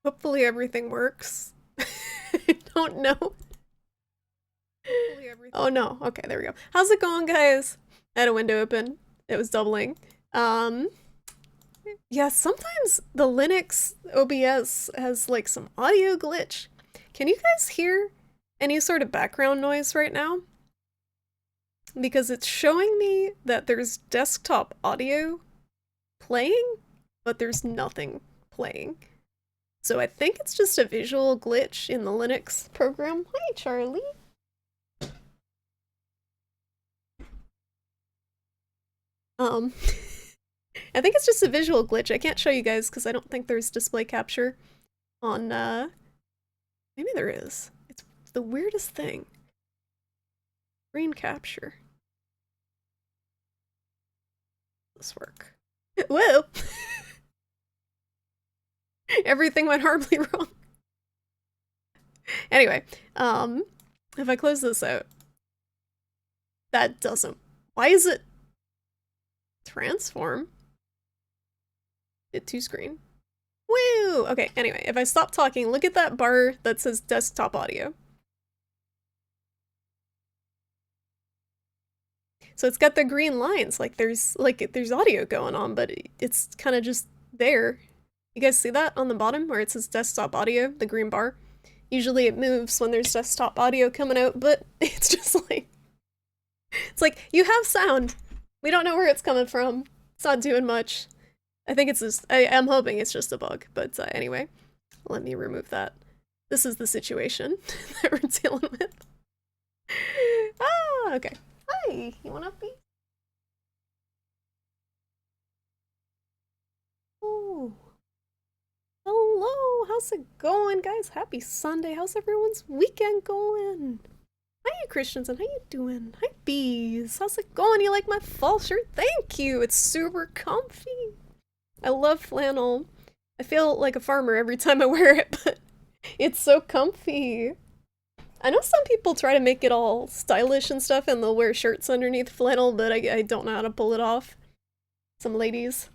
Hopefully everything works. I don't know. Oh no. Okay, there we go. How's it going, guys? I had a window open. It was doubling. Um, yeah, sometimes the Linux OBS has like some audio glitch. Can you guys hear any sort of background noise right now? Because it's showing me that there's desktop audio playing, but there's nothing playing. So I think it's just a visual glitch in the Linux program. Hi, Charlie. I think it's just a visual glitch. I can't show you guys because I don't think there's display capture on, maybe there is. It's the weirdest thing. Screen capture. This work. Whoa! Everything went horribly wrong. Anyway, if I close this out, that doesn't. Why is it transform it to screen? Woo! Okay, anyway, if I stop talking, look at that bar that says desktop audio. So it's got the green lines, like there's audio going on, but it's kind of just there. You guys see that on the bottom where it says desktop audio, the green bar? Usually it moves when there's desktop audio coming out, but it's just like, it's like, you have sound. We don't know where it's coming from. It's not doing much. I think it's just, I'm hoping it's just a bug, but anyway, let me remove that. This is the situation that we're dealing with. Ah, okay. Hi, you wanna be? Oh. Hello, how's it going, guys? Happy Sunday. How's everyone's weekend going? Hi, Christians, and how you doing? Hi, bees. How's it going? You like my fall shirt? Thank you. It's super comfy. I love flannel. I feel like a farmer every time I wear it, but it's so comfy. I know some people try to make it all stylish and stuff, and they'll wear shirts underneath flannel, but I don't know how to pull it off. Some ladies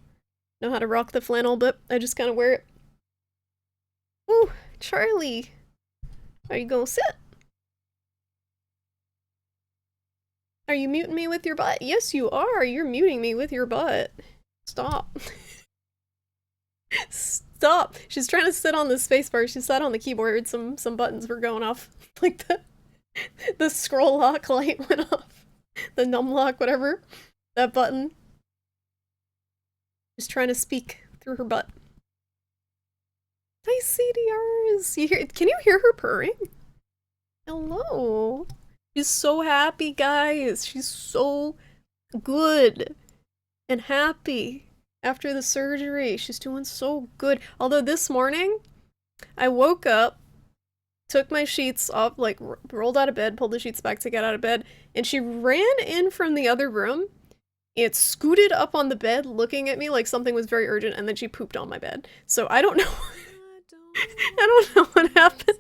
know how to rock the flannel, but I just kind of wear it. Ooh, Charlie. Are you gonna sit? Are you muting me with your butt? Yes, you are. You're muting me with your butt. Stop. Stop. She's trying to sit on the spacebar. She sat on the keyboard. Some buttons were going off. Like the scroll lock light went off. The num lock, whatever. That button. Just trying to speak through her butt. Hi, CDRs. Can you hear her purring? Hello. She's so happy, guys. She's so good and happy after the surgery. She's doing so good. Although this morning, I woke up, took my sheets off, like rolled out of bed, pulled the sheets back to get out of bed, and she ran in from the other room. It scooted up on the bed looking at me like something was very urgent, and then she pooped on my bed. So I don't know. I don't know what happened.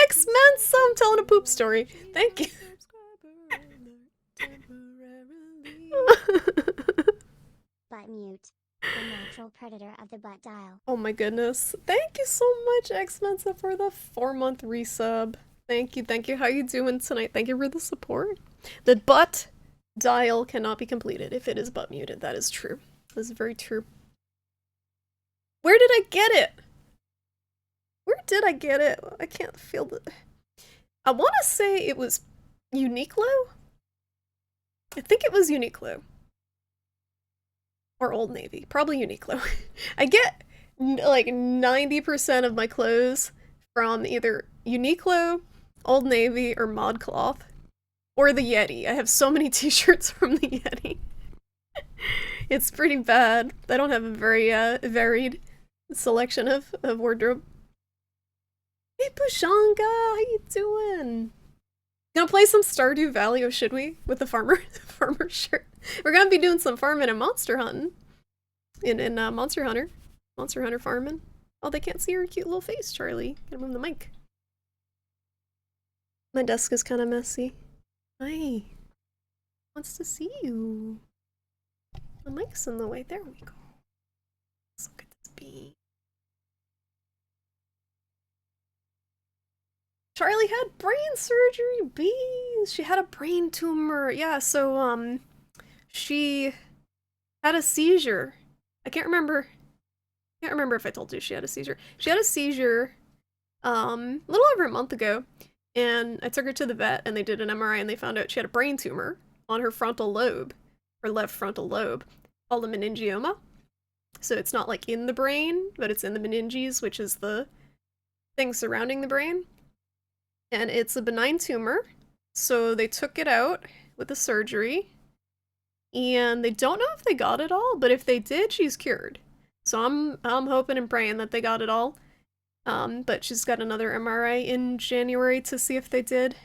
X-Mensa, I'm telling a poop story. Thank you. Butt mute. The natural predator of the butt dial. Oh my goodness. Thank you so much, X-Mensa, for the 4-month resub. Thank you, thank you. How you doing tonight? Thank you for the support. The butt dial cannot be completed if it is butt muted. That is true. This is very true. Where did I get it? Where did I get it? I can't feel the... I want to say it was Uniqlo? I think it was Uniqlo. Or Old Navy. Probably Uniqlo. I get like 90% of my clothes from either Uniqlo, Old Navy, or ModCloth. Or the Yeti. I have so many t-shirts from the Yeti. It's pretty bad. I don't have a very varied selection of wardrobe. Hey Pushanga, how you doing? Gonna play some Stardew Valley, or should we? With the farmer shirt. We're gonna be doing some farming and monster hunting. In Monster Hunter. Monster Hunter farming. Oh, they can't see your cute little face, Charlie. Gotta move the mic. My desk is kind of messy. Hi. Wants to see you. The mic's in the way. There we go. Let's look at this bee. Charlie had brain surgery, bees. She had a brain tumor. Yeah, so she had a seizure. I can't remember if I told you she had a seizure. She had a seizure a little over a month ago, and I took her to the vet, and they did an MRI, and they found out she had a brain tumor on her frontal lobe, her left frontal lobe, called a meningioma. So it's not like in the brain, but it's in the meninges, which is the thing surrounding the brain. And it's a benign tumor, so they took it out with a surgery, and they don't know if they got it all, but if they did, she's cured. So I'm hoping and praying that they got it all. But she's got another MRI in January to see if they did.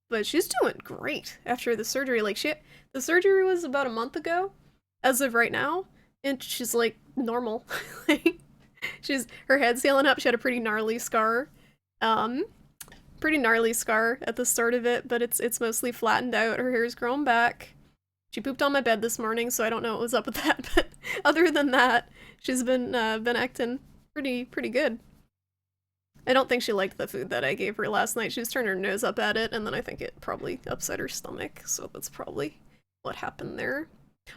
But she's doing great after the surgery. Like the surgery was about a month ago, as of right now, and she's like normal. Like her head's healing up. She had a pretty gnarly scar. Pretty gnarly scar at the start of it, but it's mostly flattened out. Her hair's grown back. She pooped on my bed this morning, so I don't know what was up with that. But other than that, she's been acting pretty good. I don't think she liked the food that I gave her last night. She just turned her nose up at it, and then I think it probably upset her stomach. So that's probably what happened there.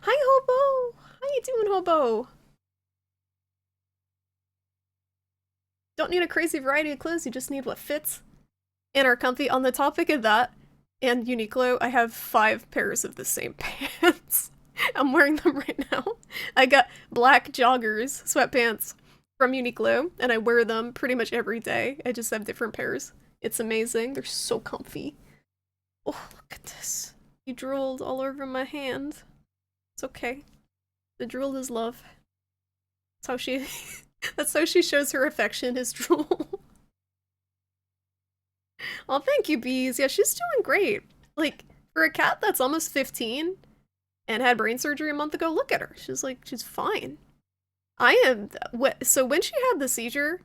Hi, Hobo! How you doing, Hobo? Don't need a crazy variety of clothes. You just need what fits and are comfy. On the topic of that and Uniqlo, I have 5 pairs of the same pants. I'm wearing them right now. I got black joggers, sweatpants from Uniqlo, and I wear them pretty much every day. I just have different pairs. It's amazing. They're so comfy. Oh, look at this. You drooled all over my hand. It's okay. The drool is love. That's how she that's how she shows her affection, is drool. Oh, thank you, Bees. Yeah, she's doing great. Like, for a cat that's almost 15 and had brain surgery a month ago, look at her. She's fine. So when she had the seizure,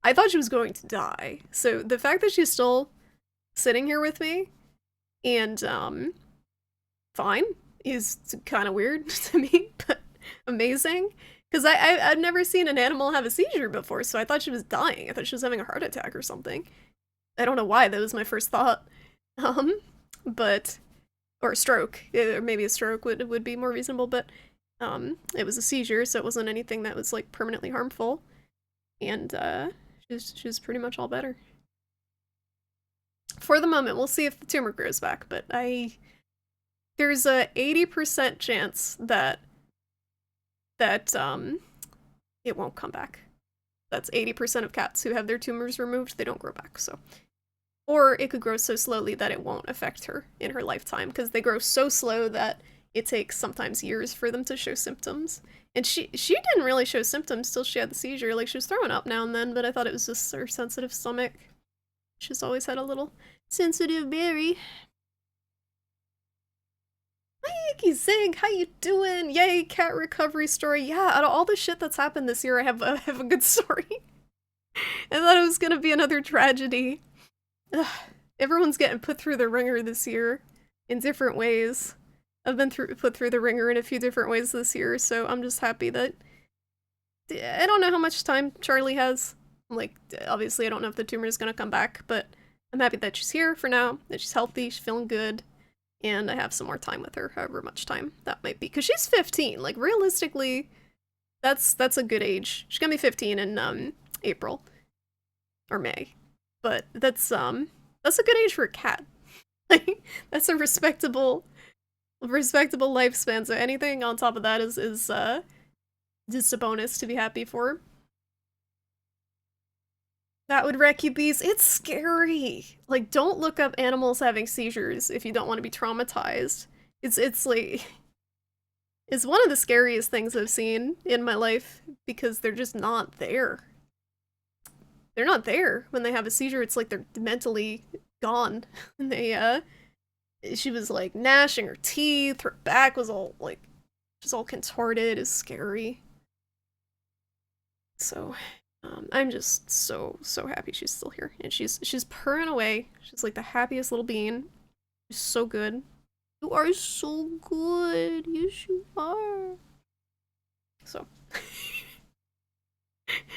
I thought she was going to die. So the fact that she's still sitting here with me and, fine is kind of weird to me, but amazing. Because I'd never seen an animal have a seizure before, so I thought she was dying. I thought she was having a heart attack or something. I don't know why, that was my first thought. But, or a stroke, or maybe a stroke would be more reasonable, but, it was a seizure, so it wasn't anything that was, like, permanently harmful. And, she's pretty much all better. For the moment, we'll see if the tumor grows back, but there's a 80% chance that it won't come back. That's 80% of cats who have their tumors removed, they don't grow back, so. Or it could grow so slowly that it won't affect her in her lifetime, because they grow so slow that it takes sometimes years for them to show symptoms. And she didn't really show symptoms till she had the seizure. Like, she was throwing up now and then, but I thought it was just her sensitive stomach. She's always had a little sensitive berry. Hi, Icky Zig, how you doing? Yay, cat recovery story. Yeah, out of all the shit that's happened this year, I have a good story. I thought it was gonna be another tragedy. Ugh, everyone's getting put through the ringer this year in different ways. I've been put through the ringer in a few different ways this year, so I'm just happy that... I don't know how much time Charlie has. Like, obviously I don't know if the tumor is gonna come back, but I'm happy that she's here for now, that she's healthy, she's feeling good, and I have some more time with her, however much time that might be. Because she's 15, like, realistically, that's a good age. She's gonna be 15 in, April. Or May. But that's a good age for a cat. Like, that's a respectable lifespan, so anything on top of that is just a bonus to be happy for. That would wreck you, Bees. It's scary. Like, don't look up animals having seizures if you don't want to be traumatized. It's like... It's one of the scariest things I've seen in my life, because they're just not there. They're not there when they have a seizure. It's like they're mentally gone. And she was like gnashing her teeth, her back was all like, just all contorted. It's scary. So, I'm just so happy she's still here. And she's purring away. She's like the happiest little bean. She's so good. You are so good. Yes, you are. So...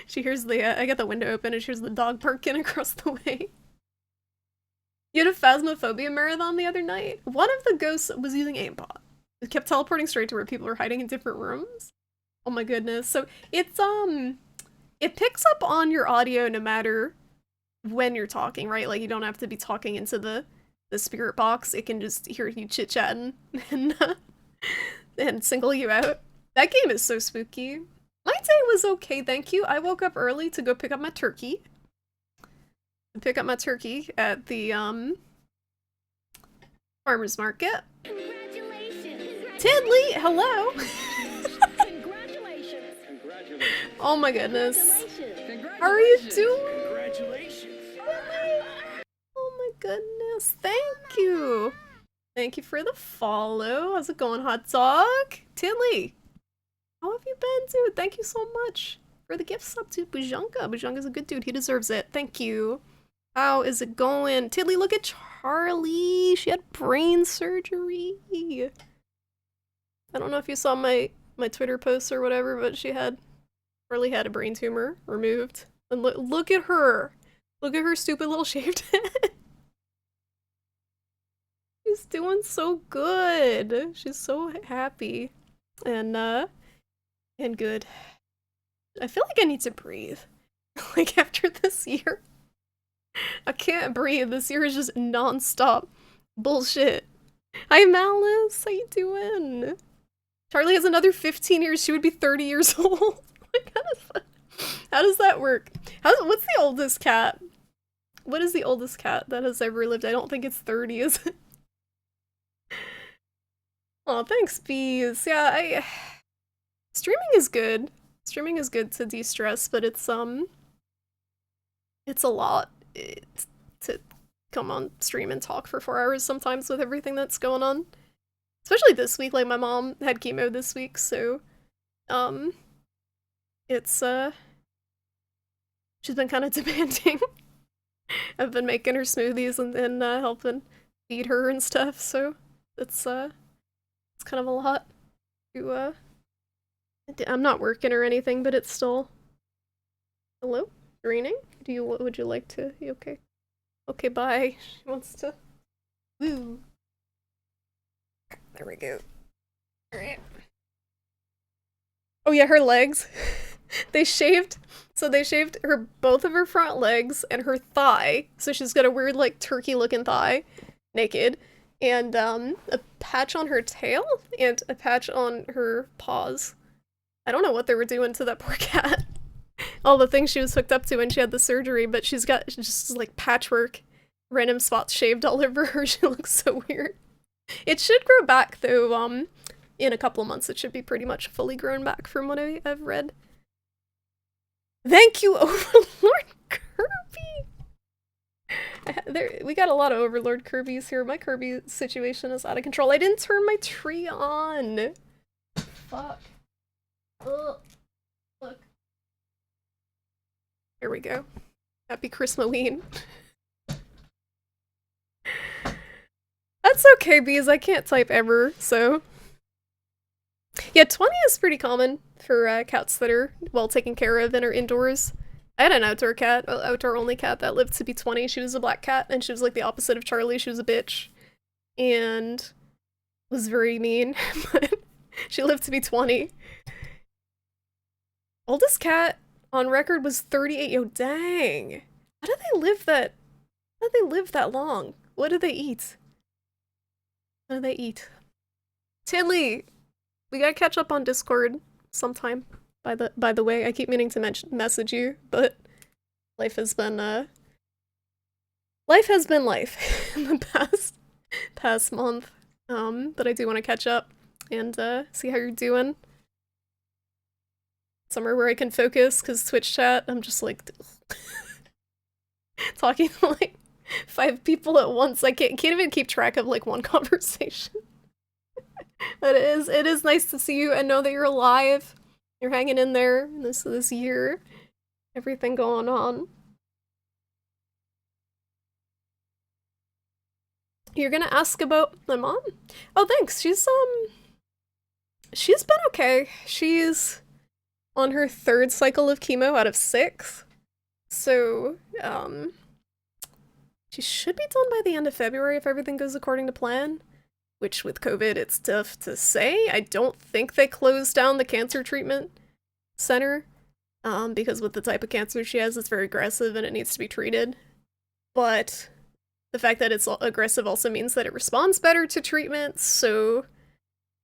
She hears I got the window open and she hears the dog barking across the way. You had a Phasmophobia marathon the other night? One of the ghosts was using aimbot. It kept teleporting straight to where people were hiding in different rooms. Oh my goodness. So it's, it picks up on your audio no matter when you're talking, right? Like, you don't have to be talking into the spirit box. It can just hear you chit-chatting and single you out. That game is so spooky. My day was okay, thank you. I woke up early to go pick up my turkey. At the farmer's market. Congratulations! Tidley, hello. Congratulations! Oh my goodness. Congratulations! How are you doing? Congratulations! Oh my goodness. Thank you. Thank you for the follow. How's it going, hot dog? Tidley, how have you been, dude? Thank you so much for the gift sub to Bujanka. Bujanka's a good dude. He deserves it. Thank you. How is it going? Tidley, look at Charlie. She had brain surgery. I don't know if you saw my Twitter posts or whatever, but Charlie had a brain tumor removed. And look at her. Look at her stupid little shaved head. She's doing so good. She's so happy. And good. I feel like I need to breathe. Like, after this year. I can't breathe. This year is just non-stop bullshit. Hi, Malice. How you doing? Charlie has another 15 years. She would be 30 years old. Like, how does that work? What's the oldest cat? What is the oldest cat that has ever lived? I don't think it's 30, is it? Oh, thanks, bees. Yeah, streaming is good. Streaming is good to de-stress, but it's a lot to come on stream and talk for 4 hours sometimes with everything that's going on. Especially this week, like my mom had chemo this week, so it's she's been kind of demanding. I've been making her smoothies and helping feed her and stuff, so it's kind of a lot to I'm not working or anything, but it's still. Hello? Raining? Would you like to? You okay? Okay, bye. She wants to. Woo. There we go. Alright. Oh yeah, her legs. They shaved both of her front legs and her thigh. So she's got a weird, like, turkey looking thigh, naked, and a patch on her tail and a patch on her paws. I don't know what they were doing to that poor cat. All the things she was hooked up to when she had the surgery, but she's got just like patchwork, random spots shaved all over her. She looks so weird. It should grow back though, in a couple of months. It should be pretty much fully grown back from what I've read. Thank you, Overlord Kirby! We got a lot of Overlord Kirby's here. My Kirby situation is out of control. I didn't turn my tree on! Fuck. Ugh. Look. Here we go. Happy Christmaween. That's okay, bees. I can't type ever, so. Yeah, 20 is pretty common for cats that are well taken care of and are indoors. I had an outdoor-only cat that lived to be 20. She was a black cat, and she was like the opposite of Charlie. She was a bitch. And was very mean, but she lived to be 20. Oldest cat on record was 38. Yo, dang. How did they live that long? What did they eat? What did they eat? Tidley, we gotta catch up on Discord sometime. By the way, I keep meaning to message you, but life has been life in the past month. But I do want to catch up and see how you're doing. Somewhere where I can focus, because Twitch chat, I'm just like talking to like 5 people at once. I can't even keep track of like one conversation. But it is nice to see you and know that you're alive. You're hanging in there this year. Everything going on. You're gonna ask about my mom? Oh, thanks. She's been okay. She's on her 3rd cycle of chemo out of 6. So, she should be done by the end of February if everything goes according to plan. Which, with COVID, it's tough to say. I don't think they closed down the cancer treatment center, because with the type of cancer she has, it's very aggressive and it needs to be treated. but the fact that it's aggressive also means that it responds better to treatment, so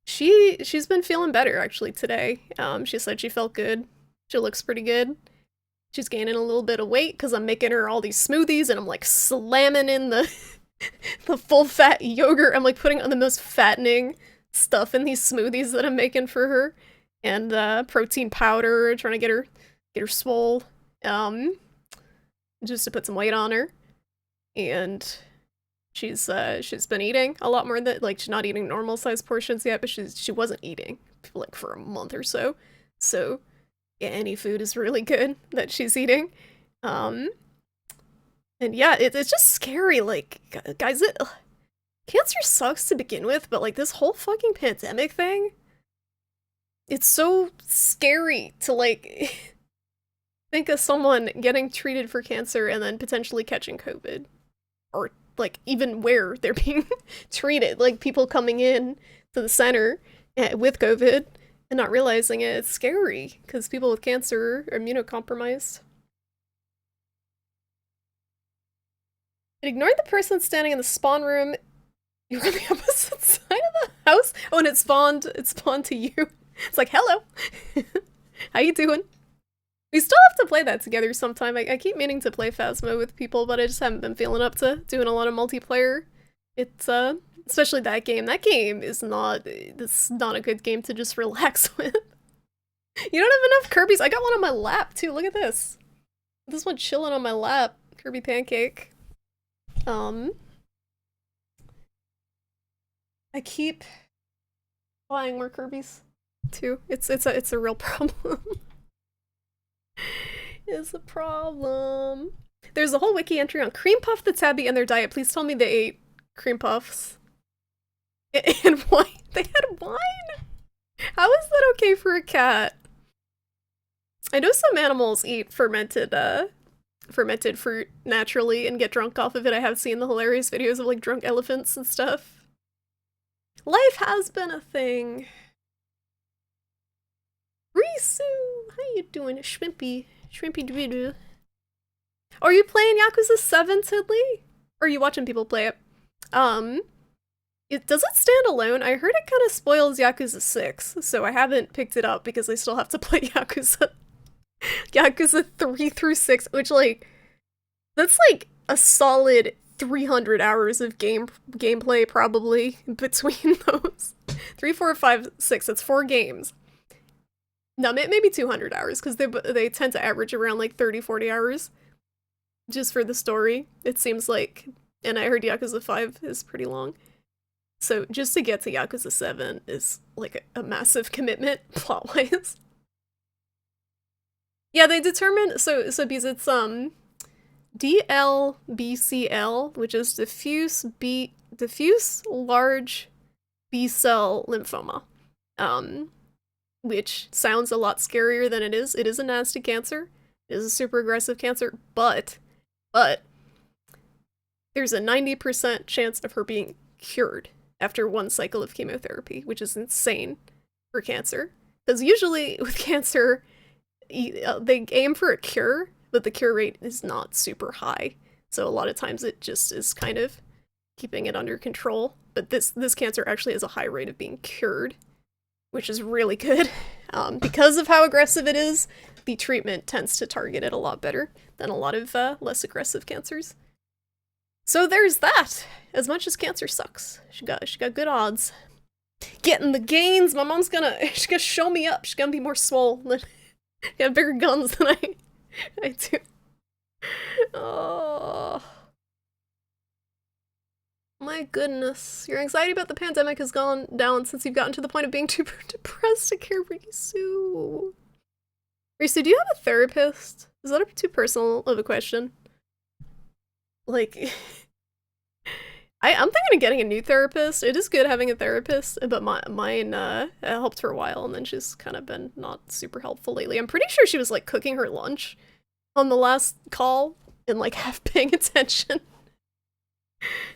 she's been feeling better actually today. She said she felt good. She looks pretty good. She's gaining a little bit of weight because I'm making her all these smoothies and I'm like slamming in the the full fat yogurt. I'm like putting on the most fattening stuff in these smoothies that I'm making for her, and protein powder, trying to get her swole, just to put some weight on her. And she's been eating a lot more than, like, she's not eating normal sized portions yet, but she wasn't eating like for a month or so. So yeah, any food is really good that she's eating. And yeah, it's just scary. Like, guys, cancer sucks to begin with, but like this whole fucking pandemic thing, it's so scary to like think of someone getting treated for cancer and then potentially catching COVID, or like even where they're being treated, like people coming in to the center with COVID and not realizing it. It's scary because people with cancer are immunocompromised. It ignored the person standing in the spawn room. You were on the opposite side of the house? Oh, and it spawned to you. It's like, hello. How you doing? We still have to play that together sometime. I keep meaning to play Phasmo with people, but I just haven't been feeling up to doing a lot of multiplayer. It's, especially that game. That game is not a good game to just relax with. You don't have enough Kirby's. I got one on my lap, too. Look at this. This one chilling on my lap. Kirby Pancake. I keep buying more Kirby's too. It's a real problem. It's a problem. There's a whole wiki entry on Cream Puff the Tabby and their diet. Please tell me they ate cream puffs. And wine. They had wine? How is that okay for a cat? I know some animals eat fermented fruit naturally and get drunk off of it. I have seen the hilarious videos of like drunk elephants and stuff. Life has been a thing. Risu, how you doing? Shrimpy doodoo. Are you playing Yakuza 7, Tidley? Or are you watching people play it? Does it stand alone? I heard it kind of spoils Yakuza 6, so I haven't picked it up because I still have to play Yakuza 3 through 6, which, like, that's like a solid 300 hours of gameplay probably between those. 3, 4, 5, 6, that's 4 games. No, maybe 200 hours, because they tend to average around like 30, 40 hours. Just for the story, it seems like. And I heard Yakuza 5 is pretty long. So just to get to Yakuza 7 is like a massive commitment, plot-wise. Yeah, they determine, so because it's, DLBCL, which is diffuse large B-cell lymphoma. Which sounds a lot scarier than it is. It is a nasty cancer. It is a super aggressive cancer, but there's a 90% chance of her being cured after 1 cycle of chemotherapy, which is insane for cancer. Because usually with cancer, they aim for a cure, but the cure rate is not super high. So a lot of times it just is kind of keeping it under control. But this cancer actually has a high rate of being cured, which is really good. Because of how aggressive it is, the treatment tends to target it a lot better than a lot of less aggressive cancers. So there's that. As much as cancer sucks, she got good odds. Getting the gains. My mom's she's gonna show me up. She's gonna be more swole than got bigger guns than I do. Oh. My goodness. Your anxiety about the pandemic has gone down since you've gotten to the point of being too depressed to care, Risu. Risu, do you have a therapist? Is that too personal of a question? Like, I'm thinking of getting a new therapist. It is good having a therapist, but mine helped for a while, and then she's kind of been not super helpful lately. I'm pretty sure she was, like, cooking her lunch on the last call and, like, half paying attention.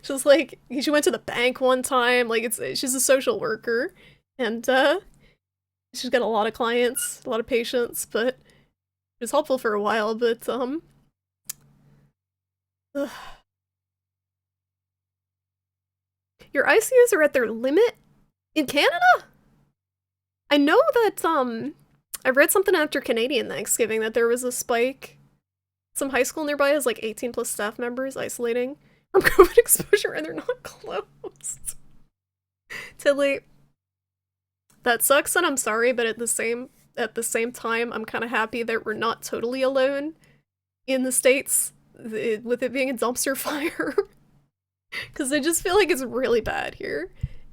She was like, she went to the bank one time, like, she's a social worker, and, she's got a lot of clients, a lot of patients, but it was helpful for a while, but, ugh. Your ICUs are at their limit in Canada? I know that, I read something after Canadian Thanksgiving that there was a spike. Some high school nearby has like 18 plus staff members isolating from COVID exposure and they're not closed. Tilly, that sucks and I'm sorry, but at the same time, I'm kind of happy that we're not totally alone in the States with it being a dumpster fire. Because I just feel like it's really bad here.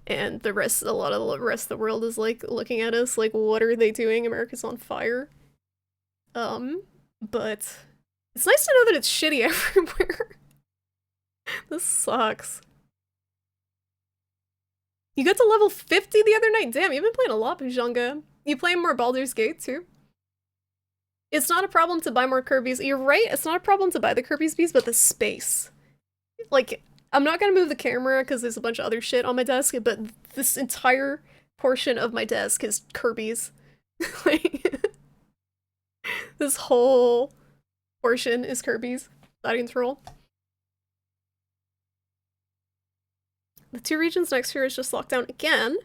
And a lot of the rest of the world is like looking at us like, what are they doing? America's on fire. But it's nice to know that it's shitty everywhere. This sucks. You got to level 50 the other night. Damn, you've been playing a lot, Bujanga. You playing more Baldur's Gate too? It's not a problem to buy more Kirby's. You're right, it's not a problem to buy the Kirby's Bees, but the space. Like, I'm not gonna move the camera because there's a bunch of other shit on my desk, but this entire portion of my desk is Kirby's. Like, this whole portion is Kirby's. That control. The 2 regions next year is just locked down again.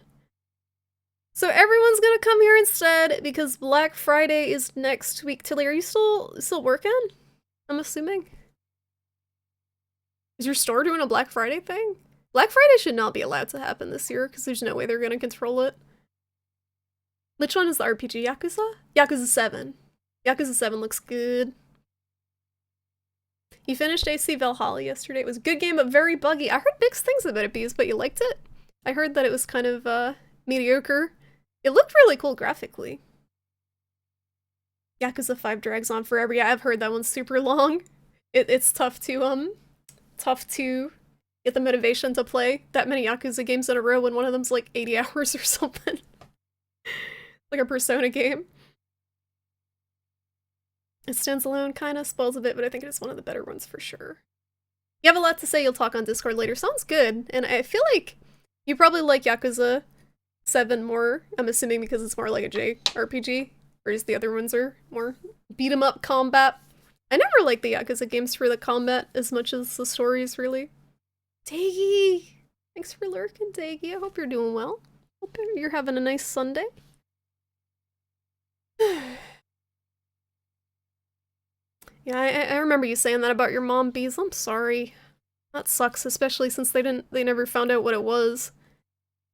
So everyone's gonna come here instead because Black Friday is next week. Tilly, are you still working? I'm assuming. Is your store doing a Black Friday thing? Black Friday should not be allowed to happen this year because there's no way they're gonna control it. Which one is the RPG? Yakuza? Yakuza 7. Yakuza 7 looks good. You finished AC Valhalla yesterday. It was a good game, but very buggy. I heard mixed things about it, Bees, but you liked it? I heard that it was kind of, mediocre. It looked really cool graphically. Yakuza 5 drags on forever. Yeah, I've heard that one's super long. It's tough to get the motivation to play that many Yakuza games in a row when one of them's like 80 hours or something. Like a Persona game. It stands alone, kinda spoils a bit, but I think it is one of the better ones for sure. You have a lot to say, you'll talk on Discord later. Sounds good, and I feel like you probably like Yakuza 7 more, I'm assuming because it's more like a JRPG, whereas the other ones are more beat-em-up combat. I never liked the Yakuza games for the combat as much as the stories, really. Daggy! Thanks for lurking, Daggy. I hope you're doing well. Hope you're having a nice Sunday. Yeah, I remember you saying that about your mom, Bees. I'm sorry. That sucks, especially since they never found out what it was.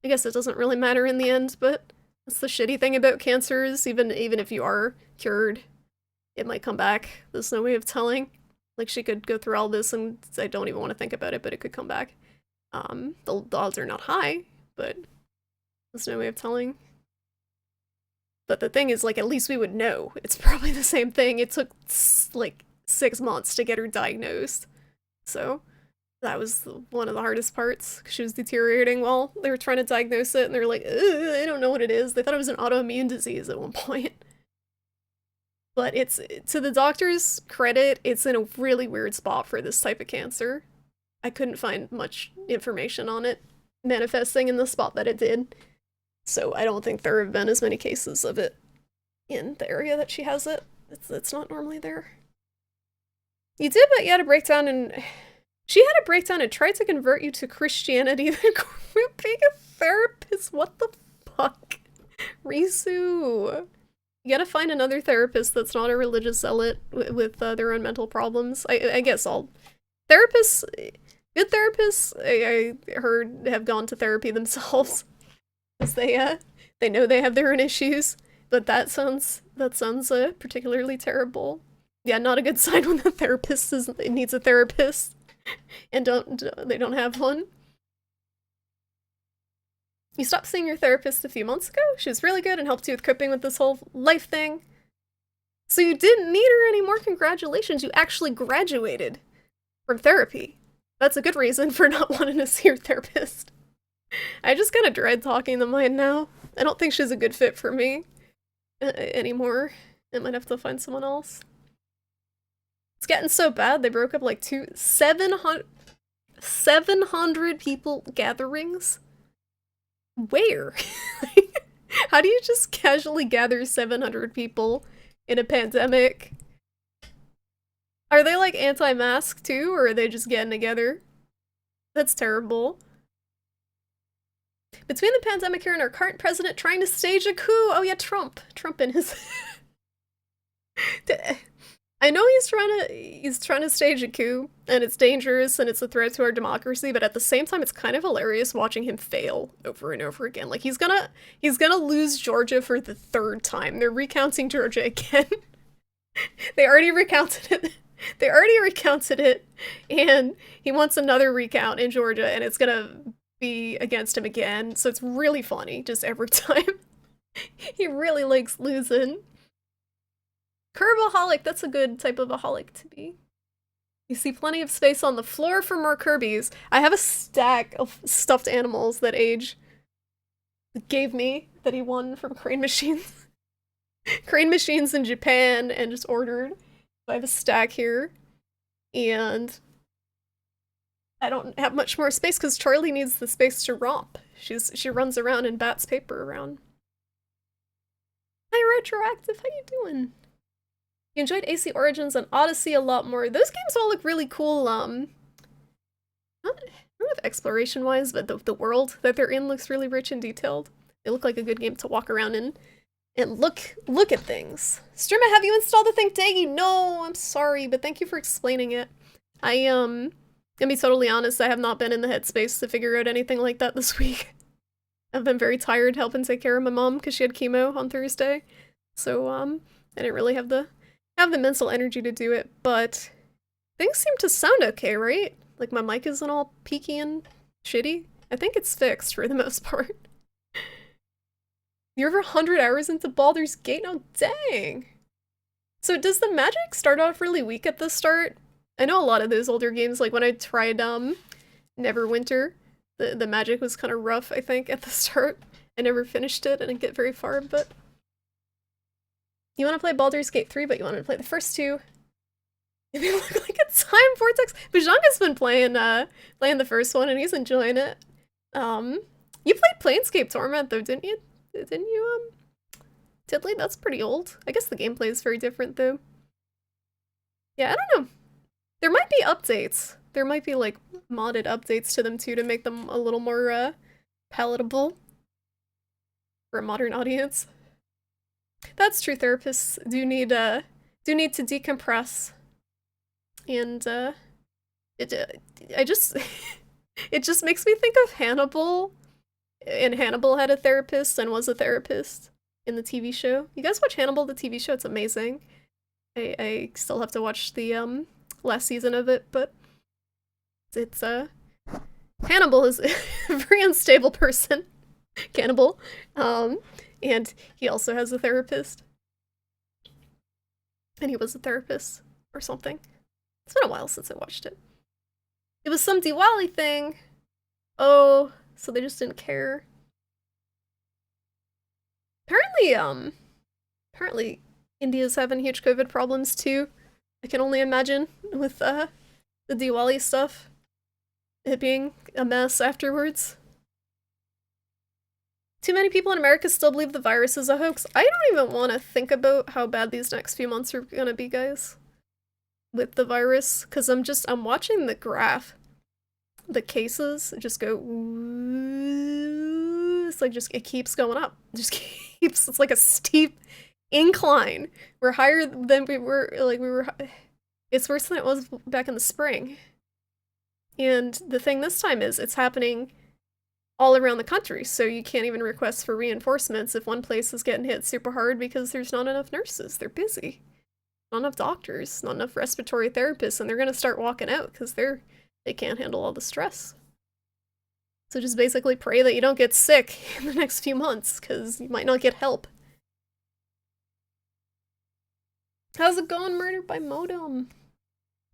I guess it doesn't really matter in the end, but that's the shitty thing about cancers. Even if you are cured, it might come back. There's no way of telling. Like, she could go through all this and I don't even want to think about it, but it could come back. The odds are not high, but there's no way of telling. But the thing is, like, at least we would know. It's probably the same thing. It took, like, 6 months to get her diagnosed. So, that was one of the hardest parts. She was deteriorating while they were trying to diagnose it, and they were like, I don't know what it is. They thought it was an autoimmune disease at one point. But it's, to the doctor's credit, it's in a really weird spot for this type of cancer. I couldn't find much information on it manifesting in the spot that it did. So I don't think there have been as many cases of it in the area that she has it. It's not normally there. You did, but you had a breakdown and... She had a breakdown and tried to convert you to Christianity, then quit being a therapist. What the fuck? Risu. You gotta find another therapist that's not a religious zealot with their own mental problems. I guess all therapists, good therapists, I heard, have gone to therapy themselves. Because they know they have their own issues, but that sounds particularly terrible. Yeah, not a good sign when the therapist needs a therapist, and they don't have one. You stopped seeing your therapist a few months ago. She was really good and helped you with coping with this whole life thing. So you didn't need her anymore. Congratulations, you actually graduated from therapy. That's a good reason for not wanting to see your therapist. I just kind of dread talking to mine now. I don't think she's a good fit for me anymore. I might have to find someone else. It's getting so bad, they broke up like 700 people gatherings? Where? How do you just casually gather 700 people in a pandemic? Are they like anti-mask too, or are they just getting together? That's terrible. Between the pandemic here and our current president trying to stage a coup. Oh yeah, Trump. Trump and his. I know he's trying to stage a coup, and it's dangerous and it's a threat to our democracy, but at the same time it's kind of hilarious watching him fail over and over again. Like he's gonna lose Georgia for the third time. They're recounting Georgia again. They already recounted it. They already recounted it, and he wants another recount in Georgia, and it's gonna be against him again. So it's really funny just every time. He really likes losing. Kerbaholic, that's a good type of aholic to be. You see plenty of space on the floor for more Kirby's. I have a stack of stuffed animals that Age gave me that he won from Crane Machines. Crane Machines in Japan and just ordered. I have a stack here. And I don't have much more space because Charlie needs the space to romp. She runs around and bats paper around. Hi Retroactive, how you doing? You enjoyed AC Origins and Odyssey a lot more. Those games all look really cool, not exploration-wise, but the world that they're in looks really rich and detailed. They look like a good game to walk around in and look at things. Streamer, have you installed the Thinktaggy? No, I'm sorry, but thank you for explaining it. Gonna be totally honest, I have not been in the headspace to figure out anything like that this week. I've been very tired helping take care of my mom because she had chemo on Thursday. So, I didn't really have the mental energy to do it, but things seem to sound okay, right? Like my mic isn't all peaky and shitty. I think it's fixed for the most part. You're over 100 hours into Baldur's Gate? No, dang! So does the magic start off really weak at the start? I know a lot of those older games, like when I tried Neverwinter, the magic was kind of rough, I think, at the start. I never finished it, I didn't get very far, but... You want to play Baldur's Gate 3, but you wanted to play the first two. If you look like a time vortex. Bajanga's been playing the first one, and he's enjoying it. You played Planescape Torment, though, didn't you? Didn't you, Tiddly? That's pretty old. I guess the gameplay is very different, though. Yeah, I don't know. There might be updates. There might be, like, modded updates to them, too, to make them a little more, palatable for a modern audience. That's true, therapists do need to decompress. And, it just makes me think of Hannibal. And Hannibal had a therapist and was a therapist in the TV show. You guys watch Hannibal, the TV show? It's amazing. I still have to watch the, last season of it, but it's, Hannibal is a very unstable person. Cannibal. And he also has a therapist. And he was a therapist or something. It's been a while since I watched it. It was some Diwali thing. Oh, so they just didn't care. Apparently India's having huge COVID problems too. I can only imagine with the Diwali stuff. It being a mess afterwards. Too many people in America still believe the virus is a hoax. I don't even want to think about how bad these next few months are gonna be, guys. With the virus, because I'm watching the graph. The cases just go, it's like it keeps going up. It just keeps, it's like a steep incline. We're higher than we were, it's worse than it was back in the spring. And the thing this time is, it's happening all around the country, so you can't even request for reinforcements if one place is getting hit super hard because there's not enough nurses. They're busy. Not enough doctors, not enough respiratory therapists, and they're gonna start walking out because they can't handle all the stress. So just basically pray that you don't get sick in the next few months, because you might not get help. How's it going, Murdered by Modem?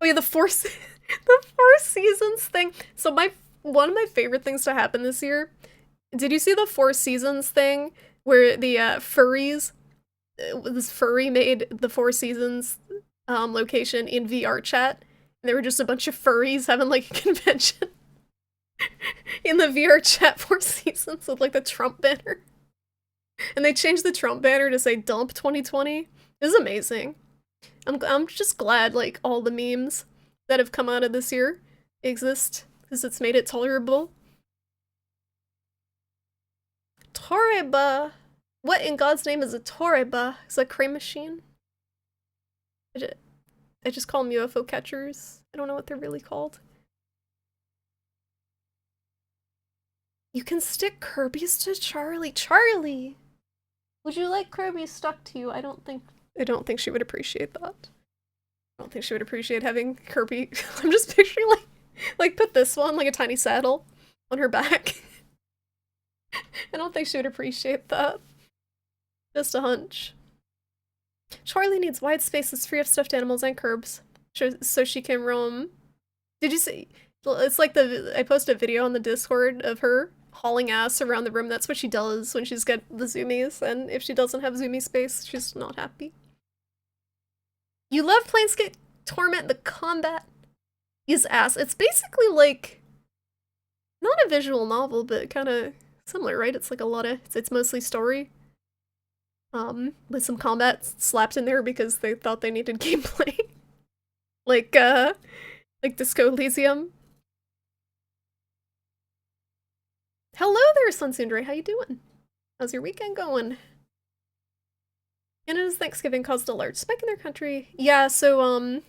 Oh yeah, the Four Seasons thing. So one of my favorite things to happen this year, did you see the Four Seasons thing where the furries, this furry made the Four Seasons location in VR chat, and there were just a bunch of furries having like a convention in the VR chat Four Seasons with like the Trump banner, and they changed the Trump banner to say "Dump 2020." It was amazing. I'm just glad like all the memes that have come out of this year exist, because it's made it tolerable. Toreba. What in God's name is a Toreba? Is that a crane machine? I just call them UFO catchers. I don't know what they're really called. You can stick Kirby's to Charlie. Charlie! Would you like Kirby stuck to you? I don't think she would appreciate that. I don't think she would appreciate having Kirby. I'm just picturing like put this one, like a tiny saddle, on her back. I don't think she would appreciate that. Just a hunch. Charlie needs wide spaces free of stuffed animals and curbs, so she can roam. Did you see? It's like I posted a video on the Discord of her hauling ass around the room. That's what she does when she's got the zoomies, and if she doesn't have zoomie space, she's not happy. You love Planescape Torment. The combat is ass. It's basically like not a visual novel, but kind of similar, right? It's like a lot of it's mostly story. With some combat slapped in there because they thought they needed gameplay. like Disco Elysium. Hello there, Sunsundre, how you doing? How's your weekend going? Canada's Thanksgiving caused a large spike in their country. Yeah, so,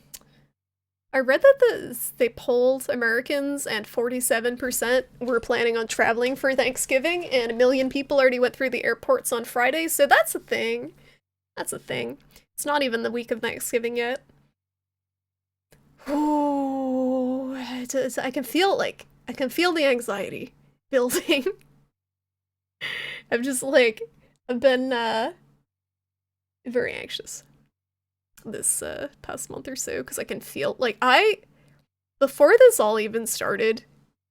I read that they polled Americans and 47% were planning on traveling for Thanksgiving, and 1 million people already went through the airports on Friday, so that's a thing. That's a thing. It's not even the week of Thanksgiving yet. Ooh, I can feel the anxiety building. I've been, very anxious this past month or so because I can feel before this all even started,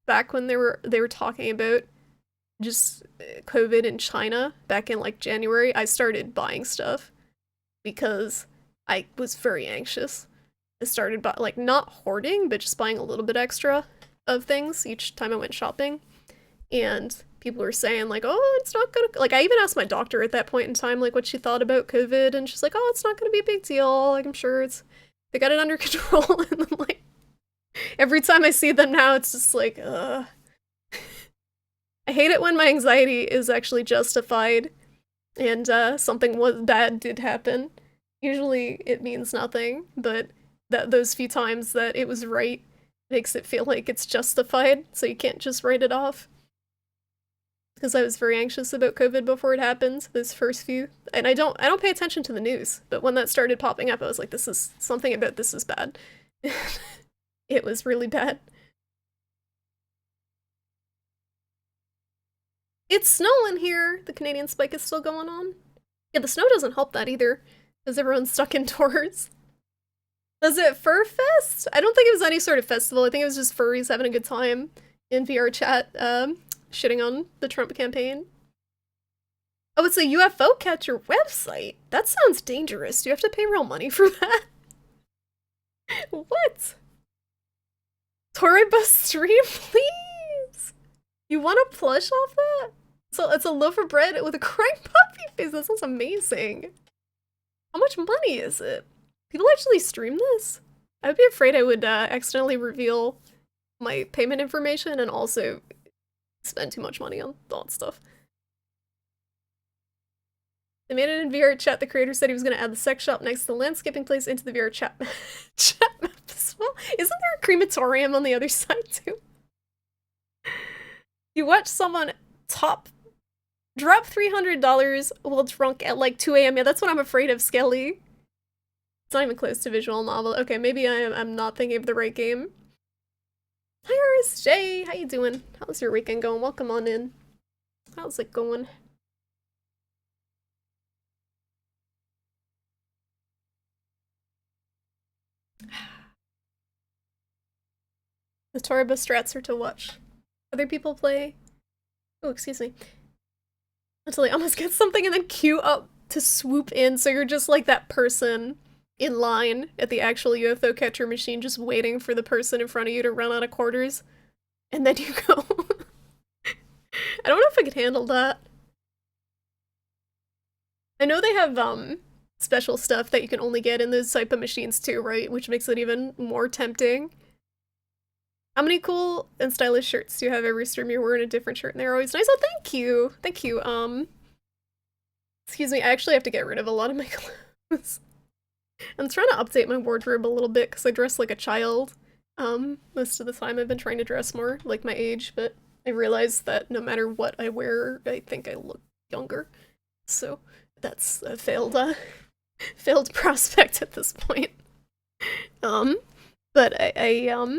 back when they were talking about just COVID in China back in like January, I started buying stuff because I was very anxious. I started not hoarding, but just buying a little bit extra of things each time I went shopping. And people were saying oh, it's not gonna, I even asked my doctor at that point in time what she thought about COVID, and she's like, oh, it's not gonna be a big deal, I'm sure they got it under control. And then every time I see them now, it's just ugh. I hate it when my anxiety is actually justified and something bad did happen. Usually it means nothing, but those few times that it was right makes it feel like it's justified, so you can't just write it off. Because I was very anxious about COVID before it happened, this first few. And I don't pay attention to the news, but when that started popping up, I was like, this is something about this is bad. It was really bad. It's snowing here. The Canadian spike is still going on. Yeah, the snow doesn't help that either, because everyone's stuck indoors. Was it Fur Fest? I don't think it was any sort of festival. I think it was just furries having a good time in VR chat, shitting on the Trump campaign. Oh, it's a UFO catcher website. That sounds dangerous. Do you have to pay real money for that? What? Toribus stream, please? You want a plush off that? So it's a loaf of bread with a crying puppy face. That sounds amazing. How much money is it? People actually stream this? I would be afraid I would accidentally reveal my payment information and also spend too much money on that stuff. They made it in VR chat. The creator said he was going to add the sex shop next to the landscaping place into the VR chat map as well. Isn't there a crematorium on the other side too? You watch someone drop $300 while drunk at 2 a.m. Yeah, that's what I'm afraid of, Skelly. It's not even close to visual novel. Okay, maybe I'm not thinking of the right game. Hi, RSJ! How you doing? How's your weekend going? Welcome on in. How's it going? The Toribus strats are to watch other people play. Oh, excuse me. Until they almost get something and then queue up to swoop in, so you're just like that person in line at the actual UFO catcher machine just waiting for the person in front of you to run out of quarters. And then you go. I don't know if I could handle that. I know they have special stuff that you can only get in those type of machines too, right? Which makes it even more tempting. How many cool and stylish shirts do you have every stream? You're wearing a different shirt and they're always nice. Oh, thank you. Thank you. Excuse me, I actually have to get rid of a lot of my clothes. I'm trying to update my wardrobe a little bit because I dress like a child. Most of the time I've been trying to dress more like my age, but I realized that no matter what I wear, I think I look younger. So that's a failed prospect at this point. But I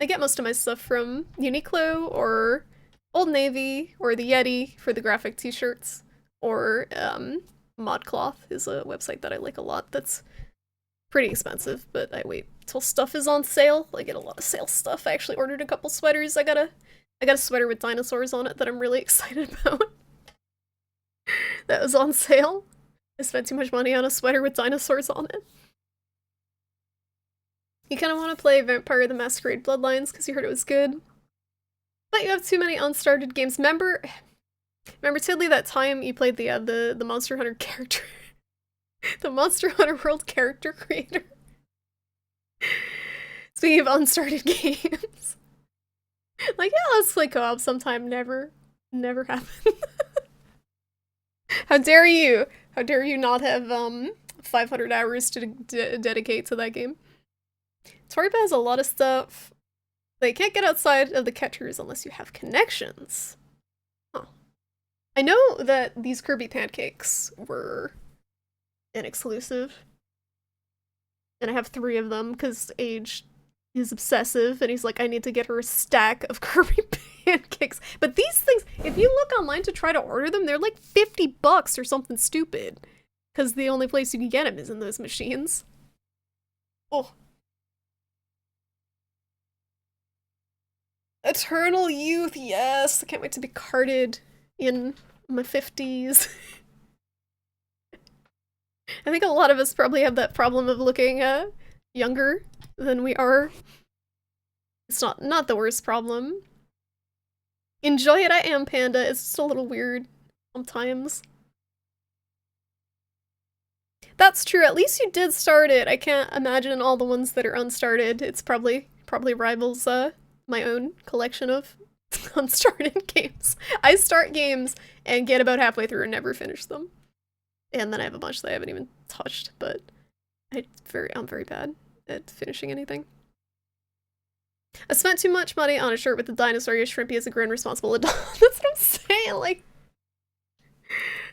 get most of my stuff from Uniqlo or Old Navy or the Yeti for the graphic t-shirts, or ModCloth is a website that I like a lot that's pretty expensive, but I wait till stuff is on sale. I get a lot of sale stuff. I actually ordered a couple sweaters. I got a sweater with dinosaurs on it that I'm really excited about. That was on sale. I spent too much money on a sweater with dinosaurs on it. You kind of want to play Vampire the Masquerade Bloodlines because you heard it was good. But you have too many unstarted games. Remember Tiddly, that time you played the Monster Hunter character? The Monster Hunter World character creator? Speaking of unstarted games. Like, yeah, let's play co-op sometime. Never happened. How dare you? How dare you not have 500 hours to dedicate to that game? Toriba has a lot of stuff. They can't get outside of the catchers unless you have connections. Huh. I know that these Kirby pancakes were an exclusive. And I have 3 of them because Age is obsessive and he's like, I need to get her a stack of Kirby pancakes. But these things, if you look online to try to order them, they're like $50 or something stupid. Because the only place you can get them is in those machines. Oh. Eternal youth, yes! I can't wait to be carded in my 50s. I think a lot of us probably have that problem of looking younger than we are. It's not the worst problem. Enjoy it, I am Panda. It's just a little weird sometimes. That's true, at least you did start it. I can't imagine all the ones that are unstarted. It's probably rivals my own collection of unstarted games. I start games and get about halfway through and never finish them. And then I have a bunch that I haven't even touched, but I'm very bad at finishing anything. I spent too much money on a shirt with a dinosaur. You're shrimpy as a grown responsible adult. That's what I'm saying, like,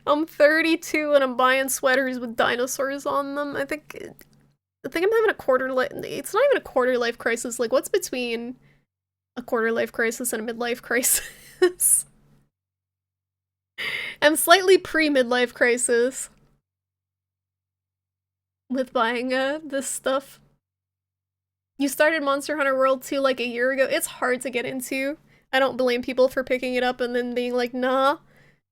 I'm 32 and I'm buying sweaters with dinosaurs on them. I think I'm having a quarter life. It's not even a quarter life crisis. Like, what's between a quarter life crisis and a midlife crisis? I'm slightly pre-midlife crisis with buying this stuff. You started Monster Hunter World 2 like a year ago. It's hard to get into. I don't blame people for picking it up and then being like, nah,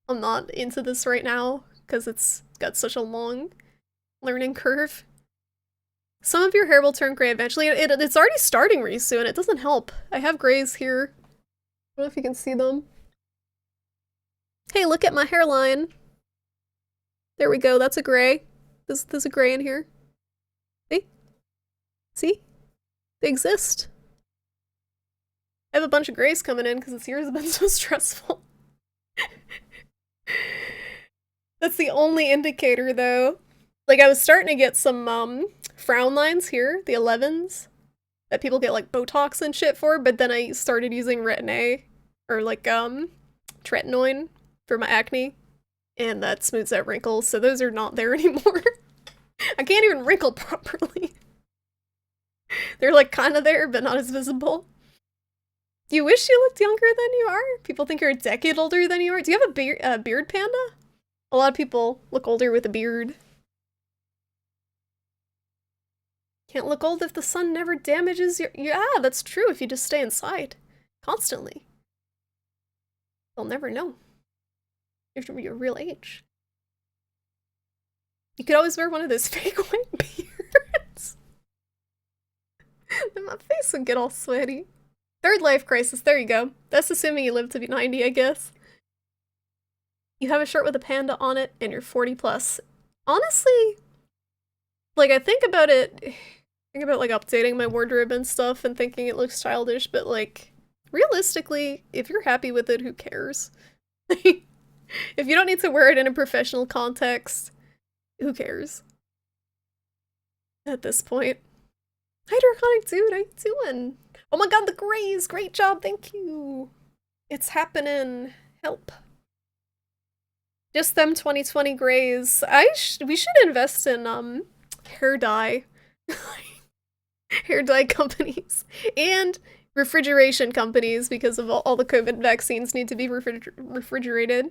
I'm not into this right now, because it's got such a long learning curve. Some of your hair will turn gray eventually. It's already starting really soon. It doesn't help. I have grays here. I don't know if you can see them. Hey, look at my hairline. There we go. That's a gray. There's a gray in here. See? See? They exist. I have a bunch of grays coming in because this year has been so stressful. That's the only indicator, though. Like, I was starting to get some frown lines here, the 11s, that people get like Botox and shit for, but then I started using Retin-A, or like tretinoin for my acne, and that smooths out wrinkles, so those are not there anymore. I can't even wrinkle properly. They're like kind of there, but not as visible. Do you wish you looked younger than you are? People think you're a decade older than you are. Do you have a beard, Panda? A lot of people look older with a beard. Can't look old if the sun never damages your— yeah, that's true if you just stay inside. Constantly. They'll never know. You have to be your real age. You could always wear one of those fake white beards. Then my face would get all sweaty. Third life crisis, there you go. That's assuming you live to be 90, I guess. You have a shirt with a panda on it, and you're 40 plus. Honestly, like, I think about it, Think about like updating my wardrobe and stuff and thinking it looks childish, but like realistically, if you're happy with it, who cares? If you don't need to wear it in a professional context, who cares? At this point. Hi Draconic Dude, how you doing? Oh my god, the grays! Great job, thank you! It's happening. Help. Just them 2020 grays. We should invest in hair dye. Hair dye companies. And refrigeration companies because of all the COVID vaccines need to be refrigerated.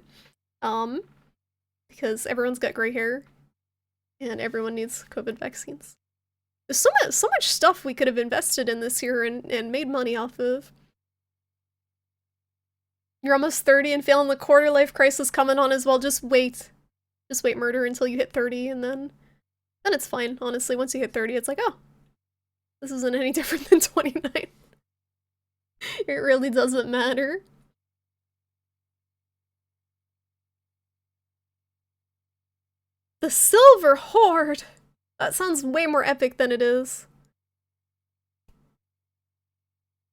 Because everyone's got gray hair. And everyone needs COVID vaccines. There's so much stuff we could have invested in this year and made money off of. You're almost 30 and feeling the quarter life crisis coming on as well. Just wait. Just wait, murder, until you hit 30 and then it's fine, honestly. Once you hit 30, it's like, oh, this isn't any different than 29. It really doesn't matter. The Silver Horde! That sounds way more epic than it is.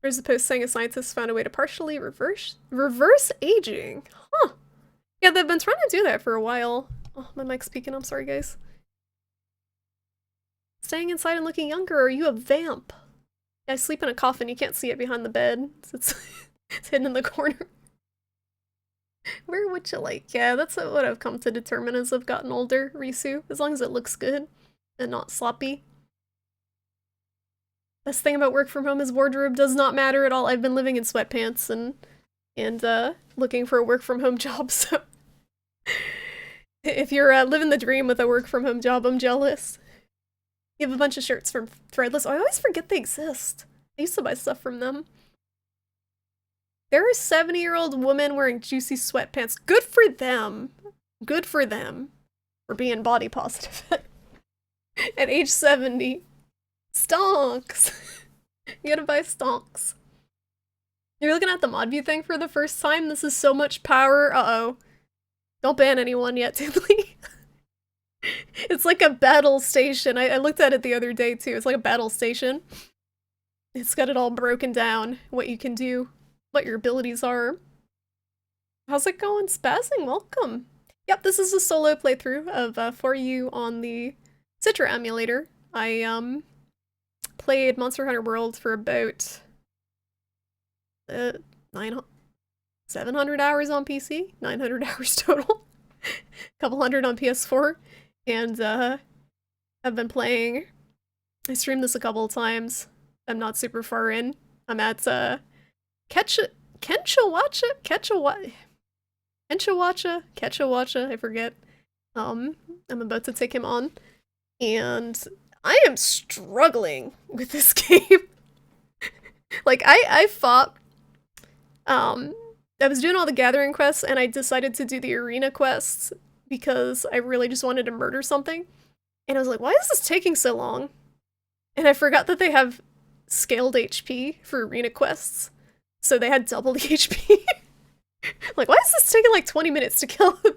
There's a post saying a scientist found a way to partially reverse aging. Huh. Yeah, they've been trying to do that for a while. Oh, my mic's peaking, I'm sorry guys. Staying inside and looking younger, or are you a vamp? Yeah, I sleep in a coffin, you can't see it behind the bed. It's hidden in the corner. Where would you like? Yeah, that's what I've come to determine as I've gotten older, Risu. As long as it looks good and not sloppy. Best thing about work from home is wardrobe does not matter at all. I've been living in sweatpants and looking for a work from home job, so if you're living the dream with a work from home job, I'm jealous. You have a bunch of shirts from Threadless. Oh, I always forget they exist. I used to buy stuff from them. There are 70-year-old women wearing juicy sweatpants. Good for them. Good for them. For being body positive. At age 70. Stonks! You gotta buy stonks. You're looking at the mod view thing for the first time? This is so much power. Uh-oh. Don't ban anyone yet, Tiddly. It's like a battle station. I looked at it the other day, too. It's like a battle station. It's got it all broken down. What you can do. What your abilities are. How's it going? Spazzing, welcome. Yep, this is a solo playthrough of For You on the Citra emulator. I, played Monster Hunter World for about 700 hours on PC, 900 hours total, a couple hundred on PS4, and I've been playing. I streamed this a couple of times. I'm not super far in. I'm at Ketchawacha, I forget. I'm about to take him on, and I am struggling with this game. Like, I fought, I was doing all the gathering quests, and I decided to do the arena quests because I really just wanted to murder something. And I was like, why is this taking so long? And I forgot that they have scaled HP for arena quests. So they had double the HP. Like, why is this taking like 20 minutes to kill the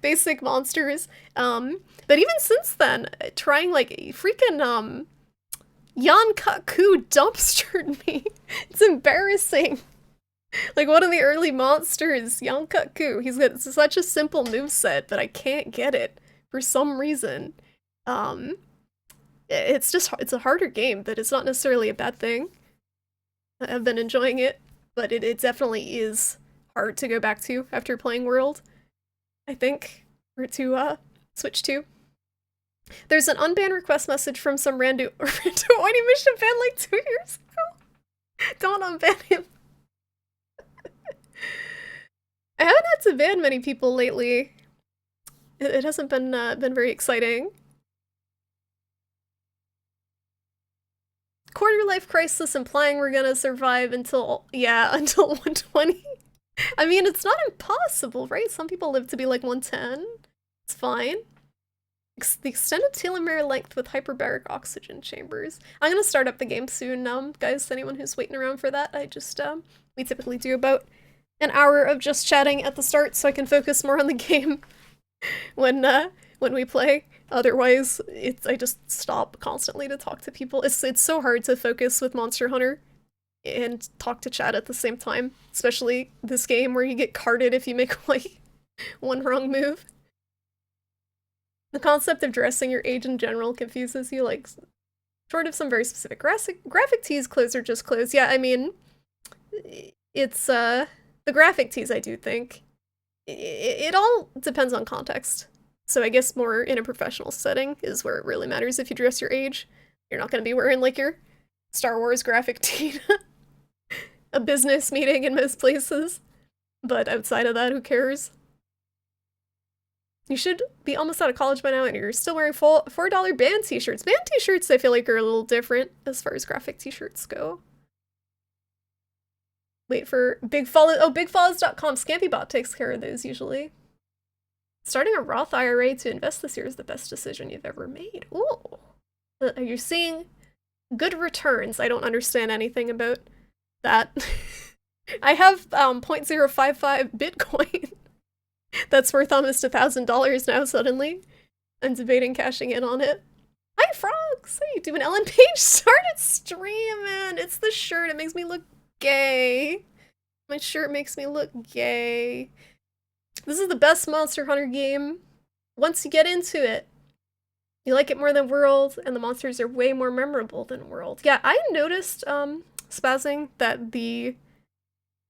basic monsters? But even since then, trying like freaking Yankaku dumpstered me. It's embarrassing. Like one of the early monsters, Yankaku. He's got such a simple moveset, but I can't get it for some reason. It's a harder game, but it's not necessarily a bad thing. I've been enjoying it, but it definitely is hard to go back to after playing World, I think, or to switch to. There's an unbanned request message from some random Whitey Mission fan like 2 years ago. Don't unban him. I haven't had to ban many people lately. It hasn't been very exciting. Quarter life crisis implying we're gonna survive until 120. I mean, it's not impossible, right? Some people live to be like 110. It's fine. The extended telomere length with hyperbaric oxygen chambers. I'm gonna start up the game soon, guys. Anyone who's waiting around for that, we typically do about an hour of just chatting at the start so I can focus more on the game when we play. Otherwise, I just stop constantly to talk to people. It's so hard to focus with Monster Hunter and talk to chat at the same time, especially this game where you get carded if you make like one wrong move. The concept of dressing your age in general confuses you, like, short of some very specific graphic tees, clothes are just clothes. Yeah, I mean, it's, the graphic tees, I do think. It all depends on context. So I guess more in a professional setting is where it really matters if you dress your age. You're not gonna be wearing, like, your Star Wars graphic tee a business meeting in most places. But outside of that, who cares? You should be almost out of college by now and you're still wearing $4 band t-shirts. Band t-shirts I feel like are a little different as far as graphic t-shirts go. Wait for Big Follow. Oh, bigfollows.com. ScampyBot takes care of those usually. Starting a Roth IRA to invest this year is the best decision you've ever made. Ooh. Are you seeing good returns? I don't understand anything about that. I have 0.055 Bitcoin. That's worth almost $1,000 now suddenly. I'm debating cashing in on it. Hi, Frogs! How you doing? Ellen Page started streaming! It's the shirt, it makes me look gay. My shirt makes me look gay. This is the best Monster Hunter game. Once you get into it, you like it more than World, and the monsters are way more memorable than World. Yeah, I noticed, spazzing, that the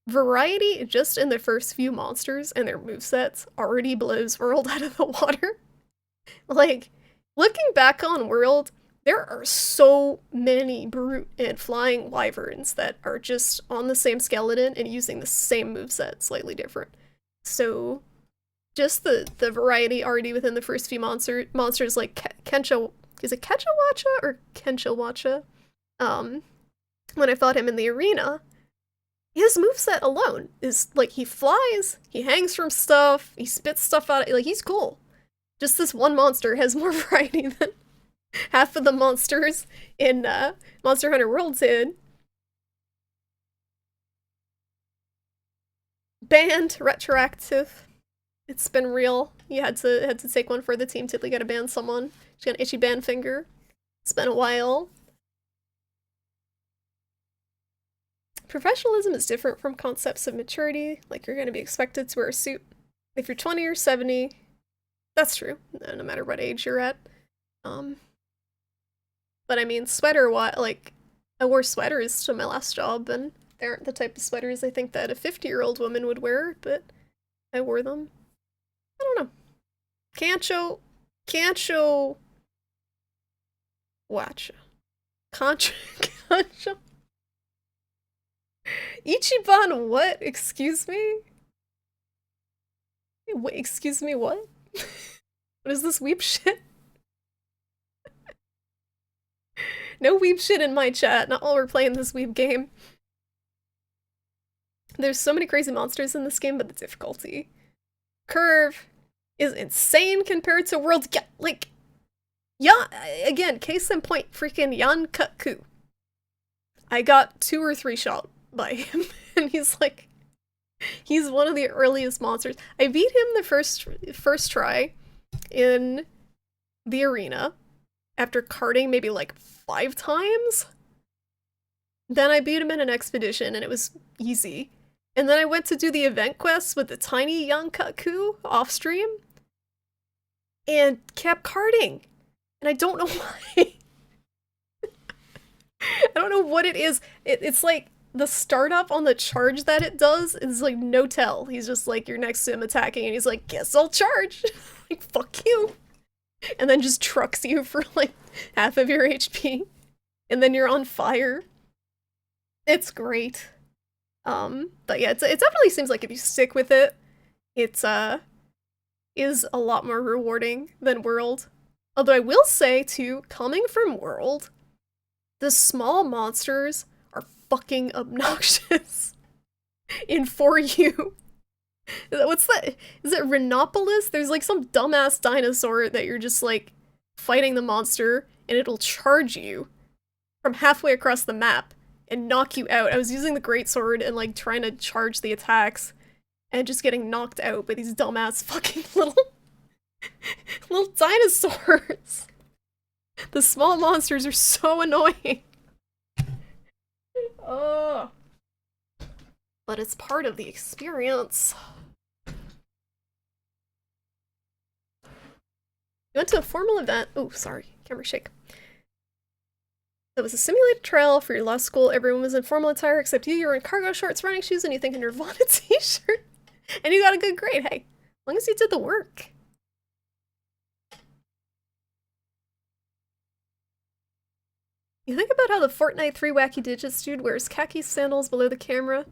variety just in the first few monsters and their movesets already blows World out of the water. Like, looking back on World, there are so many brute and flying wyverns that are just on the same skeleton and using the same moveset, slightly different. So, just the variety already within the first few monsters like Kencha, is it Ketchawacha or Kenchawacha? When I fought him in the arena, his moveset alone is, like, he flies, he hangs from stuff, he spits stuff out, like, he's cool. Just this one monster has more variety than half of the monsters in Monster Hunter World did. Banned retroactive. It's been real. You had to take one for the team to get to ban someone. She's got an itchy ban finger. It's been a while. Professionalism is different from concepts of maturity, like you're going to be expected to wear a suit. If you're 20 or 70, that's true, no matter what age you're at. But I mean, like, I wore sweaters to my last job, and they aren't the type of sweaters I think that a 50-year-old woman would wear, but I wore them. I don't know. Cancho... Watcha. Concho... Ichiban what? Excuse me? Wait, excuse me, what? What is this weep shit? No weep shit in my chat, not while we're playing this weep game. There's so many crazy monsters in this game, but the difficulty curve is insane compared to World. Yeah, like, yeah, again, case in point, freaking Yankaku. I got 2 or 3 shot by him, and he's one of the earliest monsters. I beat him the first try in the arena after carding maybe like 5 times. Then I beat him in an expedition and it was easy. And then I went to do the event quests with the tiny Yankaku off stream and kept carding. And I don't know why. I don't know what it is. It's like the startup on the charge that it does is like no tell. He's just like, you're next to him attacking and he's like, guess I'll charge. Like, fuck you. And then just trucks you for like half of your HP. And then you're on fire. It's great. But yeah, it definitely seems like if you stick with it, it's is a lot more rewarding than World. Although I will say too, coming from World, the small monsters are fucking obnoxious in For You. What's that? Is it Rhinopolis? There's like some dumbass dinosaur that you're just like fighting the monster and it'll charge you from halfway across the map and knock you out. I was using the greatsword and like trying to charge the attacks and just getting knocked out by these dumbass fucking little Little dinosaurs! The small monsters are so annoying. Oh. But it's part of the experience. You went to a formal event. Oh, sorry. Camera shake. It was a simulated trail for your law school. Everyone was in formal attire except you. You were in cargo shorts, running shoes, and you think a Nirvana t-shirt. And you got a good grade. Hey, as long as you did the work. You think about how the Fortnite 3 Wacky Digits dude wears khaki sandals below the camera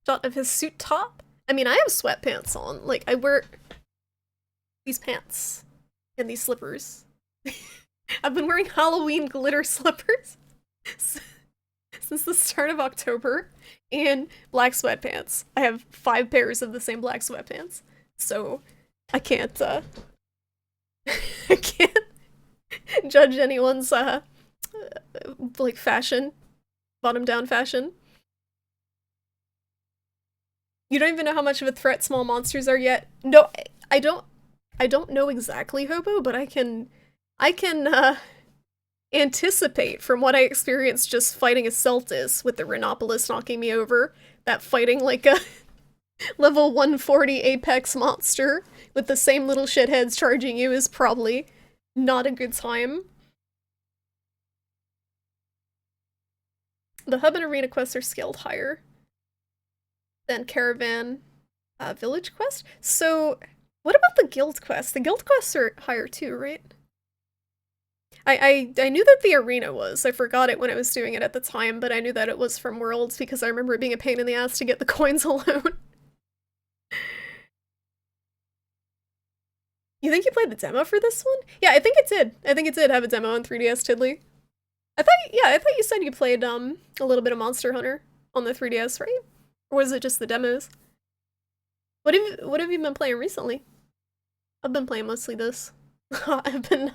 shot of his suit top. I mean, I have sweatpants on. Like, I wear these pants and these slippers. I've been wearing Halloween glitter slippers since the start of October, and black sweatpants. I have 5 pairs of the same black sweatpants, so I can't, I can't judge anyone's, like, fashion, bottom-down fashion. You don't even know how much of a threat small monsters are yet. No, I don't know exactly, Hobo, but I can anticipate from what I experienced just fighting a Celtis with the Rhinopolis knocking me over, that fighting like a level 140 Apex monster with the same little shitheads charging you is probably not a good time. The hub and arena quests are scaled higher than Caravan Village quest. So, what about the guild quests? The guild quests are higher too, right? I knew that the arena was. I forgot it when I was doing it at the time, but I knew that it was from Worlds because I remember it being a pain in the ass to get the coins alone. You think you played the demo for this one? Yeah, I think it did. I think it did have a demo on 3DS Tiddly. I thought you said you played a little bit of Monster Hunter on the 3DS, right? Or was it just the demos? What have you been playing recently? I've been playing mostly this. I've been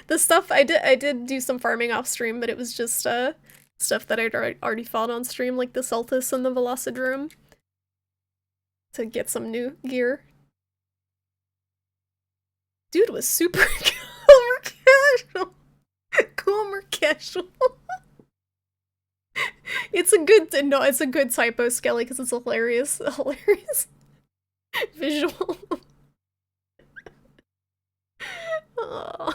the stuff I did do some farming off stream, but it was just stuff that I'd already fought on stream, like the Celtis and the Velocidrome, to get some new gear. Dude was super casual. Calmer casual. It's a good typo, Skelly, because it's a hilarious visual. Oh.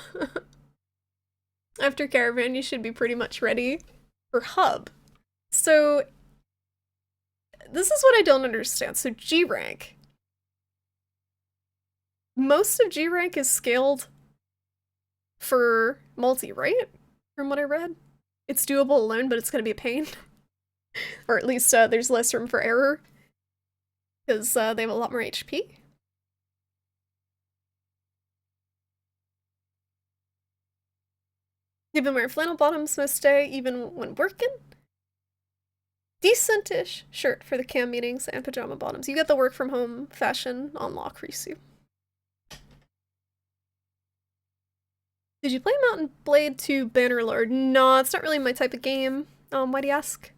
After Caravan, you should be pretty much ready for Hub. So, this is what I don't understand. So, G rank. Most of G rank is scaled for multi, right? From what I read. It's doable alone, but it's gonna be a pain. Or at least there's less room for error. Because they have a lot more HP. You've been wearing flannel bottoms most day, even when working? Decent-ish shirt for the cam meetings and pajama bottoms. You get the work from home fashion on lock, Risu. Did you play Mountain Blade 2 Bannerlord? No, it's not really my type of game. Why do you ask?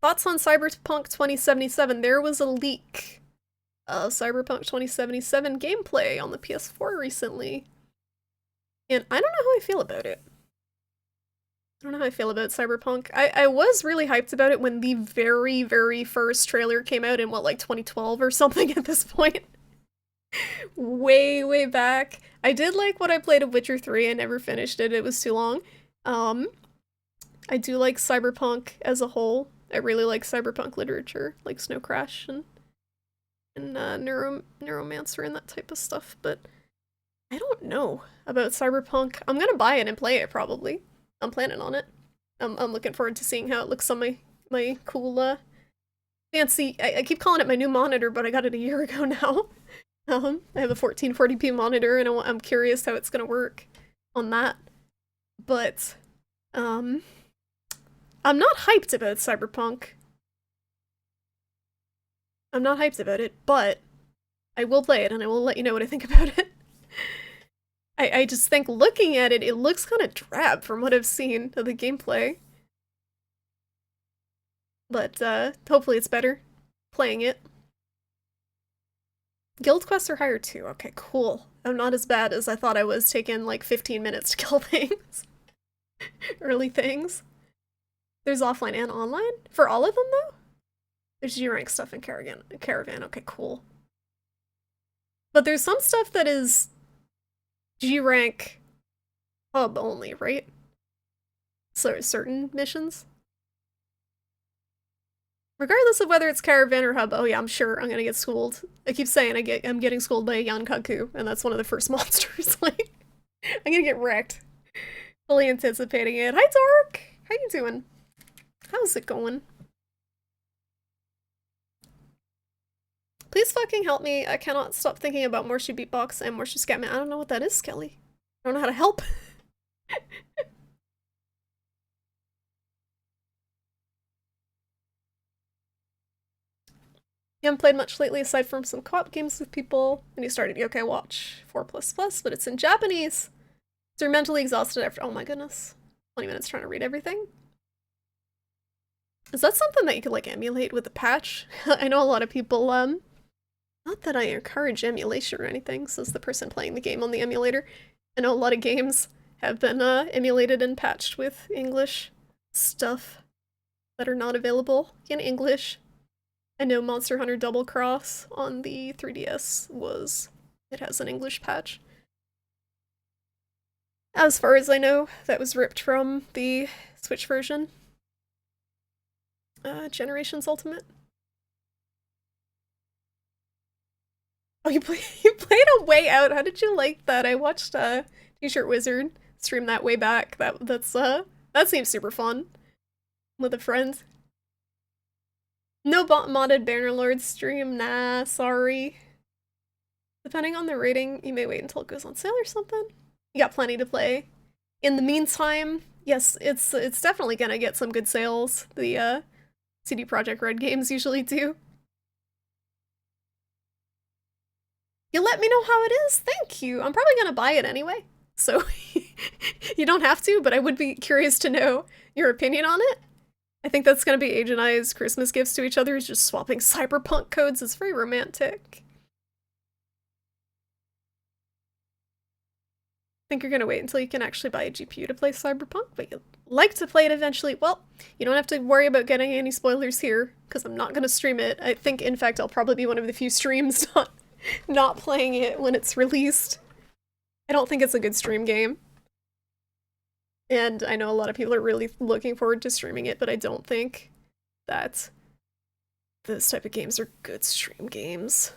Thoughts on Cyberpunk 2077? There was a leak of Cyberpunk 2077 gameplay on the PS4 recently. And I don't know how I feel about it. I don't know how I feel about Cyberpunk. I was really hyped about it when the very, very first trailer came out in, what, like 2012 or something at this point? Way, way back. I did like what I played of Witcher 3. I never finished it. It was too long. I do like Cyberpunk as a whole. I really like Cyberpunk literature, like Snow Crash and Neuromancer and that type of stuff, but I don't know about Cyberpunk. I'm gonna buy it and play it, probably. I'm planning on it. I'm looking forward to seeing how it looks on my cool, fancy, I keep calling it my new monitor, but I got it a year ago now. I have a 1440p monitor, and I'm curious how it's gonna work on that. But, I'm not hyped about Cyberpunk. I'm not hyped about it, but I will play it, and I will let you know what I think about it. I just think looking at it, it looks kind of drab from what I've seen of the gameplay. But, hopefully it's better playing it. Guild quests are higher too. Okay, cool. I'm not as bad as I thought I was, taking like 15 minutes to kill things. Early things. There's offline and online? For all of them, though? There's G-rank stuff in Caravan. Okay, cool. But there's some stuff that is G-rank hub only, right? So certain missions? Regardless of whether it's Caravan or hub, oh yeah, I'm sure I'm gonna get schooled. I keep saying I'm getting schooled by a Yankaku, and that's one of the first monsters. Like, I'm gonna get wrecked. Fully anticipating it. Hi, Dork! How you doing? How's it going? Please fucking help me. I cannot stop thinking about Morshu Beatbox and Morshu Scatman. I don't know what that is, Skelly. I don't know how to help. You haven't played much lately aside from some co-op games with people, and you started Yokai Watch 4++, but it's in Japanese. So you're mentally exhausted after, oh my goodness, 20 minutes trying to read everything. Is that something that you could like emulate with a patch? I know a lot of people, not that I encourage emulation or anything, says the person playing the game on the emulator. I know a lot of games have been emulated and patched with English stuff that are not available in English. I know Monster Hunter Double Cross on the 3DS it has an English patch. As far as I know, that was ripped from the Switch version. Generations Ultimate. Oh, you played A Way Out. How did you like that? I watched T-Shirt Wizard stream that way back. That seems super fun with a friend. No modded Bannerlord stream. Nah, sorry. Depending on the rating, you may wait until it goes on sale or something. You got plenty to play. In the meantime, yes, it's definitely gonna get some good sales. The CD Projekt Red games usually do. You let me know how it is? Thank you. I'm probably gonna buy it anyway. So you don't have to, but I would be curious to know your opinion on it. I think that's gonna be Age and I's Christmas gifts to each other, is just swapping cyberpunk codes. It's very romantic. I think you're gonna wait until you can actually buy a GPU to play Cyberpunk, but you'd like to play it eventually. Well, you don't have to worry about getting any spoilers here, because I'm not gonna stream it. I think, in fact, I'll probably be one of the few streams not playing it when it's released. I don't think it's a good stream game. And I know a lot of people are really looking forward to streaming it, but I don't think that those type of games are good stream games.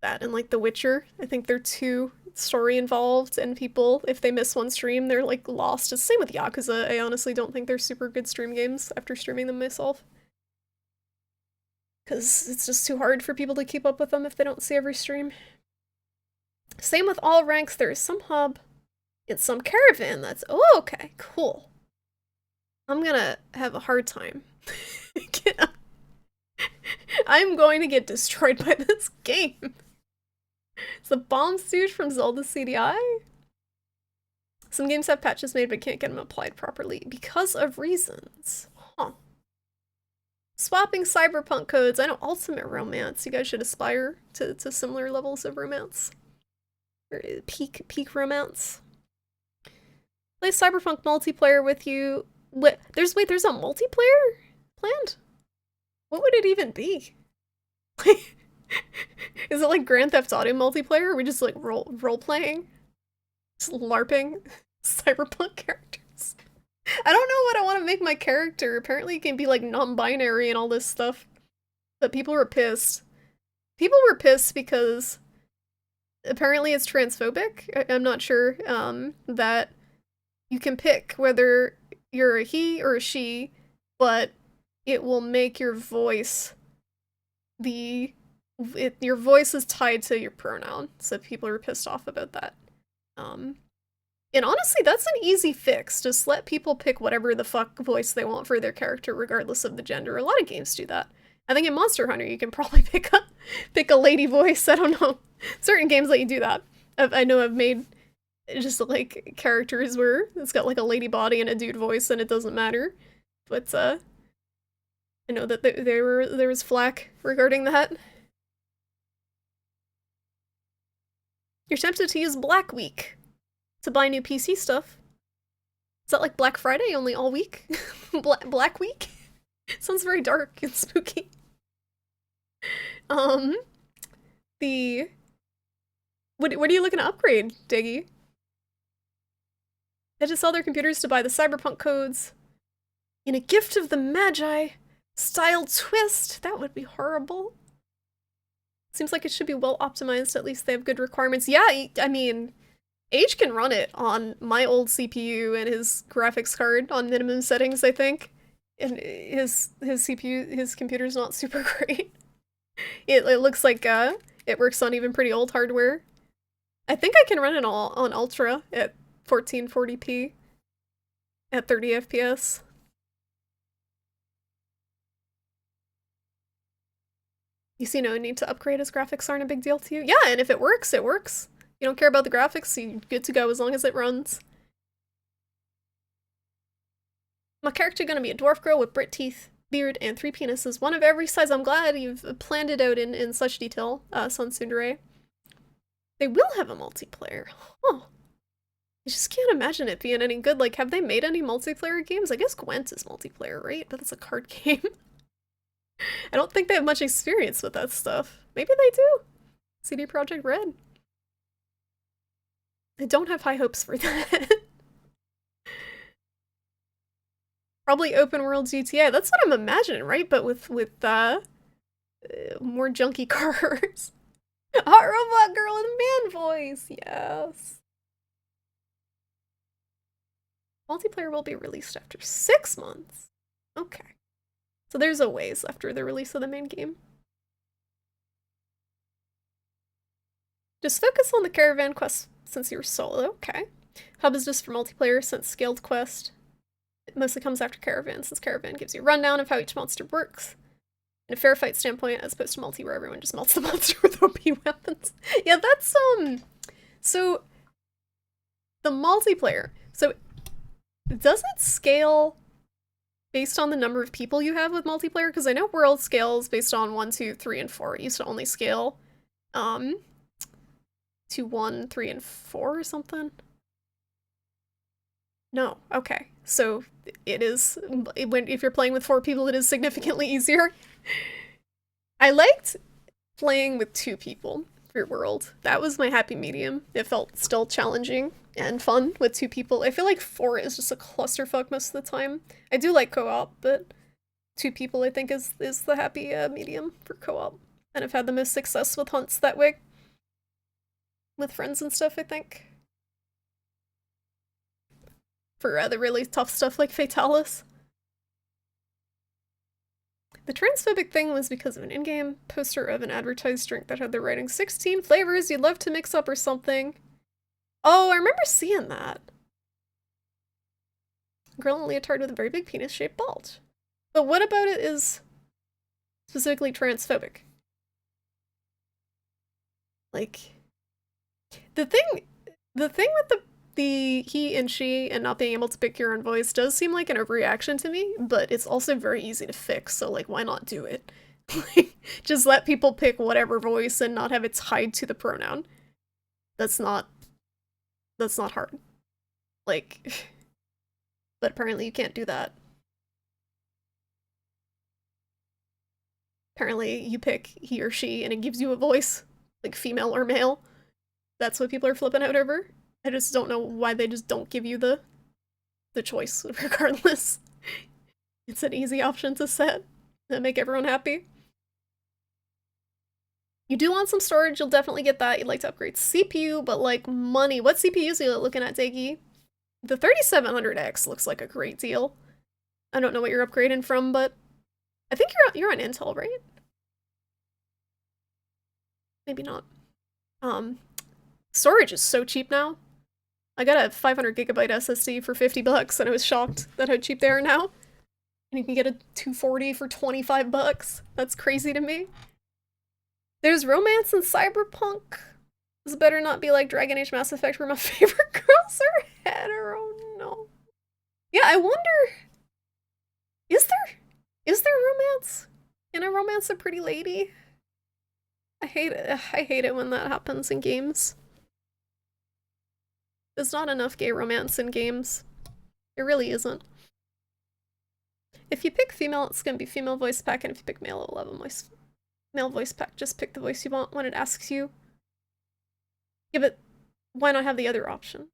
That and like The Witcher, I think they're too story involved, and people, if they miss one stream, they're like lost. It's the same with Yakuza. I honestly don't think they're super good stream games after streaming them myself. Because it's just too hard for people to keep up with them if they don't see every stream. Same with all ranks, there is some hub, it's some caravan that's, oh, okay, cool. I'm gonna have a hard time. I'm going to get destroyed by this game. It's the bomb stooge from Zelda CDI? Some games have patches made but can't get them applied properly because of reasons. Huh. Swapping cyberpunk codes. I know Ultimate Romance. You guys should aspire to similar levels of romance. Or peak romance. Play cyberpunk multiplayer with you. There's a multiplayer planned? What would it even be? Is it like Grand Theft Auto multiplayer? Or are we just like role playing? Just LARPing cyberpunk characters? I don't know what I want to make my character. Apparently it can be like non-binary and all this stuff. But people were pissed. People were pissed because apparently it's transphobic. I'm not sure that you can pick whether you're a he or a she, but it will make your voice your voice is tied to your pronoun, so people are pissed off about that. And honestly, that's an easy fix. Just let people pick whatever the fuck voice they want for their character, regardless of the gender. A lot of games do that. I think in Monster Hunter, you can probably pick a lady voice. I don't know. Certain games let you do that. I know I've made just like characters where it's got like a lady body and a dude voice, and it doesn't matter. But I know that there was flack regarding that. You're tempted to use Black Week to buy new PC stuff. Is that like Black Friday, only all week? Black Week? Sounds very dark and spooky. The... What are you looking to upgrade, Diggy? They just sell their computers to buy the cyberpunk codes. In a gift of the Magi style twist. That would be horrible. Seems like it should be well optimized. At least they have good requirements. Yeah, I mean, Age can run it on my old CPU and his graphics card on minimum settings, I think. And his CPU, his computer's not super great. It looks like it works on even pretty old hardware. I think I can run it all on Ultra at 1440p at 30 FPS. You see no need to upgrade as graphics aren't a big deal to you? Yeah, and if it works, it works. You don't care about the graphics, you're good to go as long as it runs. My character gonna be a dwarf girl with Brit teeth, beard, and 3 penises. One of every size. I'm glad you've planned it out in such detail, Sun Tsundere. They will have a multiplayer. Huh. I just can't imagine it being any good. Like, have they made any multiplayer games? I guess Gwent is multiplayer, right? But it's a card game. I don't think they have much experience with that stuff. Maybe they do. CD Projekt Red. I don't have high hopes for that. Probably open world GTA. That's what I'm imagining, right? But with more junky cars. Hot robot girl in man voice. Yes. Multiplayer will be released after 6 months. Okay. So there's a ways after the release of the main game. Just focus on the caravan quest since you're solo. Okay. Hub is just for multiplayer since scaled quest. It mostly comes after caravan since caravan gives you a rundown of how each monster works. In a fair fight standpoint, as opposed to multi where everyone just melts the monster with OP weapons. Yeah, that's so the multiplayer. So does it scale based on the number of people you have with multiplayer? Because I know world scales based on 1, 2, 3, and 4. It used to only scale to 1, 3, and 4 or something. No, okay. So it is, if you're playing with 4 people, it is significantly easier. I liked playing with 2 people for World. That was my happy medium. It felt still challenging and fun with 2 people. I feel like 4 is just a clusterfuck most of the time. I do like co-op, but 2 people I think is the happy medium for co-op. And I've had the most success with hunts that way. With friends and stuff, I think. For the really tough stuff like Fatalis. The transphobic thing was because of an in-game poster of an advertised drink that had the writing 16 flavors you'd love to mix up or something. Oh, I remember seeing that. Girl in a leotard with a very big penis-shaped bulge. But what about it is specifically transphobic? Like, the thing with the he and she and not being able to pick your own voice does seem like an overreaction to me, but it's also very easy to fix, so like, why not do it? Like, just let people pick whatever voice and not have it tied to the pronoun. That's not hard. Like, but apparently you can't do that. Apparently you pick he or she and it gives you a voice, like female or male. That's what people are flipping out over. I just don't know why they just don't give you the choice, regardless. It's an easy option to set and make everyone happy. You do want some storage, you'll definitely get that. You'd like to upgrade CPU, but like money. What CPUs are you looking at, Daggy? The 3700X looks like a great deal. I don't know what you're upgrading from, but I think you're on Intel, right? Maybe not. Storage is so cheap now. I got a 500 gigabyte SSD for 50 bucks and I was shocked at how cheap they are now. And you can get a 240 for 25 bucks. That's crazy to me. There's romance in Cyberpunk. This better not be like Dragon Age Mass Effect where my favorite girls are hetero. No. Yeah, I wonder, is there romance? Can I romance a pretty lady? I hate it when that happens in games. There's not enough gay romance in games. There really isn't. If you pick female, it's gonna be female voice pack, and if you pick male, it'll have a male voice pack. Just pick the voice you want when it asks you. Yeah, but why not have the other option?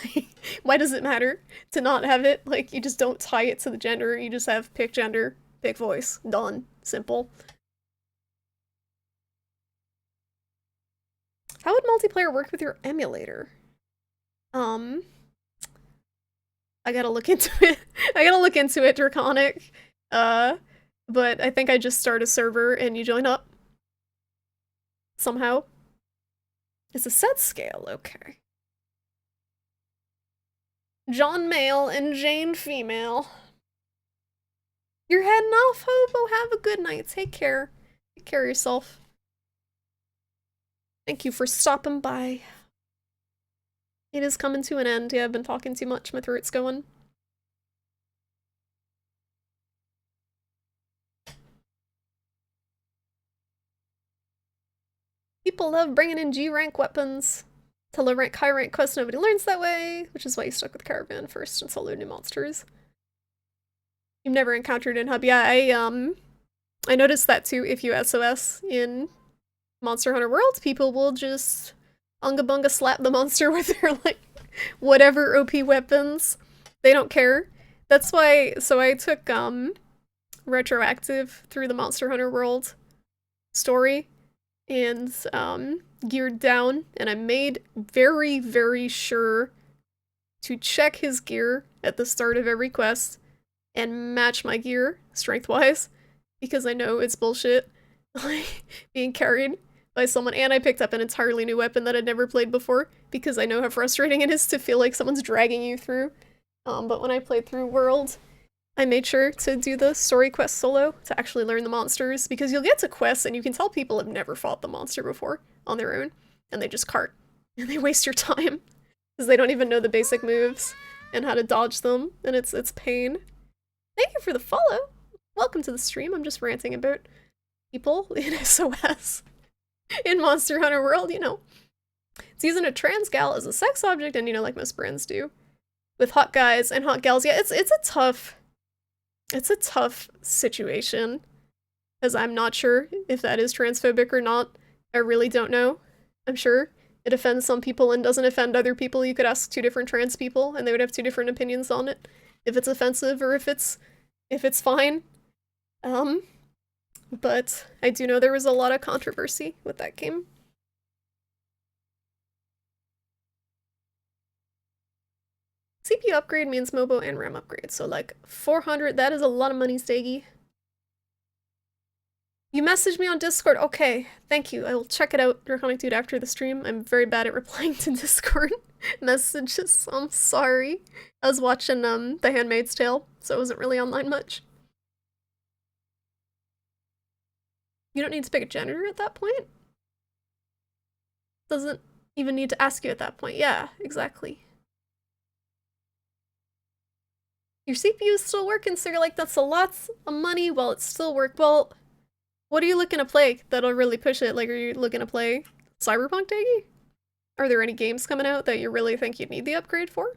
Like, why does it matter to not have it? Like, you just don't tie it to the gender, you just have pick gender, pick voice, done. Simple. How would multiplayer work with your emulator? I gotta look into it. I gotta look into it, Draconic. But I think I just start a server and you join up. Somehow. It's a set scale, okay. John male and Jane female. You're heading off, Hobo. Have a good night. Take care. Take care of yourself. Thank you for stopping by. It is coming to an end. Yeah, I've been talking too much. My throat's going. People love bringing in G-rank weapons. To low-rank, high-rank quests, nobody learns that way, which is why you stuck with Caravan first and solo new monsters. You've never encountered in Hub. Yeah, I noticed that too. If you SOS in Monster Hunter World, people will just unga bunga slap the monster with their, like, whatever OP weapons. They don't care. That's why, so I took, retroactive through the Monster Hunter World story and, geared down, and I made very, very sure to check his gear at the start of every quest and match my gear, strength-wise, because I know it's bullshit, like, being carried by someone, and I picked up an entirely new weapon that I'd never played before, because I know how frustrating it is to feel like someone's dragging you through. But when I played through World, I made sure to do the story quest solo to actually learn the monsters, because you'll get to quests and you can tell people have never fought the monster before on their own, and they just cart, and they waste your time, because they don't even know the basic moves and how to dodge them, and it's pain. Thank you for the follow! Welcome to the stream. I'm just ranting about people in SOS. In Monster Hunter World, you know. It's using a trans gal as a sex object, and you know, like most brands do. With hot guys and hot gals, yeah, it's a tough situation. Because I'm not sure if that is transphobic or not. I really don't know. I'm sure it offends some people and doesn't offend other people. You could ask two different trans people, and they would have two different opinions on it. If it's offensive or if it's fine. But I do know there was a lot of controversy with that game. CPU upgrade means MOBO and RAM upgrade, so like 400, that is a lot of money, Staggy. You messaged me on Discord. Okay, thank you. I will check it out, Draconic Dude, after the stream. I'm very bad at replying to Discord messages, so I'm sorry. I was watching The Handmaid's Tale, so I wasn't really online much. You don't need to pick a gender at that point? Doesn't even need to ask you at that point. Yeah, exactly. Your CPU is still working, so you're like, that's a lot of money while it's still well, what are you looking to play that'll really push it? Like, are you looking to play Cyberpunk, Daggy? Are there any games coming out that you really think you'd need the upgrade for?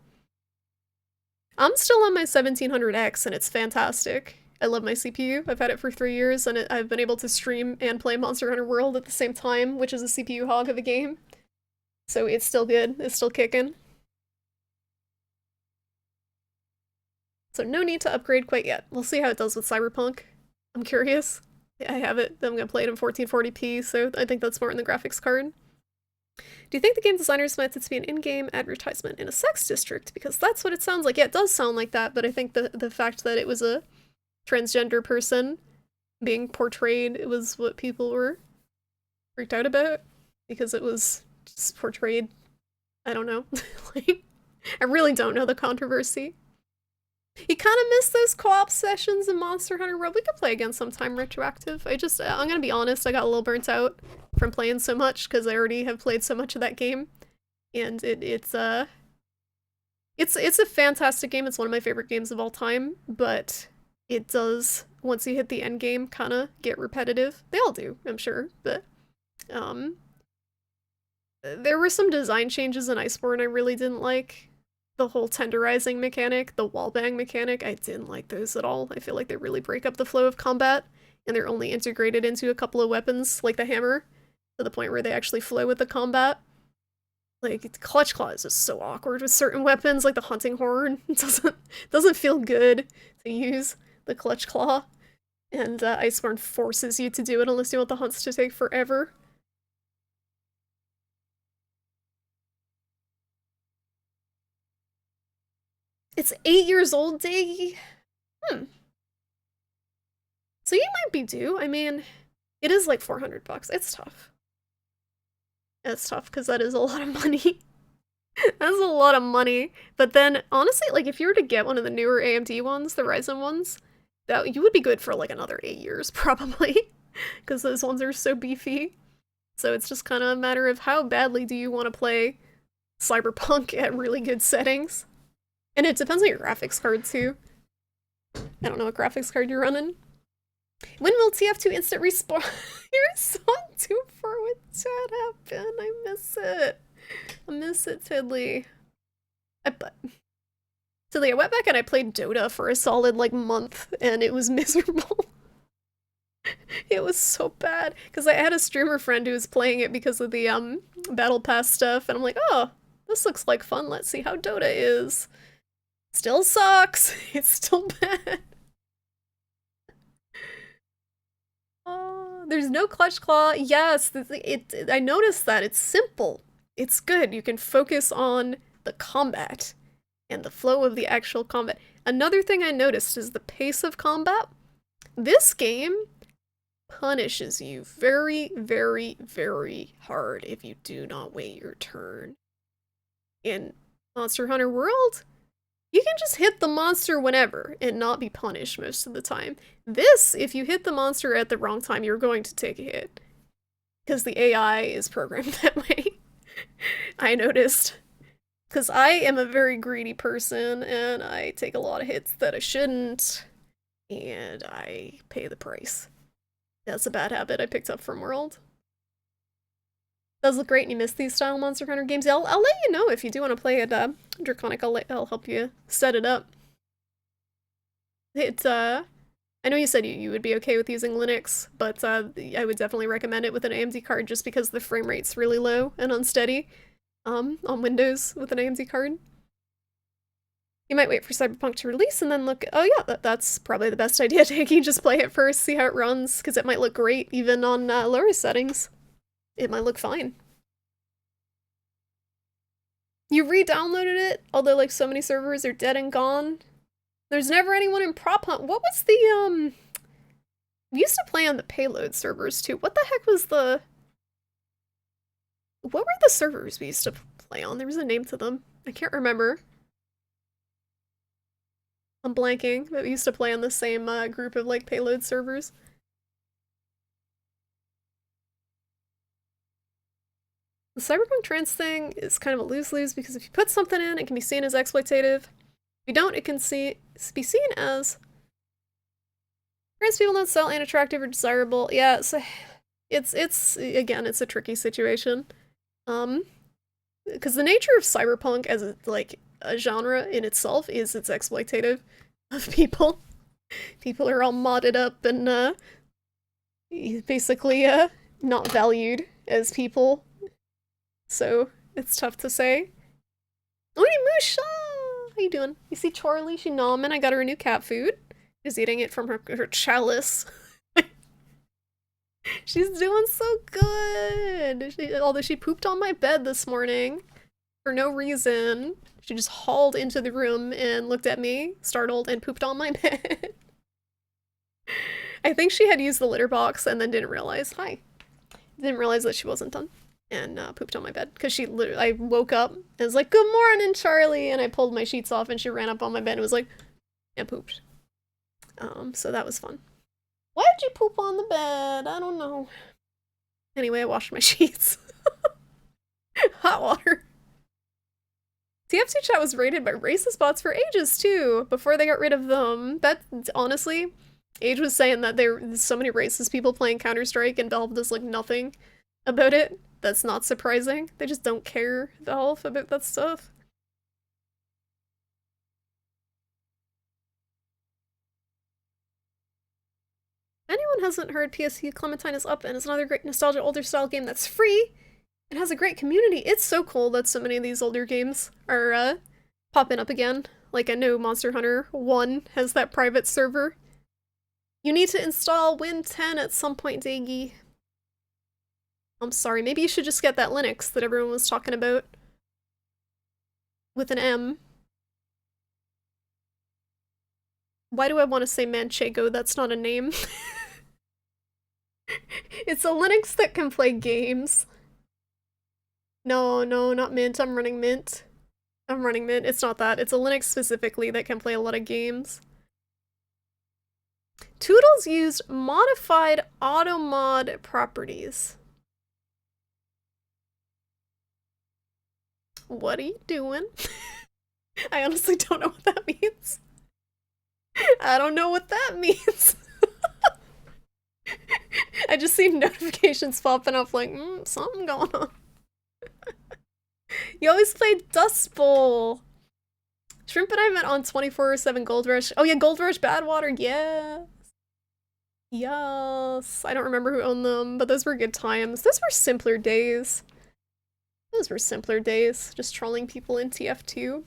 I'm still on my 1700X, and it's fantastic. I love my CPU. I've had it for 3 years, and I've been able to stream and play Monster Hunter World at the same time, which is a CPU hog of a game. So it's still good. It's still kicking. So no need to upgrade quite yet. We'll see how it does with Cyberpunk. I'm curious. I have it. I'm gonna play it in 1440p, so I think that's smart in the graphics card. Do you think the game designers meant it to be an in-game advertisement in a sex district? Because that's what it sounds like. Yeah, it does sound like that, but I think the fact that it was a transgender person being portrayed, it was what people were freaked out about, because it was just portrayed, I don't know. Like, I really don't know the controversy. You kind of miss those co-op sessions in Monster Hunter World. We could play again sometime retroactive. I'm gonna be honest, I got a little burnt out from playing so much, because I already have played so much of that game. And it's a fantastic game. It's one of my favorite games of all time, but it does, once you hit the end game, kind of get repetitive. They all do, I'm sure, but There were some design changes in Iceborne I really didn't like. The whole tenderizing mechanic, the wallbang mechanic, I didn't like those at all. I feel like they really break up the flow of combat, and they're only integrated into a couple of weapons, like the hammer, to the point where they actually flow with the combat. Like, Clutch Claw is just so awkward with certain weapons, like the Hunting Horn. It doesn't feel good to use the Clutch Claw, and Iceborne forces you to do it unless you want the hunts to take forever. It's 8 years old, Daggy? So you might be due. I mean, it is like $400. It's tough. It's tough because that is a lot of money. That's a lot of money. But then, honestly, like if you were to get one of the newer AMD ones, the Ryzen ones, that you would be good for like another 8 years probably, because those ones are so beefy. So it's just kind of a matter of how badly do you want to play Cyberpunk at really good settings. And it depends on your graphics card too. I don't know what graphics card you're running. When will TF2 instant respawn? You're so too far with that happen. I miss it. I miss it, Tiddly. Tiddly, I went back and I played Dota for a solid like month and it was miserable. It was so bad. Because I had a streamer friend who was playing it because of the Battle Pass stuff, and I'm like, oh, this looks like fun. Let's see how Dota is. Still sucks. It's still bad. Oh, there's no Clutch Claw. Yes, I noticed that. It's simple. It's good. You can focus on the combat and the flow of the actual combat. Another thing I noticed is the pace of combat. This game punishes you very, very, very hard if you do not wait your turn. In Monster Hunter World, you can just hit the monster whenever and not be punished most of the time. This, if you hit the monster at the wrong time, you're going to take a hit. Because the AI is programmed that way. I noticed. Because I am a very greedy person, and I take a lot of hits that I shouldn't, and I pay the price. That's a bad habit I picked up from World. Does look great, and you miss these style Monster Hunter games. I'll let you know if you do want to play it, Draconic. I'll help you set it up. I know you said you would be okay with using Linux, but I would definitely recommend it with an AMD card just because the frame rate's really low and unsteady on Windows with an AMD card. You might wait for Cyberpunk to release and then look. Oh yeah, that's probably the best idea, Takey. Just play it first, see how it runs, because it might look great even on lower settings. It might look fine. You re-downloaded it, although like so many servers are dead and gone. There's never anyone in Prop Hunt. What was the we used to play on the payload servers too. What the heck was the what were the servers we used to play on? There was a name to them. I can't remember. I'm blanking, but we used to play on the same group of like payload servers. The Cyberpunk trans thing is kind of a lose-lose because if you put something in, it can be seen as exploitative. If you don't, it can be seen as trans people don't sell unattractive or desirable. Yeah, so it's again, it's a tricky situation. Because the nature of cyberpunk as a genre in itself is it's exploitative of people. People are all modded up and basically not valued as people. So it's tough to say. Oi, Musha! How you doing? You see Charlie? She nomming. I got her a new cat food. She's eating it from her chalice. She's doing so good. Although she pooped on my bed this morning for no reason. She just hauled into the room and looked at me, startled, and pooped on my bed. I think she had used the litter box and then didn't realize. Hi. Didn't realize that she wasn't done. And pooped on my bed. Because I woke up and was like, good morning, Charlie! And I pulled my sheets off and she ran up on my bed and was like, and pooped. So that was fun. Why'd you poop on the bed? I don't know. Anyway, I washed my sheets. Hot water. TF2 chat was rated by racist bots for ages, too, before they got rid of them. That, honestly, Age was saying that there's so many racist people playing Counter-Strike and Valve does, like, nothing about it. That's not surprising. They just don't care at all about that stuff. Anyone hasn't heard, PSU Clementine is up, and it's another great nostalgia older style game that's free and has a great community. It's so cool that so many of these older games are popping up again. Like, I know Monster Hunter 1 has that private server. You need to install Win 10 at some point, Daggy. I'm sorry, maybe you should just get that Linux that everyone was talking about. With an M. Why do I want to say Manchego? That's not a name. It's a Linux that can play games. No, not Mint. I'm running Mint. It's not that. It's a Linux specifically that can play a lot of games. Toodles used modified automod properties. What are you doing? I honestly don't know what that means. I don't know what that means. I just see notifications popping up like, something going on. You always played Dust Bowl. Shrimp and I met on 24/7 Gold Rush. Oh yeah, Gold Rush Badwater, yes. Yes. I don't remember who owned them, but those were good times. Those were simpler days. Just trolling people in TF2.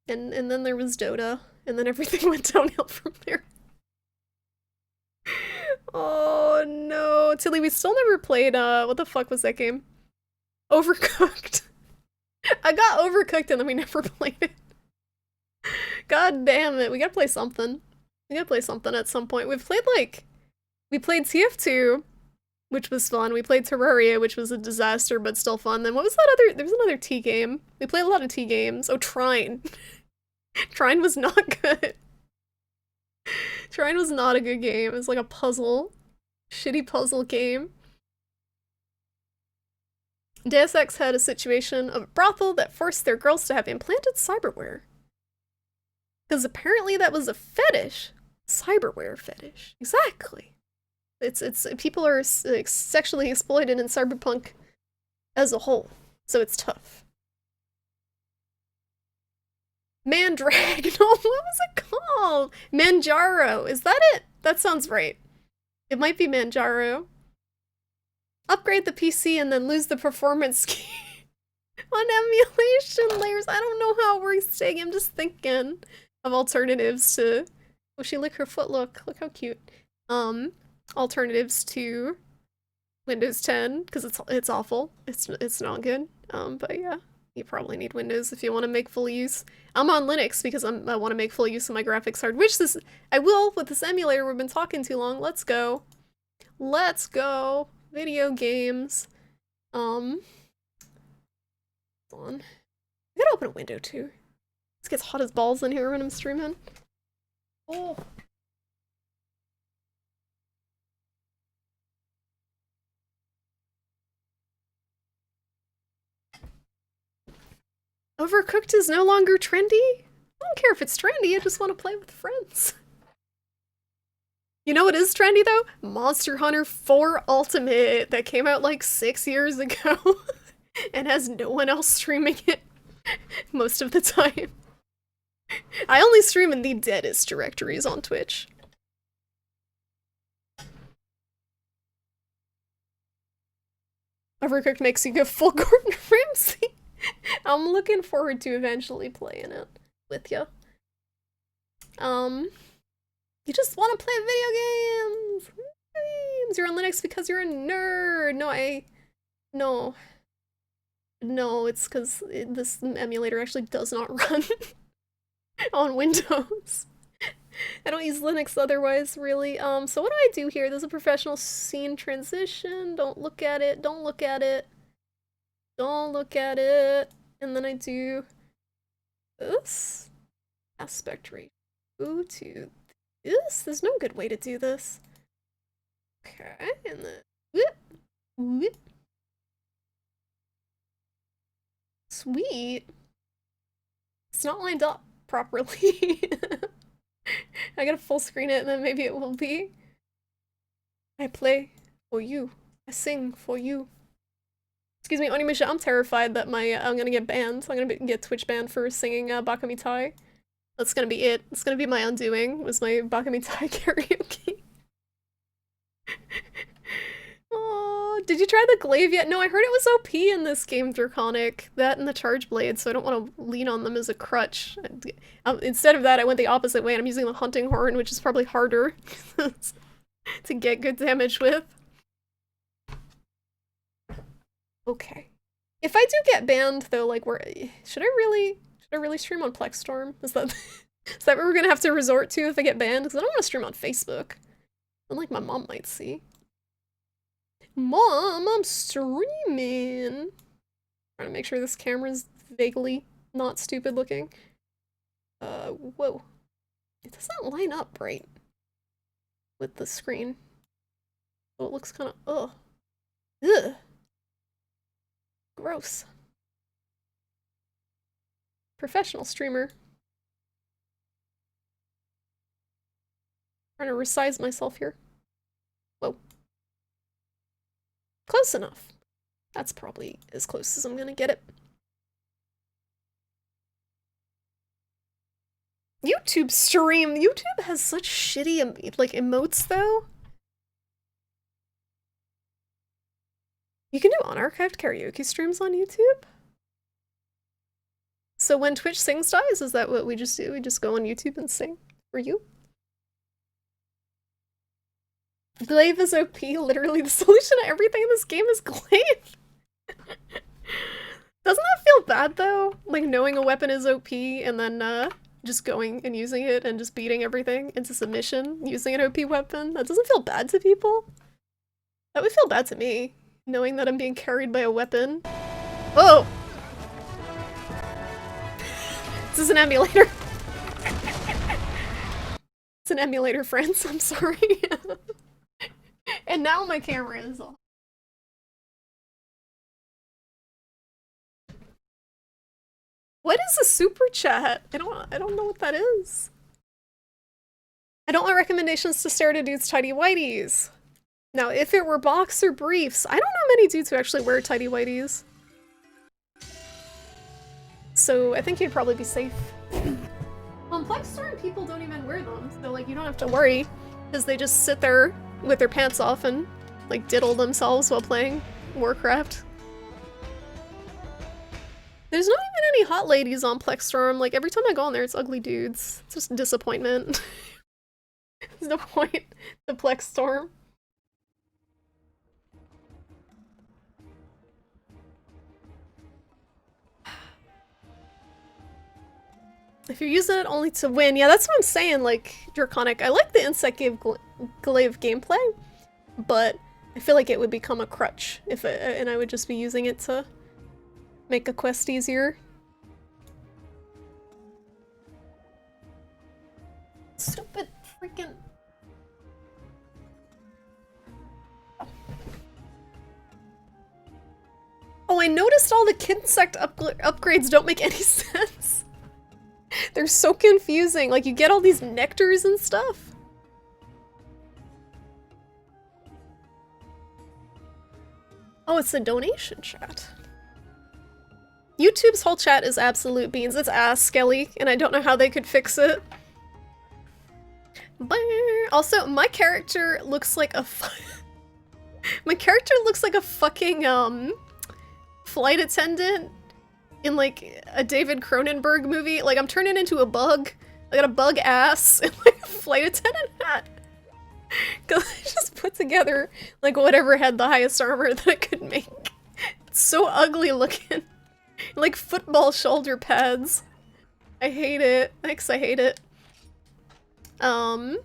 And then there was Dota, and then everything went downhill from there. Oh no, Tilly, we still never played, what the fuck was that game? Overcooked. I got Overcooked and then we never played it. God damn it, we gotta play something. We gotta play something at some point. We played TF2, which was fun. We played Terraria, which was a disaster, but still fun. Then what was that other, there was another T game. We played a lot of T games. Oh, Trine. Trine was not good. Trine was not a good game. It was like a puzzle. Shitty puzzle game. Deus Ex had a situation of a brothel that forced their girls to have implanted cyberware. Because apparently that was a fetish. Cyberware fetish. Exactly. It's people are like, sexually exploited in cyberpunk as a whole. So it's tough. Mandrag. No, what was it called? Manjaro. Is that it? That sounds right. It might be Manjaro. Upgrade the PC and then lose the performance key on emulation layers. I don't know how it works, Tig. I'm just thinking of alternatives to... Oh, she lick her foot. Look how cute. Alternatives to Windows 10, because it's awful. It's not good. But yeah, you probably need Windows if you want to make full use. I'm on Linux because I want to make full use of my graphics card, which I will with this emulator. We've been talking too long. Let's go. Let's go. Video games. Hold on. I gotta open a window too. It gets hot as balls in here when I'm streaming. Oh. Overcooked is no longer trendy? I don't care if it's trendy, I just want to play with friends. You know what is trendy though? Monster Hunter 4 Ultimate that came out like 6 years ago and has no one else streaming it most of the time. I only stream in the deadest directories on Twitch. Overcooked makes you go full Gordon Ramsay. I'm looking forward to eventually playing it with you. You just want to play video games! You're on Linux because you're a nerd! No, it's because this emulator actually does not run on Windows. I don't use Linux otherwise, really. So what do I do here? There's a professional scene transition. Don't look at it. Don't look at it. Don't look at it. And then I do this. Aspect ratio to this. There's no good way to do this. Okay, and then whoop, whoop. Sweet. It's not lined up properly. I gotta full screen it and then maybe it will be. I play for you. I sing for you. Excuse me, Onimusha, I'm terrified that I'm gonna get banned. I'm gonna get Twitch banned for singing Bakamitai. That's gonna be it. It's gonna be my undoing, was my Bakamitai karaoke. Oh, did you try the glaive yet? No, I heard it was OP in this game, Draconic. That and the charge blade, so I don't want to lean on them as a crutch. Instead of that, I went the opposite way, and I'm using the hunting horn, which is probably harder to get good damage with. Okay. If I do get banned, though, like, should I really stream on Plexstorm? Is that is that what we're gonna have to resort to if I get banned? Because I don't want to stream on Facebook. Then, like, my mom might see. Mom, I'm streaming. Trying to make sure this camera's vaguely not stupid looking. Whoa. It doesn't line up right with the screen. So it looks kind of, ugh. Gross. Professional streamer. Trying to resize myself here. Whoa. Close enough. That's probably as close as I'm gonna get it. YouTube stream! YouTube has such shitty, like, emotes, though. You can do unarchived karaoke streams on YouTube? So when Twitch Sings dies, is that what we just do? We just go on YouTube and sing for you? Glaive is OP, literally the solution to everything in this game is glaive. Doesn't that feel bad though? Like knowing a weapon is OP and then just going and using it and just beating everything into submission using an OP weapon? That doesn't feel bad to people? That would feel bad to me, knowing that I'm being carried by a weapon. Oh! This is an emulator. It's an emulator, friends, I'm sorry. And now my camera is off. What is a super chat? I don't know what that is. I don't want recommendations to stare at a dude's tidy whities. Now, if it were boxer briefs, I don't know many dudes who actually wear tidy whities. So I think you'd probably be safe. On Plexstorm, people don't even wear them, so like you don't have to worry, because they just sit there with their pants off and like diddle themselves while playing Warcraft. There's not even any hot ladies on Plexstorm. Like every time I go on there, it's ugly dudes. It's just disappointment. There's no point to Plexstorm. If you're using it only to win, yeah, that's what I'm saying, like, Draconic. I like the Insect Glaive gameplay, but I feel like it would become a crutch if and I would just be using it to make a quest easier. Stupid freaking... Oh, I noticed all the Kinsect upgrades don't make any sense. They're so confusing. Like, you get all these nectars and stuff. Oh, it's a donation chat. YouTube's whole chat is absolute beans. It's ass, Skelly, and I don't know how they could fix it. Also, my character looks like a my character looks like a fucking, flight attendant in, like, a David Cronenberg movie. Like, I'm turning into a bug. I got a bug ass and, like, a flight attendant hat. Because I just put together, like, whatever had the highest armor that I could make. It's so ugly looking. Like, football shoulder pads. I hate it. Thanks, I hate it. Alright,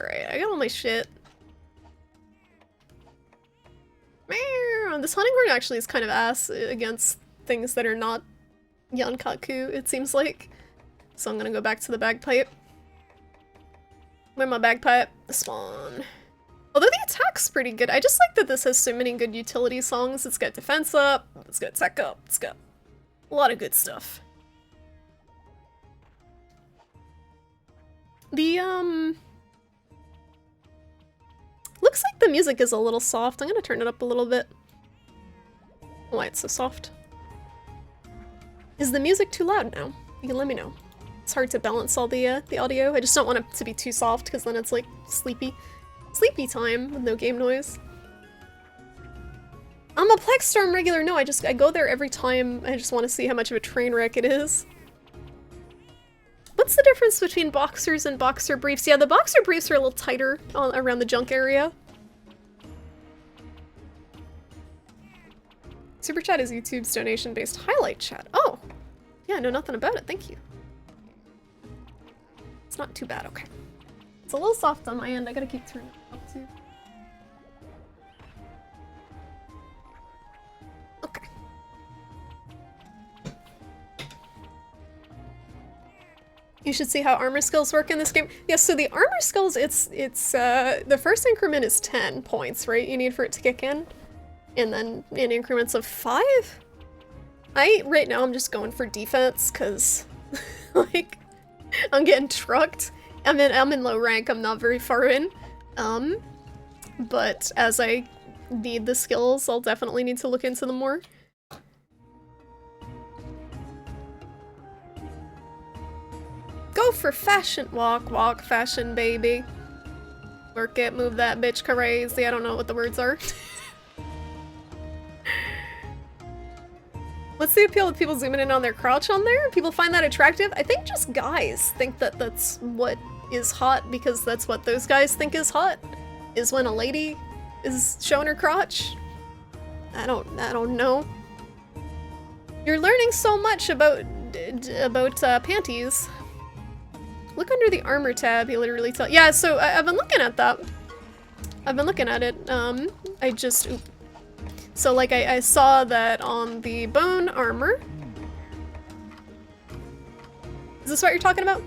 I got all my shit. This hunting horn actually is kind of ass against things that are not Yankaku, it seems like. So I'm gonna go back to the bagpipe. Where my bagpipe? Spawn. Although the attack's pretty good. I just like that this has so many good utility songs. It's got defense up, it's got tech up, it's got a lot of good stuff. The, looks like the music is a little soft. I'm gonna turn it up a little bit. Why it's so soft. Is the music too loud now? You can let me know. It's hard to balance all the audio. I just don't want it to be too soft because then it's like sleepy. Sleepy time with no game noise. I'm a Plexstorm regular. No, I go there every time. I just want to see how much of a train wreck it is. What's the difference between boxers and boxer briefs? Yeah, the boxer briefs are a little tighter around the junk area. Super Chat is YouTube's donation-based highlight chat. Oh! Yeah, I know nothing about it, thank you. It's not too bad, okay. It's a little soft on my end, I gotta keep turning it up too. Okay. You should see how armor skills work in this game. Yeah, so the armor skills, it's the first increment is 10 points, right? You need for it to kick in. And then in increments of 5? Right now I'm just going for defense, cause like, I'm getting trucked. I'm in low rank, I'm not very far in. But as I need the skills, I'll definitely need to look into them more. Go for fashion! Walk, fashion, baby. Work it, move that bitch crazy. I don't know what the words are. What's the appeal of people zooming in on their crotch on there? People find that attractive? I think just guys think that that's what is hot because that's what those guys think is hot. Is when a lady is showing her crotch. I don't know. You're learning so much about panties. Look under the armor tab, he literally tell- Yeah, so I've been looking at that. I've been looking at it. So like I saw that on the bone armor. Is this what you're talking about?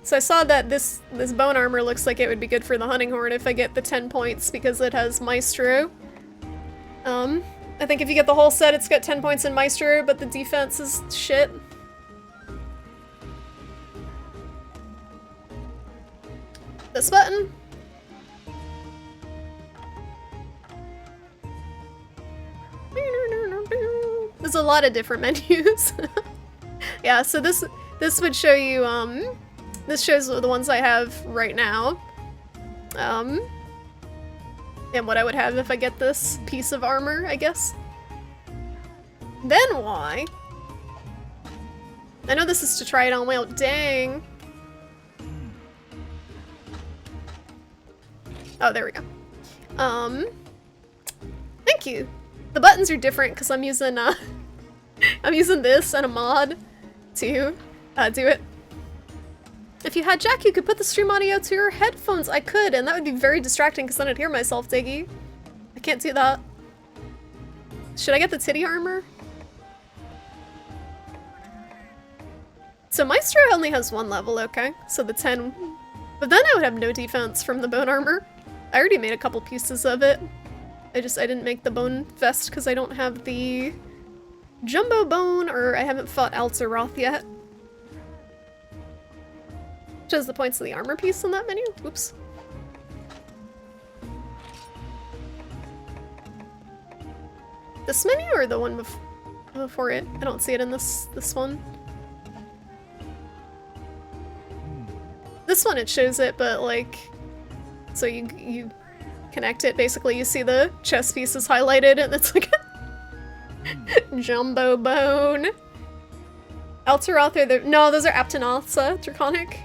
So I saw that this bone armor looks like it would be good for the hunting horn if I get the 10 points because it has Maestro. I think if you get the whole set it's got 10 points in Maestro, but the defense is shit. This button. There's a lot of different menus. Yeah, so this would show you, this shows the ones I have right now. And what I would have if I get this piece of armor, I guess. Then why? I know this is to try it on. Well, dang. Oh, there we go. Thank you. The buttons are different because I'm using I'm using this and a mod to do it. If you had Jack, you could put the stream audio to your headphones. I could, and that would be very distracting because then I'd hear myself, Diggy. I can't do that. Should I get the titty armor? So Maestro only has 1 level, okay? So the 10... But then I would have no defense from the bone armor. I already made a couple pieces of it. I didn't make the bone vest because I don't have the jumbo bone, or I haven't fought Altaroth yet. Shows the points of the armor piece in that menu. Oops. This menu or the one before it? I don't see it in this one. This one it shows it, but like, so you connect it, basically you see the chess pieces highlighted and it's like a jumbo bone. Altaroth are no, those are Aptonotha, Draconic.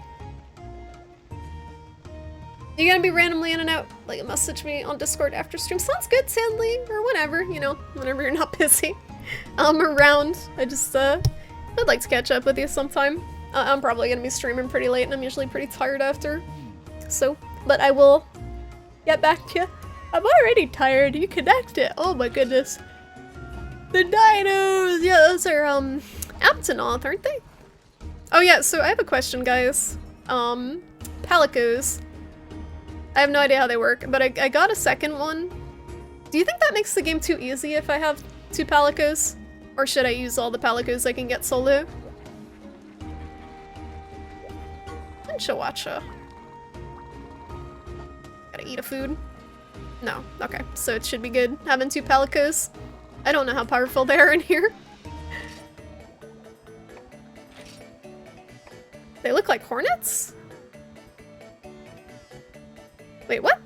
You gonna be randomly in and out? Like, message me on Discord after stream. Sounds good, Sandly, or whenever, you know, whenever you're not busy. I'm around. I just, I'd like to catch up with you sometime. I'm probably gonna be streaming pretty late and I'm usually pretty tired after. So, but I will get back to you. I'm already tired. You connect it. Oh my goodness. The dinos! Yeah, those are, Aptonoth, aren't they? Oh yeah, so I have a question, guys. Palicos. I have no idea how they work, but I got a second one. Do you think that makes the game too easy if I have 2 Palicos? Or should I use all the Palicos I can get solo? And Chihuahua. Gotta eat a food? No, okay, so it should be good having 2 Palicos. I don't know how powerful they are in here. They look like hornets? Wait, what?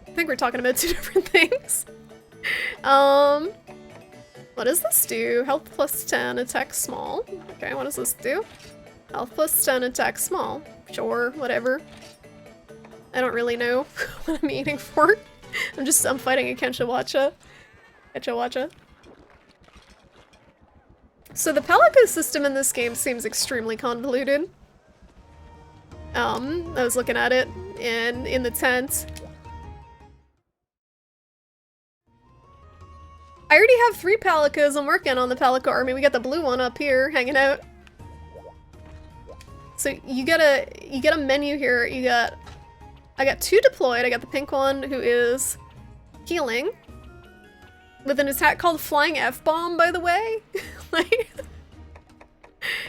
I think we're talking about two different things. What does this do? Health plus 10, attack small. Okay, what does this do? Health plus 10, attack small. Sure, whatever. I don't really know what I'm aiming for. I'm fighting a Kenchawacha. Kenchawacha. So the Palico system in this game seems extremely convoluted. I was looking at it in the tent. I already have 3 Palicos. I'm working on the Palico army. We got the blue one up here hanging out. So you get a menu here. I got 2 deployed. I got the pink one who is healing with an attack called Flying F-Bomb, by the way. Like,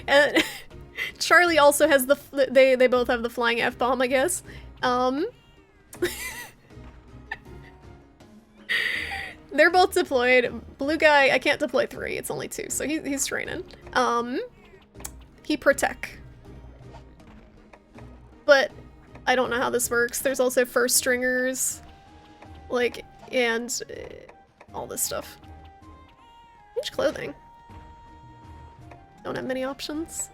and Charlie also has they both have the Flying F-Bomb, I guess. They're both deployed. Blue guy, I can't deploy 3, it's only 2, so he's training. He protect. But I don't know how this works. There's also first stringers, like, and all this stuff. Huge clothing. Don't have many options.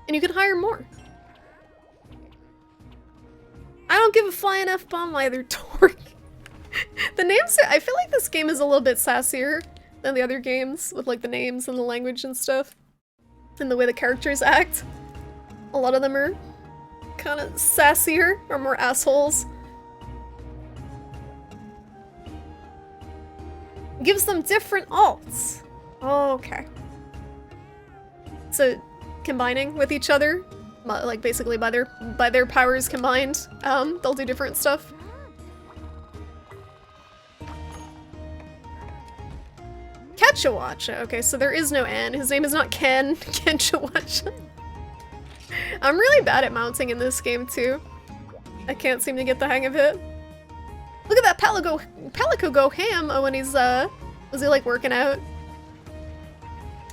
And you can hire more. I don't give a flying F-bomb either, Tori. The names, I feel like this game is a little bit sassier than the other games with like the names and the language and stuff. And the way the characters act. A lot of them are kind of sassier or more assholes. Gives them different alts. Oh, okay. So combining with each other, like basically by their powers combined, they'll do different stuff. Kenchawacha. Okay, so there is no N. His name is not Ken. Kenchawacha. I'm really bad at mounting in this game too. I can't seem to get the hang of it. Look at that Palico go ham when he's was he like working out?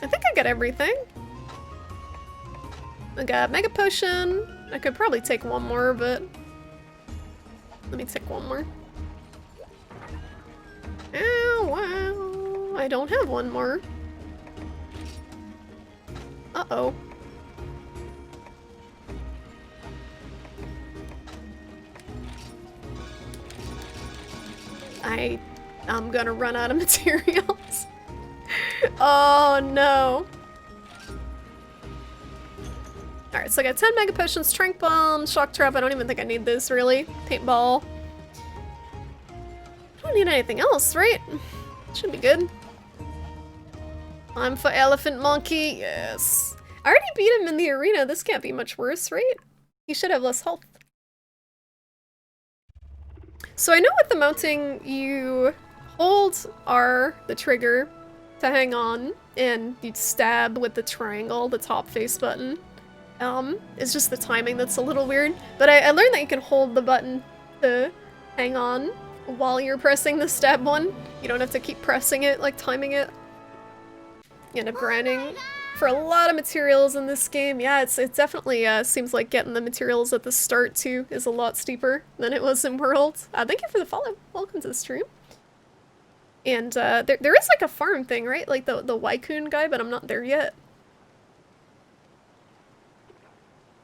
I think I got everything. I got Mega Potion. I could probably take one more, but let me take one more. Oh wow. I don't have one more. Uh-oh. I'm gonna run out of materials. Oh no. Alright, so I got 10 Mega Potions, Trank Bomb, Shock Trap. I don't even think I need this, really. Paintball. I don't need anything else, right? Should be good. I'm for Elephant Monkey, yes. I already beat him in the arena. This can't be much worse, right? He should have less health. So I know with the mounting, you hold R, the trigger, to hang on, and you stab with the triangle, the top face button. It's just the timing that's a little weird. But I learned that you can hold the button to hang on while you're pressing the stab one. You don't have to keep pressing it, like timing it. You end up grinding for a lot of materials in this game. Yeah, it definitely seems like getting the materials at the start too is a lot steeper than it was in World. Thank you for the follow. Welcome to the stream. And there is like a farm thing, right? Like the Wycoon guy, but I'm not there yet.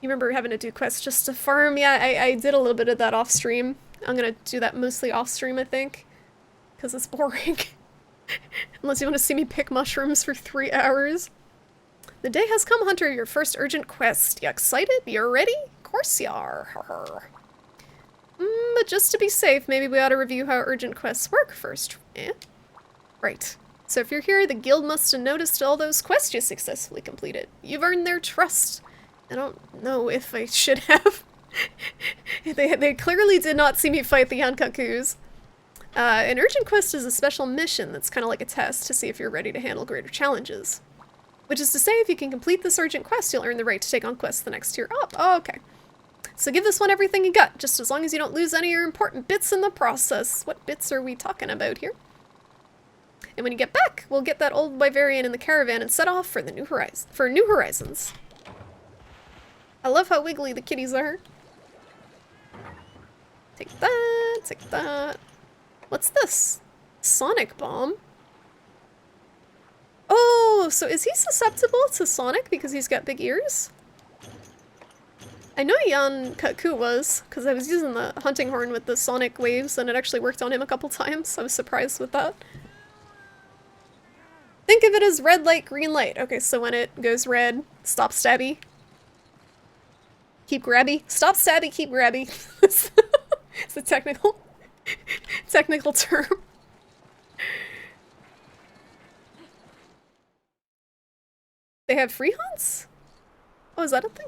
You remember having to do quests just to farm? Yeah, I did a little bit of that off stream. I'm gonna do that mostly off stream, I think, because it's boring. Unless you want to see me pick mushrooms for 3 hours. The day has come, Hunter, your first urgent quest. You excited? You're ready? Of course you are. But just to be safe, maybe we ought to review how urgent quests work first. Eh? Right. So if you're here, the guild must have noticed all those quests you successfully completed. You've earned their trust. I don't know if I should have. They clearly did not see me fight the Yankakus. An urgent quest is a special mission that's kind of like a test to see if you're ready to handle greater challenges. Which is to say, if you can complete this urgent quest, you'll earn the right to take on quests the next tier up. Oh, okay. So give this one everything you got, just as long as you don't lose any of your important bits in the process. What bits are we talking about here? And when you get back, we'll get that old Wyverian in the caravan and set off for the New Horizons. I love how wiggly the kitties are. Take that, take that. What's this? Sonic Bomb? Oh, so is he susceptible to Sonic because he's got big ears? I know Jan Katku was, because I was using the hunting horn with the sonic waves and it actually worked on him a couple times. I was surprised with that. Think of it as red light, green light. Okay, so when it goes red, stop stabby. Keep grabby. Stop stabby, keep grabby. It's a technical term. They have free hunts? Oh, is that a thing?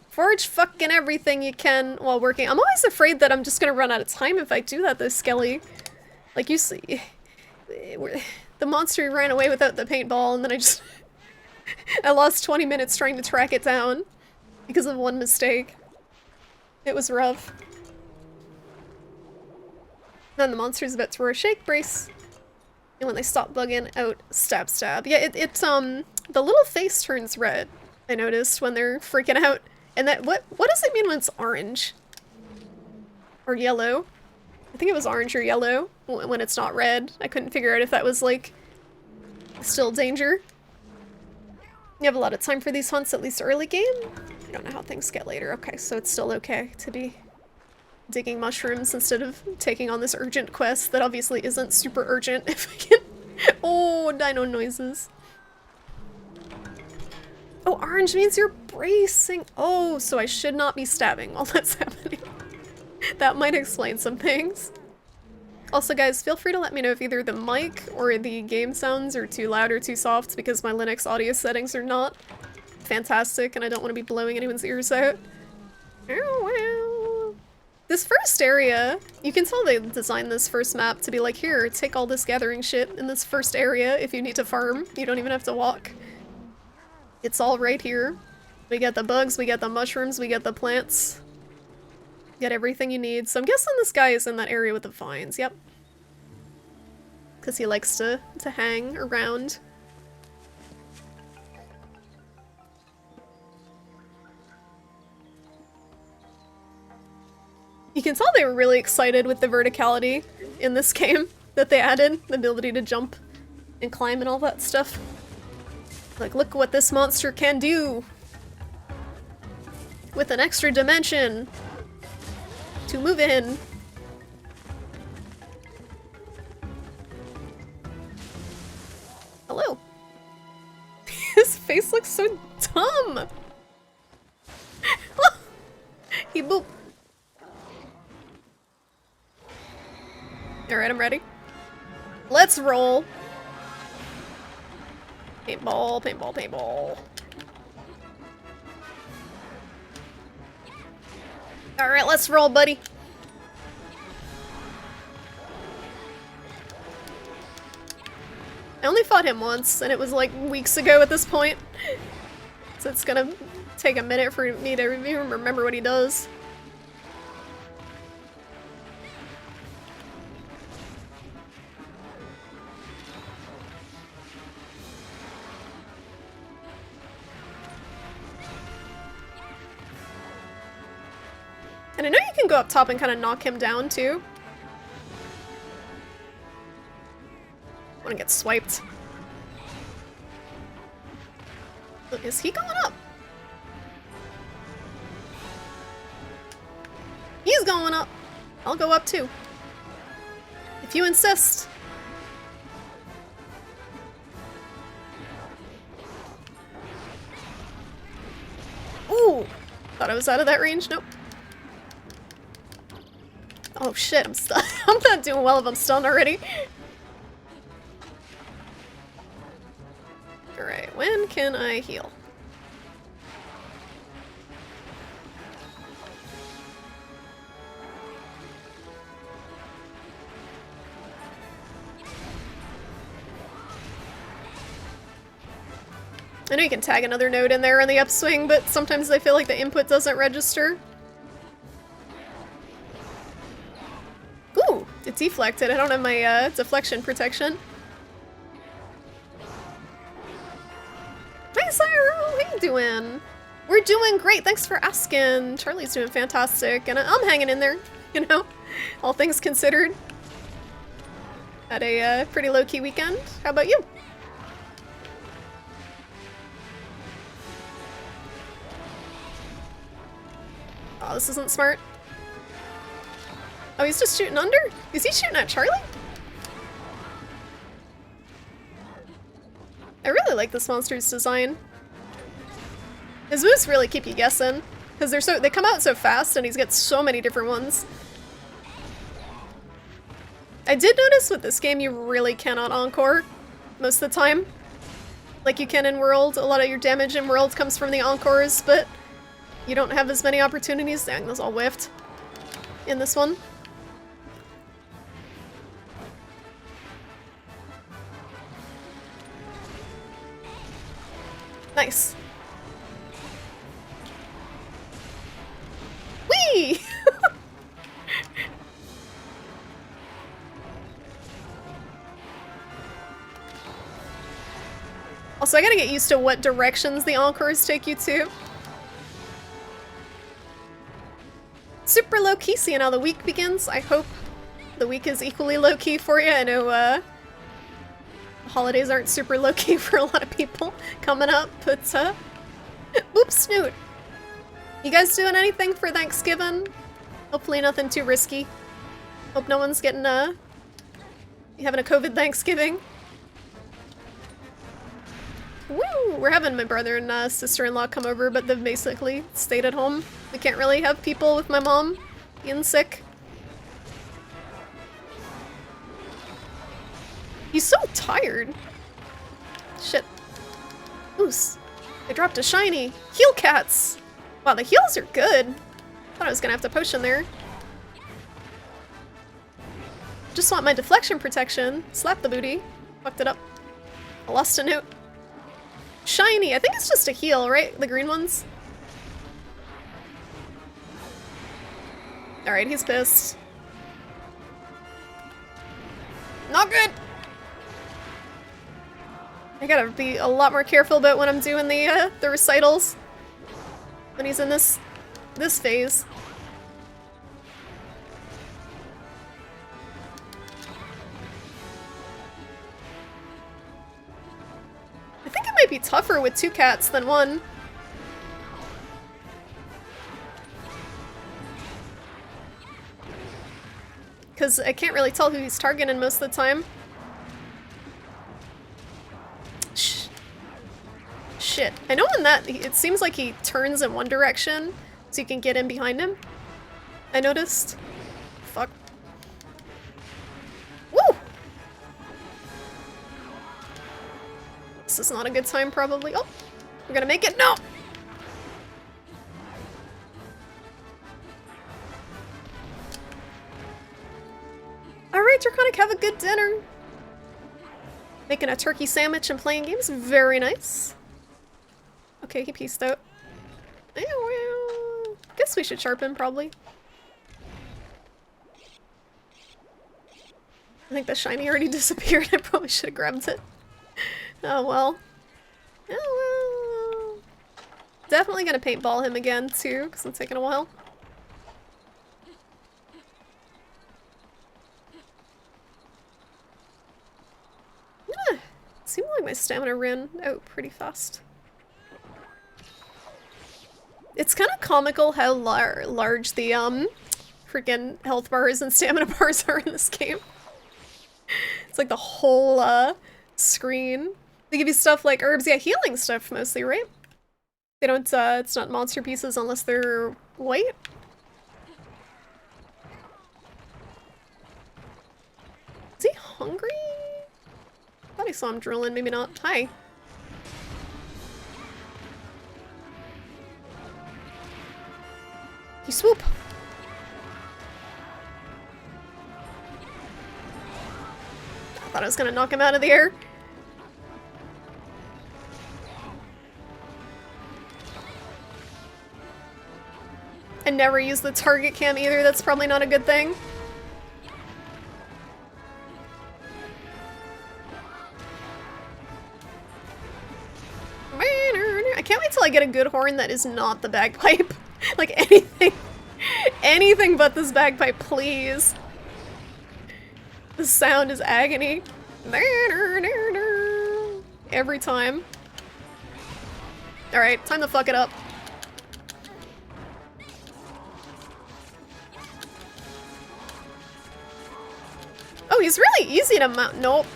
Forage fucking everything you can while working. I'm always afraid that I'm just gonna run out of time if I do that, though, Skelly. Like, you see... The monster ran away without the paintball, and then I lost 20 minutes trying to track it down because of one mistake. It was rough. Then the monster's about to throw a shake brace. And when they stop bugging out, stab stab. Yeah, the little face turns red, I noticed, when they're freaking out. And that, what does it mean when it's orange? Or yellow? I think it was orange or yellow when it's not red. I couldn't figure out if that was, like, still danger. You have a lot of time for these hunts, at least early game? I don't know how things get later. Okay, so it's still okay to be digging mushrooms instead of taking on this urgent quest that obviously isn't super urgent if I can... Oh, dino noises. Oh, orange means you're bracing. Oh, so I should not be stabbing while that's happening. That might explain some things. Also, guys, feel free to let me know if either the mic or the game sounds are too loud or too soft, because my Linux audio settings are not fantastic and I don't want to be blowing anyone's ears out. This first area, you can tell they designed this first map to be like, here, take all this gathering shit in this first area if you need to farm. You don't even have to walk. It's all right here. We get the bugs, we get the mushrooms, we get the plants. Get everything you need. So I'm guessing this guy is in that area with the vines, yep. Because he likes to hang around. You can tell they were really excited with the verticality in this game that they added. The ability to jump and climb and all that stuff. Like, look what this monster can do! With an extra dimension to move in. Hello. His face looks so dumb! He boop. Alright, I'm ready. Let's roll! Paintball, paintball, paintball. Alright, let's roll, buddy. I only fought him once, and it was like weeks ago at this point. So it's gonna take a minute for me to even remember what he does. And I know you can go up top and kind of knock him down, too. I want to get swiped. Is he going up? He's going up. I'll go up, too. If you insist. Ooh! Thought I was out of that range. Nope. Oh shit, I'm stunned. I'm not doing well if I'm stunned already. Alright, when can I heal? I know you can tag another node in there on the upswing, but sometimes I feel like the input doesn't register. Ooh, it deflected. I don't have my deflection protection. Hey, Cyril, how you doing? We're doing great, thanks for asking. Charlie's doing fantastic, and I'm hanging in there, you know, all things considered. Had a pretty low-key weekend. How about you? Oh, this isn't smart. Oh, he's just shooting under? Is he shooting at Charlie? I really like this monster's design. His moves really keep you guessing, because they come out so fast and he's got so many different ones. I did notice with this game you really cannot encore most of the time. Like you can in World. A lot of your damage in World comes from the encores, but you don't have as many opportunities. Dang, those all whiffed in this one. Nice. Whee! Also, I gotta get used to what directions the encores take you to. Super low-key, seeing how the week begins. I hope the week is equally low-key for you. I know, holidays aren't super low-key for a lot of people coming up, but, oops, snoot. You guys doing anything for Thanksgiving? Hopefully nothing too risky. Hope no one's getting, having a COVID Thanksgiving. Woo! We're having my brother and sister-in-law come over, but they've basically stayed at home. We can't really have people with my mom being sick. He's so tired. Shit. Oos. I dropped a shiny. Heal cats! Wow, the heals are good. Thought I was gonna have to potion there. Just want my deflection protection. Slap the booty. Fucked it up. I lost a note. Shiny! I think it's just a heal, right? The green ones? Alright, he's pissed. Not good! I gotta be a lot more careful about when I'm doing the recitals. When he's in this phase. I think it might be tougher with 2 cats than 1. Because I can't really tell who he's targeting most of the time. Shit. I know in that, it seems like he turns in one direction, so you can get in behind him. I noticed. Fuck. Woo! This is not a good time, probably. Oh! We're gonna make it! No! Alright, Draconic, have a good dinner! Making a turkey sandwich and playing games. Very nice. Okay, he pieced out. Guess we should sharpen, probably. I think the shiny already disappeared. I probably should have grabbed it. Oh well. Oh well. Definitely gonna paintball him again, too, because it's taking a while. Seemed like my stamina ran out pretty fast. It's kind of comical how large the freaking health bars and stamina bars are in this game. It's like the whole screen. They give you stuff like herbs, yeah, healing stuff mostly, right? They don't, it's not monster pieces unless they're white. Is he hungry? I thought I saw him drilling, maybe not. Hi. You swoop. I thought I was gonna knock him out of the air. I never use the target cam either, that's probably not a good thing. can't wait till I get a good horn that is not the bagpipe. Like anything. Anything but this bagpipe, please. The sound is agony. Every time. Alright, time to fuck it up. Oh, he's really easy to mount. Nope.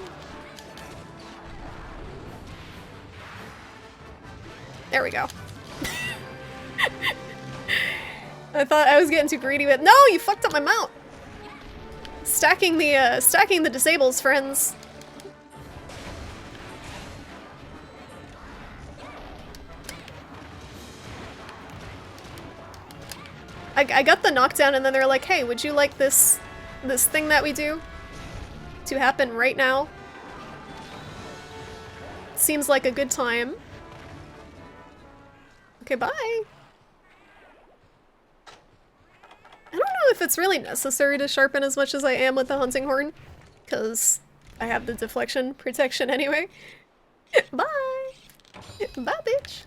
There we go. I thought I was getting too greedy with— no, you fucked up my mount. Stacking the disables, friends. I got the knockdown and then they're like, hey, would you like this thing that we do to happen right now? Seems like a good time. Okay, bye. I don't know if it's really necessary to sharpen as much as I am with the hunting horn, because I have the deflection protection anyway. Bye! Bye, bitch!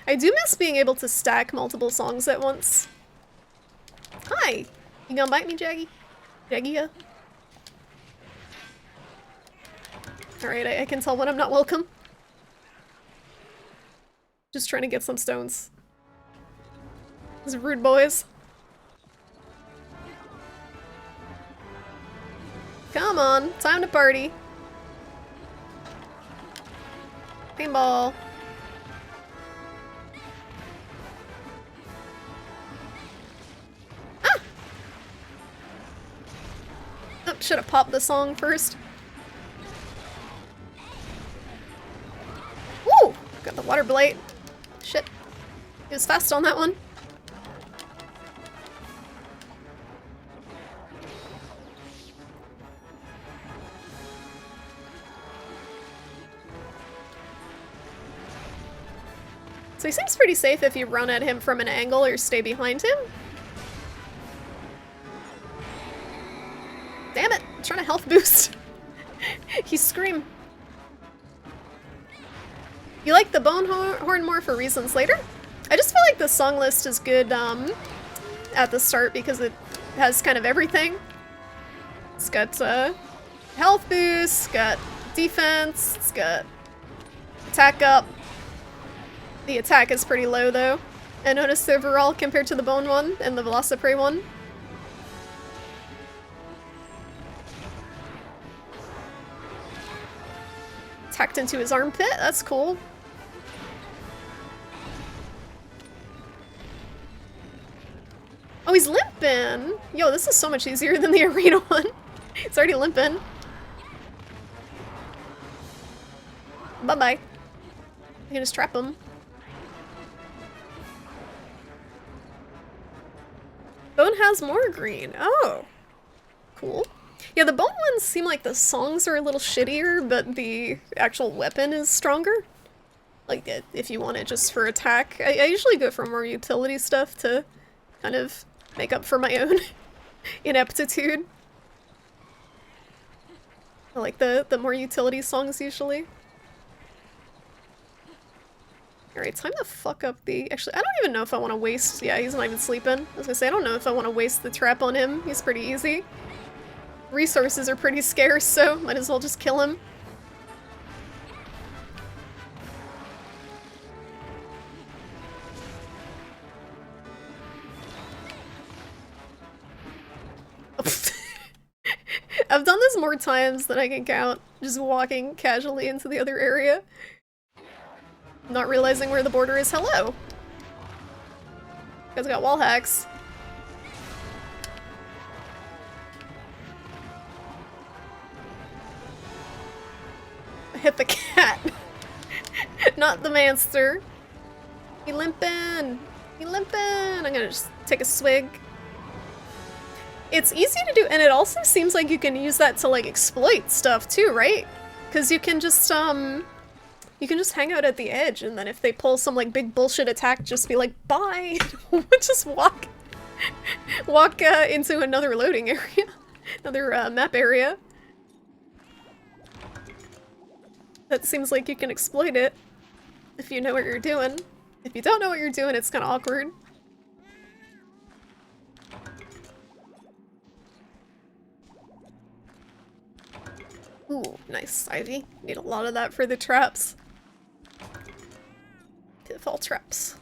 I do miss being able to stack multiple songs at once. Hi! You gonna bite me, Jaggy? Jaggy-ya? Alright, I can tell when I'm not welcome. Just trying to get some stones. These rude boys. Come on, time to party. Paintball. Ah! Oh, should have popped the song first. Woo! Got the water blight. Shit. He was fast on that one. So he seems pretty safe if you run at him from an angle or stay behind him. Damn it! I'm trying to health boost. He scream. You like the bone horn more for reasons later? I just feel like the song list is good at the start because it has kind of everything. It's got health boost, it's got defense, it's got attack up. The attack is pretty low though. I noticed overall compared to the bone one and the Velociprey one. Attacked into his armpit, that's cool. Oh, he's limping! Yo, this is so much easier than the arena one. It's already limping. Bye-bye. I can just trap him. Bone has more green. Oh. Cool. Yeah, the bone ones seem like the songs are a little shittier, but the actual weapon is stronger. Like, if you want it just for attack. I usually go for more utility stuff to kind of make up for my own ineptitude. I like the more utility songs usually. Alright, time to fuck up the— actually, I don't even know if I want to waste— yeah, he's not even sleeping. I was gonna say, I don't know if I want to waste the trap on him. He's pretty easy. Resources are pretty scarce, so might as well just kill him. I've done this more times than I can count, just walking casually into the other area. Not realizing where the border is. Hello! You guys got wall hacks. I hit the cat. Not the monster. He limping! He limping! I'm gonna just take a swig. It's easy to do, and it also seems like you can use that to, like, exploit stuff too, right? Because you can just hang out at the edge, and then if they pull some, like, big bullshit attack, just be like, bye! Just walk. walk into another loading area. Another map area. That seems like you can exploit it if you know what you're doing. If you don't know what you're doing, it's kind of awkward. Ooh, nice ivy. Need a lot of that for the traps. Pitfall traps.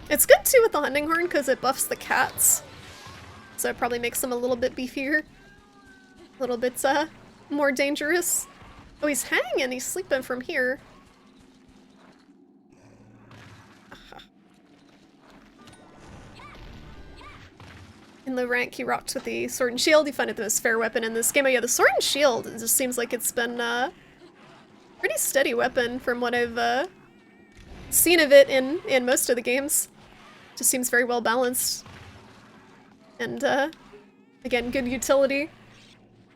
It's good too with the hunting horn because it buffs the cats. So it probably makes them a little bit beefier. A little bit more dangerous. Oh, he's hanging, he's sleeping from here. In the rank he rocked with the sword and shield, he found it the most fair weapon in this game. Oh yeah, the sword and shield, it just seems like it's been pretty steady weapon from what I've seen of it in most of the games. Just seems very well balanced. And again, good utility.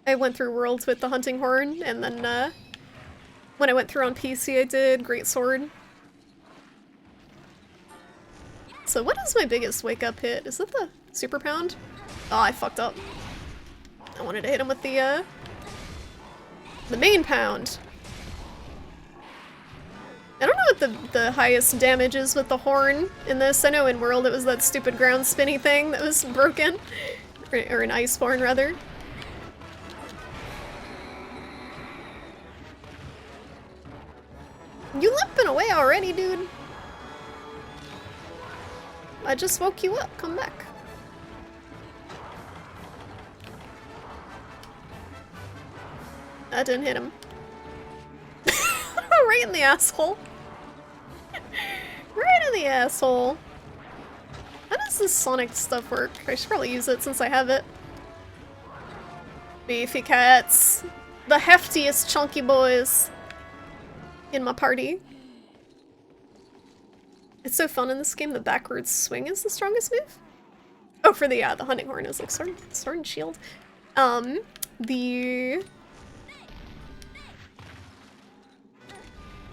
I went through Worlds with the hunting horn, and then when I went through on PC I did great sword. So what is my biggest wake up hit? Is it the super pound? Oh, I fucked up. I wanted to hit him with the main pound. I don't know what the highest damage is with the horn in this. I know in World it was that stupid ground spinny thing that was broken. Or an ice horn, rather. You limping away already, dude? I just woke you up. Come back. That didn't hit him. Right in the asshole. Right in the asshole. How does this Sonic stuff work? I should probably use it since I have it. Beefy cats. The heftiest chunky boys in my party. It's so fun in this game. The backwards swing is the strongest move. Oh, for the hunting horn is like sword and shield.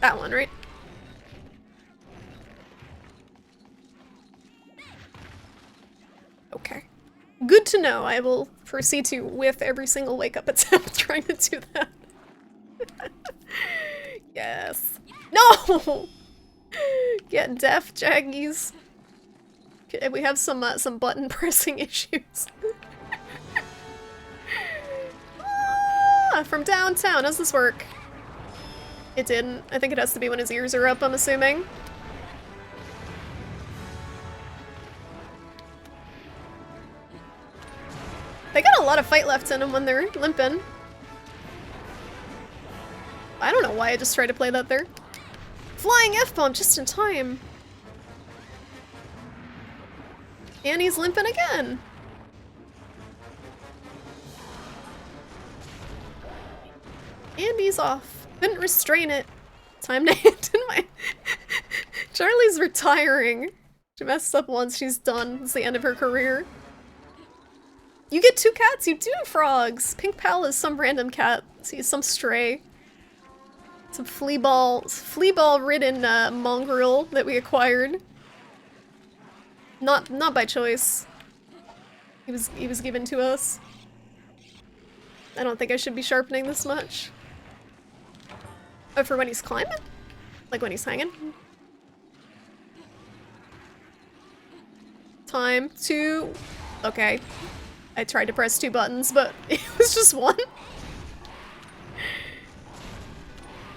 That one, right? Okay. Good to know. I will proceed to whiff every single wake up attempt trying to do that. Yes. No! Get deaf, Jaggies. Okay, we have some button pressing issues. From downtown. How's this work? It didn't. I think it has to be when his ears are up, I'm assuming. They got a lot of fight left in them when they're limping. I don't know why I just tried to play that there. Flying F-bomb just in time. And he's limping again. And he's off. Couldn't restrain it. Time to hand in my... Charlie's retiring. She messed up once, she's done. It's the end of her career. You get 2 cats, you do frogs. Pink Pal is some random cat. See, some stray. Some flea ball ridden mongrel that we acquired. Not by choice. He was given to us. I don't think I should be sharpening this much. Oh, for when he's climbing? Like when he's hanging? Time to... Okay. I tried to press 2 buttons, but it was just 1.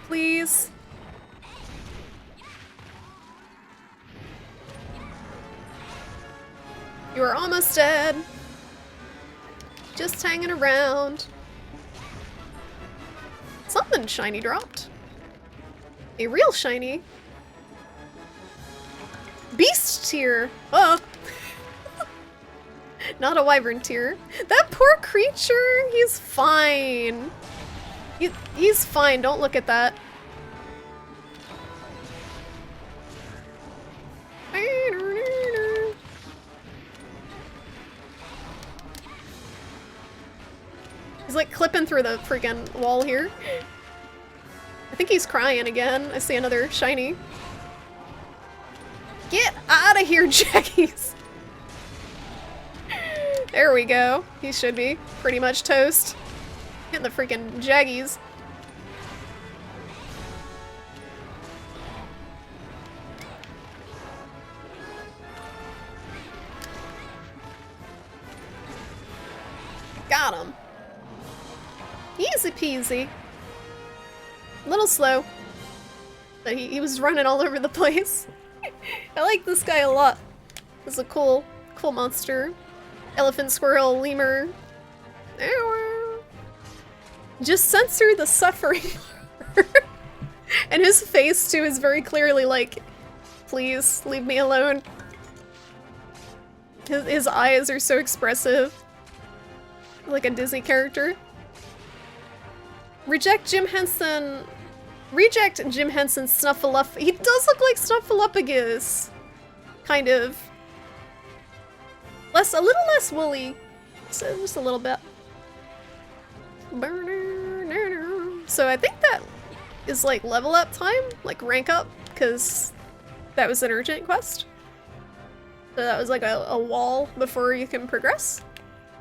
Please. You are almost dead. Just hanging around. Something shiny dropped. A real shiny. Beast tier. Oh. Not a wyvern tier. That poor creature. He's fine. He's fine. Don't look at that. He's like clipping through the freaking wall here. I think he's crying again. I see another shiny. Get out of here, Jackies! There we go. He should be pretty much toast. Hitting the freaking Jaggies. Got him. Easy peasy. A little slow. But he was running all over the place. I like this guy a lot. This is a cool monster. Elephant, squirrel, lemur. Just censor the suffering. And his face too is very clearly like, please leave me alone. His eyes are so expressive. Like a Disney character. Reject Jim Henson Snuffleupagus. He does look like Snuffleupagus. Kind of. A little less woolly. So just a little bit. So I think that is like level up time, like rank up, because that was an urgent quest. So that was like a wall before you can progress.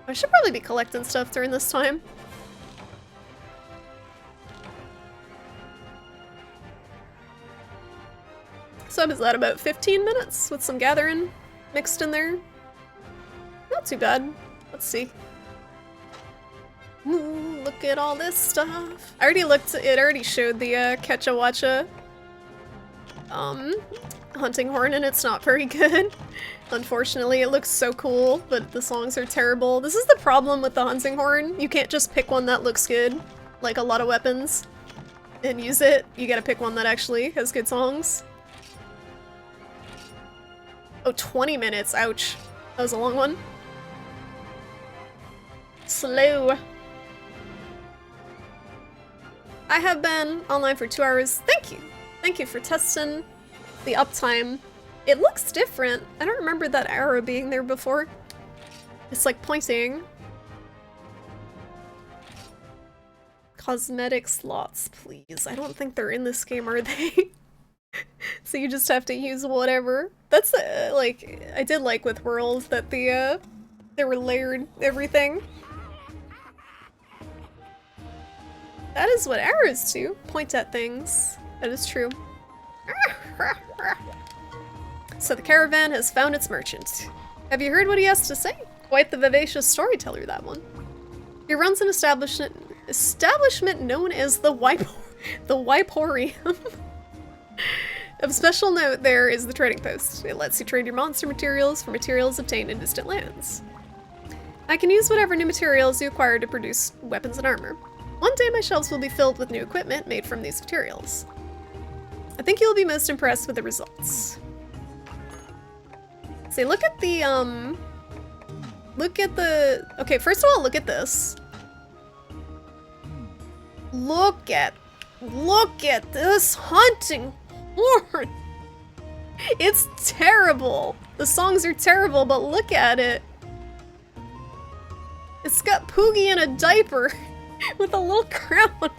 I should probably be collecting stuff during this time. So is that about 15 minutes with some gathering mixed in there? Not too bad. Let's see. Ooh, look at all this stuff. I already looked, it already showed the Ketchawacha hunting horn and it's not very good. Unfortunately, it looks so cool, but the songs are terrible. This is the problem with the hunting horn. You can't just pick one that looks good, like a lot of weapons, and use it. You gotta pick one that actually has good songs. Oh, 20 minutes. Ouch. That was a long one. Slow. I have been online for 2 hours. Thank you. Thank you for testing the uptime. It looks different. I don't remember that arrow being there before. It's like pointing. Cosmetic slots, please. I don't think they're in this game, are they? So you just have to use whatever. That's like, I did like with World that they were layered everything. That is what arrows do. Point at things. That is true. So the caravan has found its merchant. Have you heard what he has to say? Quite the vivacious storyteller, that one. He runs an establishment known as the Wiporium. Of special note there is the trading post. It lets you trade your monster materials for materials obtained in distant lands. I can use whatever new materials you acquire to produce weapons and armor. One day my shelves will be filled with new equipment made from these materials. I think you'll be most impressed with the results. See, look at the, okay, first of all, look at this. Look at this hunting horn. It's terrible. The songs are terrible, but look at it. It's got Poogie in a diaper with a little crown.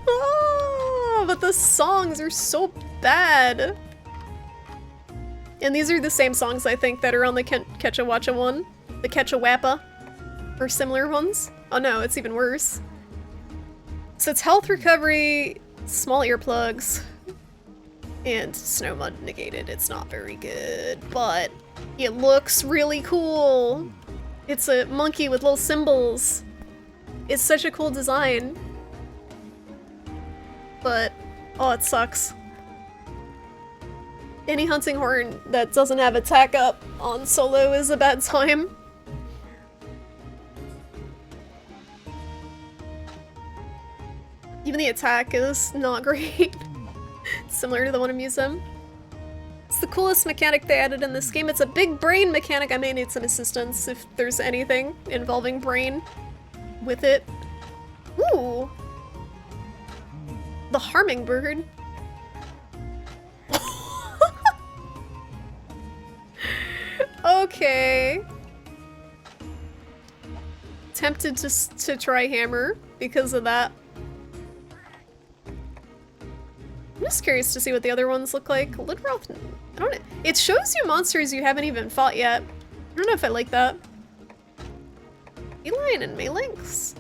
Oh, but the songs are so bad. And these are the same songs, I think, that are on the Ketchawacha one. The Ketchawappa. Or similar ones. Oh no, it's even worse. So it's health recovery, small earplugs, and snow mud negated. It's not very good, but it looks really cool. It's a monkey with little symbols. It's such a cool design. But, oh, it sucks. Any hunting horn that doesn't have attack up on solo is a bad time. Even the attack is not great. Similar to the one in Museum. It's the coolest mechanic they added in this game. It's a big brain mechanic. I may need some assistance if there's anything involving brain with it. Ooh. The harming bird. Okay. tempted to try hammer because of that. I'm just curious to see what the other ones look like. Lidroth, I don't know. It shows you monsters you haven't even fought yet. I don't know if I like that. Feline and Malinx.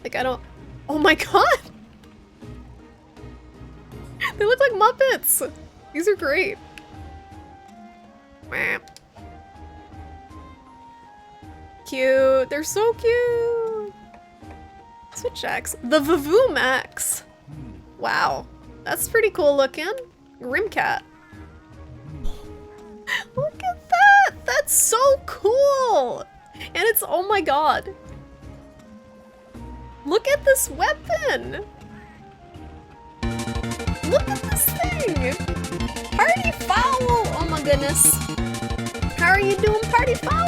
Like, I don't... Oh my god! They look like Muppets! These are great. Cute. They're so cute. Switch Axe. The Vavoo Max. Wow. That's pretty cool looking. Rimcat. Look at that! That's so cool! And it's, oh my god. Look at this weapon! Look at this thing! Party Foul! Oh my goodness. How are you doing, Party Foul?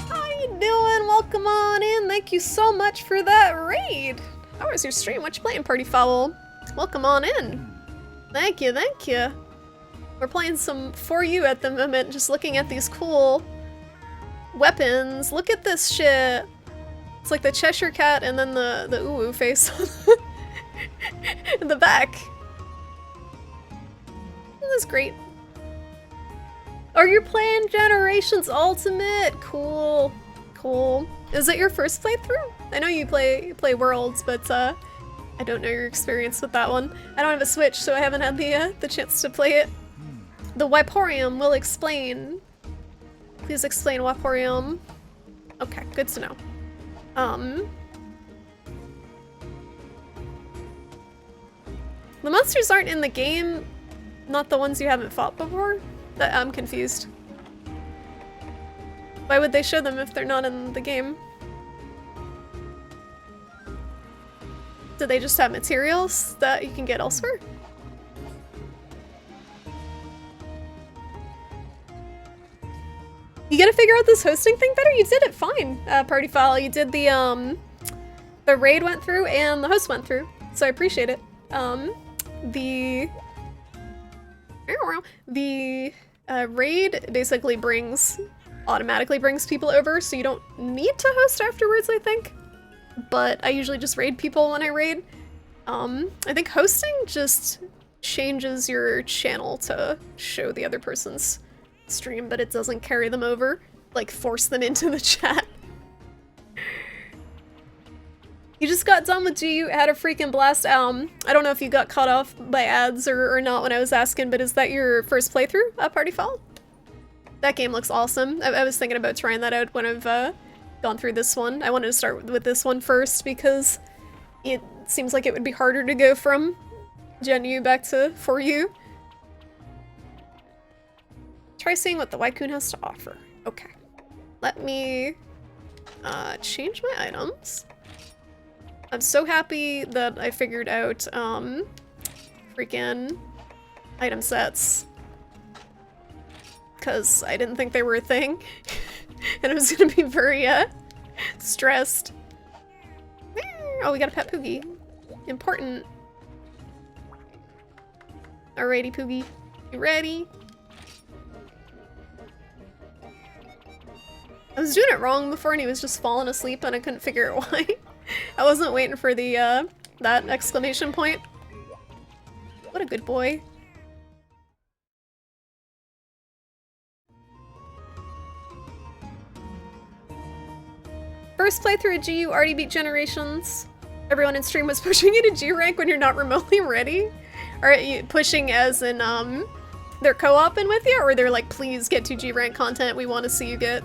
How you doing? Welcome on in. Thank you so much for that raid. How was your stream? What you playing, Party Foul? Welcome on in. Thank you, thank you. We're playing some For You at the moment, just looking at these cool weapons. Look at this shit. It's like the Cheshire Cat and then the ooh face in the back. That's great. Are you playing Generations Ultimate? Cool. Cool. Is it your first playthrough? I know you play Worlds, but I don't know your experience with that one. I don't have a Switch, so I haven't had the chance to play it. The Wiporium will explain. Please explain Wiporium. Okay, good to know. The monsters aren't in the game, not the ones you haven't fought before? I'm confused. Why would they show them if they're not in the game? Do they just have materials that you can get elsewhere? You gotta figure out this hosting thing better? You did it fine, Party Foul. You did the raid went through and the host went through, so I appreciate it. The raid basically automatically brings people over, so you don't need to host afterwards, I think. But I usually just raid people when I raid. I think hosting just changes your channel to show the other person's stream, but it doesn't carry them over, like force them into the chat. You just got done with GU, had a freaking blast. I don't know if you got caught off by ads or not when I was asking, but is that your first playthrough at Party Foul? That game looks awesome. I was thinking about trying that out when I've gone through this one. I wanted to start with this one first because it seems like it would be harder to go from Gen U back to For You. Try seeing what the Wycoon has to offer. Okay. Let me change my items. I'm so happy that I figured out freaking item sets. Because I didn't think they were a thing. And I was gonna be very stressed. Oh, we got a pet Poogie. Important. Alrighty, Poogie. You ready? I was doing it wrong before and he was just falling asleep and I couldn't figure out why. I wasn't waiting for the, that exclamation point. What a good boy. First playthrough of GU already beat Generations. Everyone in stream was pushing you to G rank when you're not remotely ready? Or pushing as in, they're co-oping with you? Or they're like, please get to G rank content, we want to see you get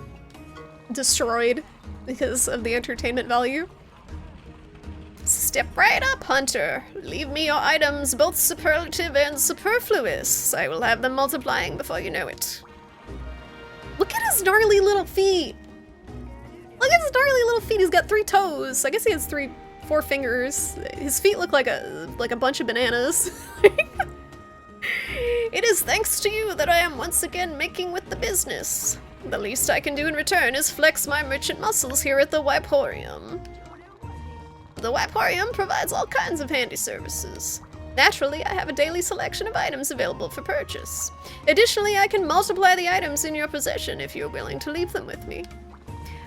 destroyed because of the entertainment value? Step right up, Hunter. Leave me your items, both superlative and superfluous. I will have them multiplying before you know it. Look at his gnarly little feet. Look at his gnarly little feet. He's got 3 toes. I guess he has 4 fingers. His feet look like a bunch of bananas. It is thanks to you that I am once again making with the business. The least I can do in return is flex my merchant muscles here at the Wiporium. The Wiporium provides all kinds of handy services. Naturally, I have a daily selection of items available for purchase. Additionally, I can multiply the items in your possession if you're willing to leave them with me.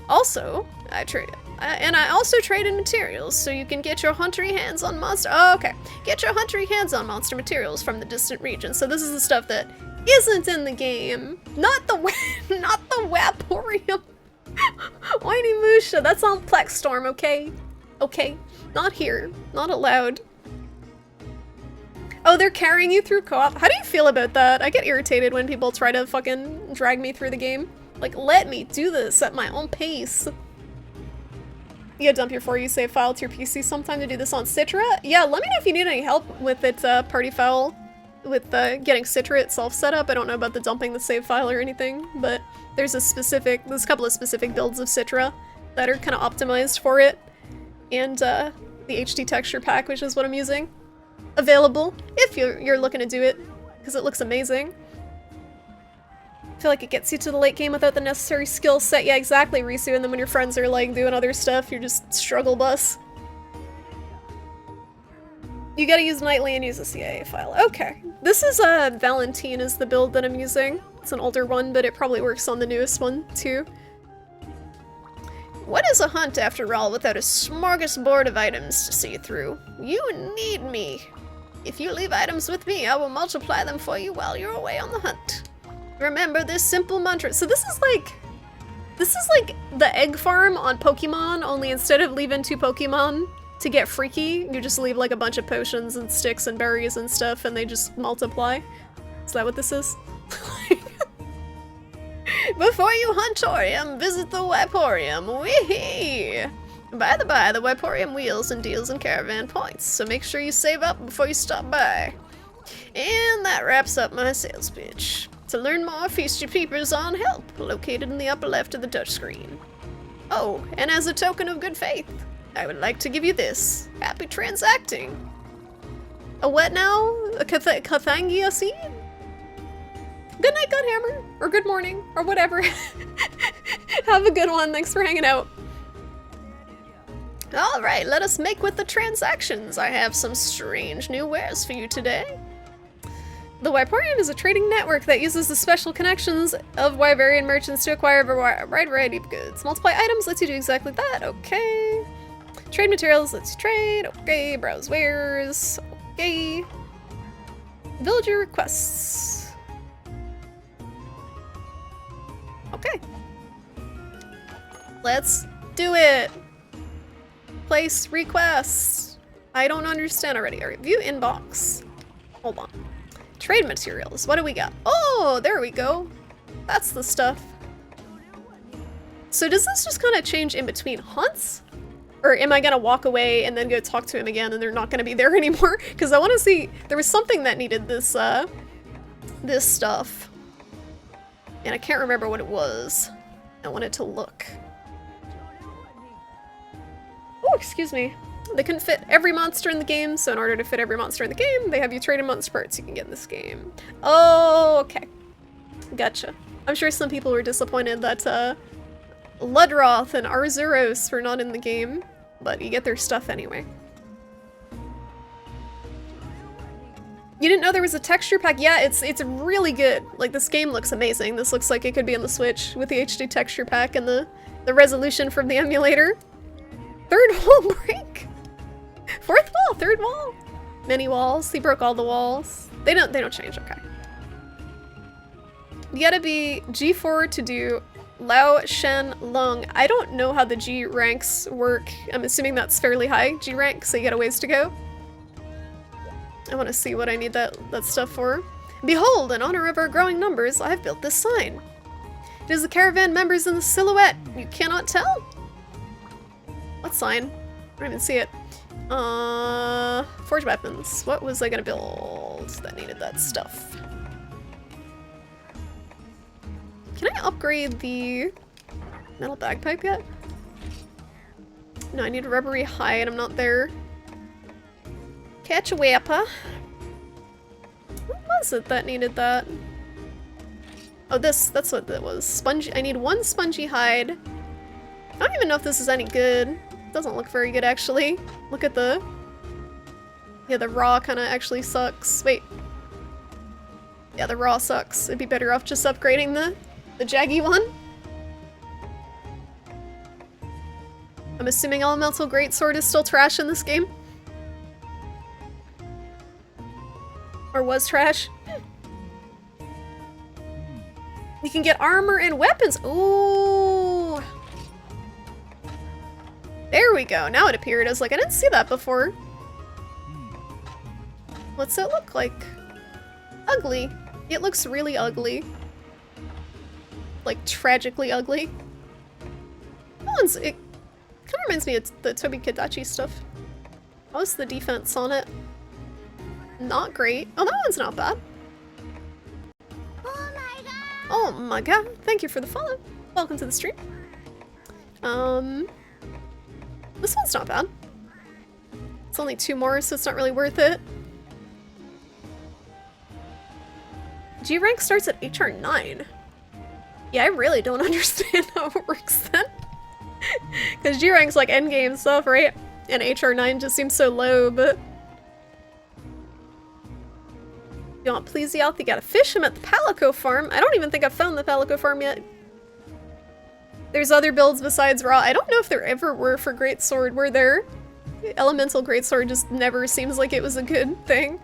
Also, I also trade in materials, so you can get your huntery hands on monster. Oh, okay. Get your huntery hands on monster materials from the distant region. So this is the stuff that isn't in the game. Not the Waporium. Whiny Musha, that's on Plex Storm, okay? Okay. Not here. Not allowed. Oh, they're carrying you through co-op? How do you feel about that? I get irritated when people try to fucking drag me through the game. Like, let me do this at my own pace. You gotta dump your 4U save file to your PC sometime to do this on Citra? Yeah, let me know if you need any help with its party file, with getting Citra itself set up. I don't know about the dumping the save file or anything, but there's a couple of specific builds of Citra that are kind of optimized for it. And the HD texture pack, which is what I'm using, available if you're looking to do it, because it looks amazing. I feel like it gets you to the late game without the necessary skill set. Yeah, exactly, Risu, and then when your friends are like doing other stuff, you're just struggle bus. You gotta use Nightly and use a CIA file. Okay. This is Valentine is the build that I'm using. It's an older one, but it probably works on the newest one too. What is a hunt after all without a smorgasbord of items to see through? You need me. If you leave items with me, I will multiply them for you while you're away on the hunt. Remember this simple mantra. So this is like the egg farm on Pokemon, only instead of leaving 2 Pokemon to get freaky, you just leave like a bunch of potions and sticks and berries and stuff and they just multiply. Is that what this is? Before you huntorium, visit the Wiporium. Wee-hee! By the by, the Wiporium wheels and deals in caravan points, so make sure you save up before you stop by. And that wraps up my sales pitch. To learn more, feast your peepers on help, located in the upper left of the touchscreen. Oh, and as a token of good faith, I would like to give you this. Happy transacting. A what now? A Cathangia seed? Good night, Godhammer. Or good morning, or whatever. Have a good one, thanks for hanging out. Alright, let us make with the transactions. I have some strange new wares for you today. The Wiporium is a trading network that uses the special connections of Wyverian merchants to acquire a wide variety of goods. Multiply items lets you do exactly that, okay. Trade materials lets you trade, okay. Browse wares, okay. Villager requests. Okay. Let's do it. Place requests. I don't understand already. Alright, view inbox. Hold on. Trade materials. What do we got? Oh, there we go. That's the stuff. So does this just kind of change in between hunts? Or am I gonna walk away and then go talk to him again and they're not gonna be there anymore? Because I want to see, there was something that needed this, this stuff. And I can't remember what it was. I wanted to look. Oh, excuse me. They couldn't fit every monster in the game, so in order to fit every monster in the game, they have you trade in monster parts you can get in this game. Oh, okay. Gotcha. I'm sure some people were disappointed that, Ludroth and Arzuros were not in the game, but you get their stuff anyway. You didn't know there was a texture pack? Yeah, it's really good. Like, this game looks amazing. This looks like it could be on the Switch with the HD texture pack and the resolution from the emulator. Third wall break! Fourth wall, third wall. Many walls. He broke all the walls. They don't change, okay. You gotta be G4 to do Lao Shen Lung. I don't know how the G ranks work. I'm assuming that's fairly high G rank, so you got a ways to go. I want to see what I need that stuff for. Behold, in honor of our growing numbers, I have built this sign. It is the caravan members in the silhouette. You cannot tell? What sign? I don't even see it. Forge weapons. What was I gonna build that needed that stuff? Can I upgrade the metal bagpipe yet? No, I need a rubbery hide. I'm not there. Catch a weapon. What was it that needed that? Oh, that's what that was. Spongy. I need one spongy hide. I don't even know if this is any good. It doesn't look very good, actually. Look at the... Yeah, the raw kind of actually sucks. Wait. Yeah, the raw sucks. It'd be better off just upgrading the jaggy one. I'm assuming Elemental Greatsword is still trash in this game. Or was trash. You can get armor and weapons. Ooh. There we go. Now it appeared. I was like, I didn't see that before. What's it look like? Ugly. It looks really ugly. Like, tragically ugly. That one's... It kind of reminds me of the Tobi Kadachi stuff. How's the defense on it? Not great. Oh, that one's not bad. Oh my god! Oh my god. Thank you for the follow. Welcome to the stream. This one's not bad. It's only 2 more, so it's not really worth it. G rank starts at HR 9. Yeah, I really don't understand how it works then. Because G rank's like endgame stuff, right? And HR 9 just seems so low, but... You want Plesioth? You gotta fish him at the Palico farm. I don't even think I've found the Palico farm yet. There's other builds besides Raw. I don't know if there ever were for Greatsword. Were there? Elemental Greatsword just never seems like it was a good thing.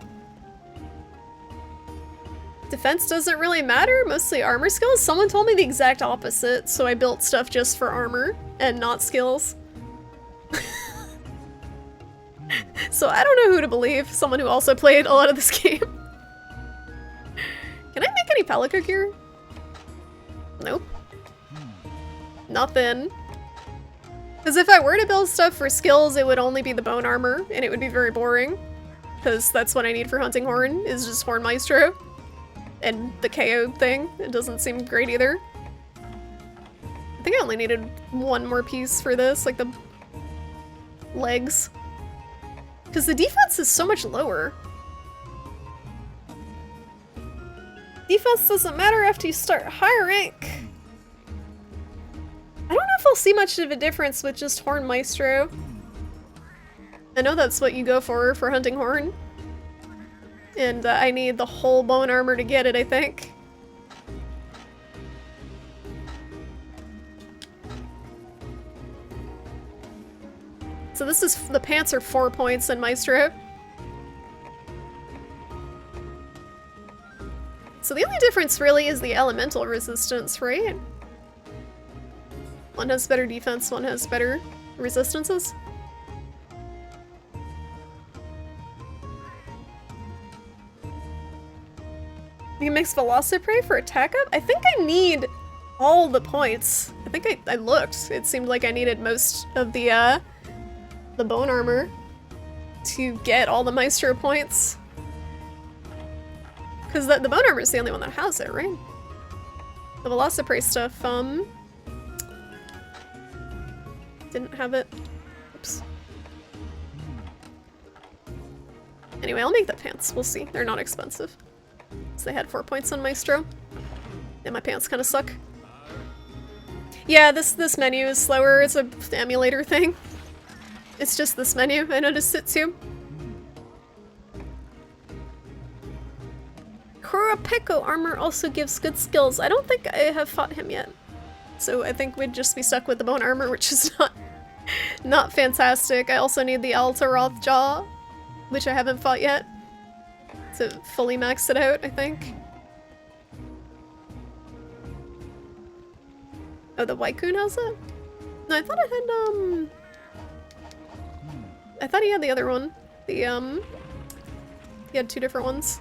Defense doesn't really matter, mostly armor skills. Someone told me the exact opposite, so I built stuff just for armor and not skills. So I don't know who to believe. Someone who also played a lot of this game. Can I make any Palico gear? Nope. Nothing. Because if I were to build stuff for skills, it would only be the bone armor, and it would be very boring. Because that's what I need for Hunting Horn, is just Horn Maestro. And the KO thing, it doesn't seem great either. I think I only needed 1 more piece for this, like the legs. Because the defense is so much lower. Defense doesn't matter after you start higher rank. I don't know if I'll see much of a difference with just Horn Maestro. I know that's what you go for Hunting Horn. And I need the whole bone armor to get it, I think. So this is, the pants are 4 points in Maestro. So the only difference really is the elemental resistance, right? One has better defense, one has better resistances. You can mix Velociprey for attack up? I think I need all the points. I think I looked. It seemed like I needed most of the bone armor to get all the Maestro points. Because the bone armor is the only one that has it, right? The Velociprey stuff, didn't have it. Oops. Anyway, I'll make the pants. We'll see. They're not expensive. So they had 4 points on Maestro. And my pants kind of suck. Yeah, this menu is slower. It's a emulator thing. It's just this menu. I noticed it too. Kurapeko armor also gives good skills. I don't think I have fought him yet. So I think we'd just be stuck with the bone armor, which is not fantastic. I also need the Altaroth jaw, which I haven't fought yet. To fully max it out, I think. Oh, the Wycoon has it? No, I thought it had, I thought he had the other one. He had 2 different ones.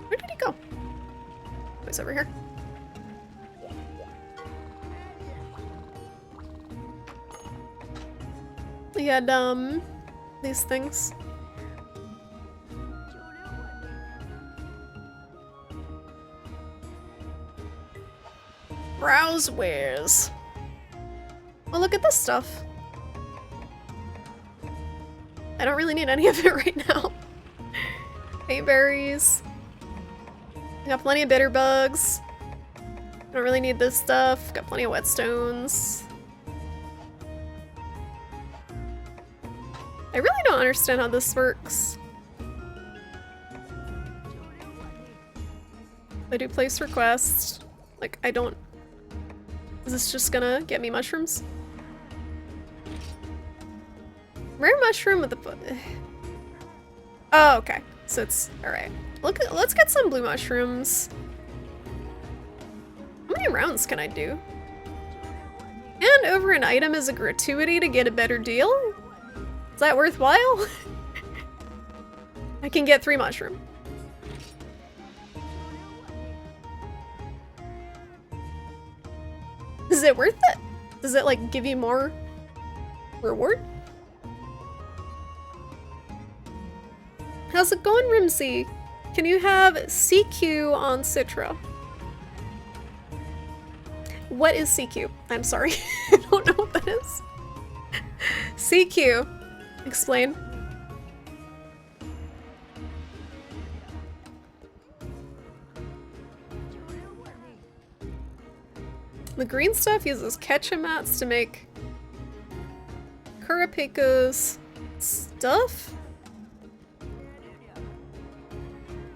Where did he go? Oh, he's over here. He had, these things. Browse wares. Oh, look at this stuff. I don't really need any of it right now. Paintberries. I got plenty of bitter bugs. I don't really need this stuff. Got plenty of whetstones. I really don't understand how this works. I do place requests. Like, I don't Is this just gonna get me mushrooms? Rare mushroom with the... Oh, okay. So it's... Alright. Let's get some blue mushrooms. How many rounds can I do? And over an item as a gratuity to get a better deal? Is that worthwhile? I can get 3 mushroom. Is it worth it? Does it like give you more reward? How's it going, Rimsey? Can you have CQ on Citra? What is CQ? I'm sorry. I don't know what that is. CQ. Explain. The green stuff uses ketchup mats to make Kurapiko's stuff?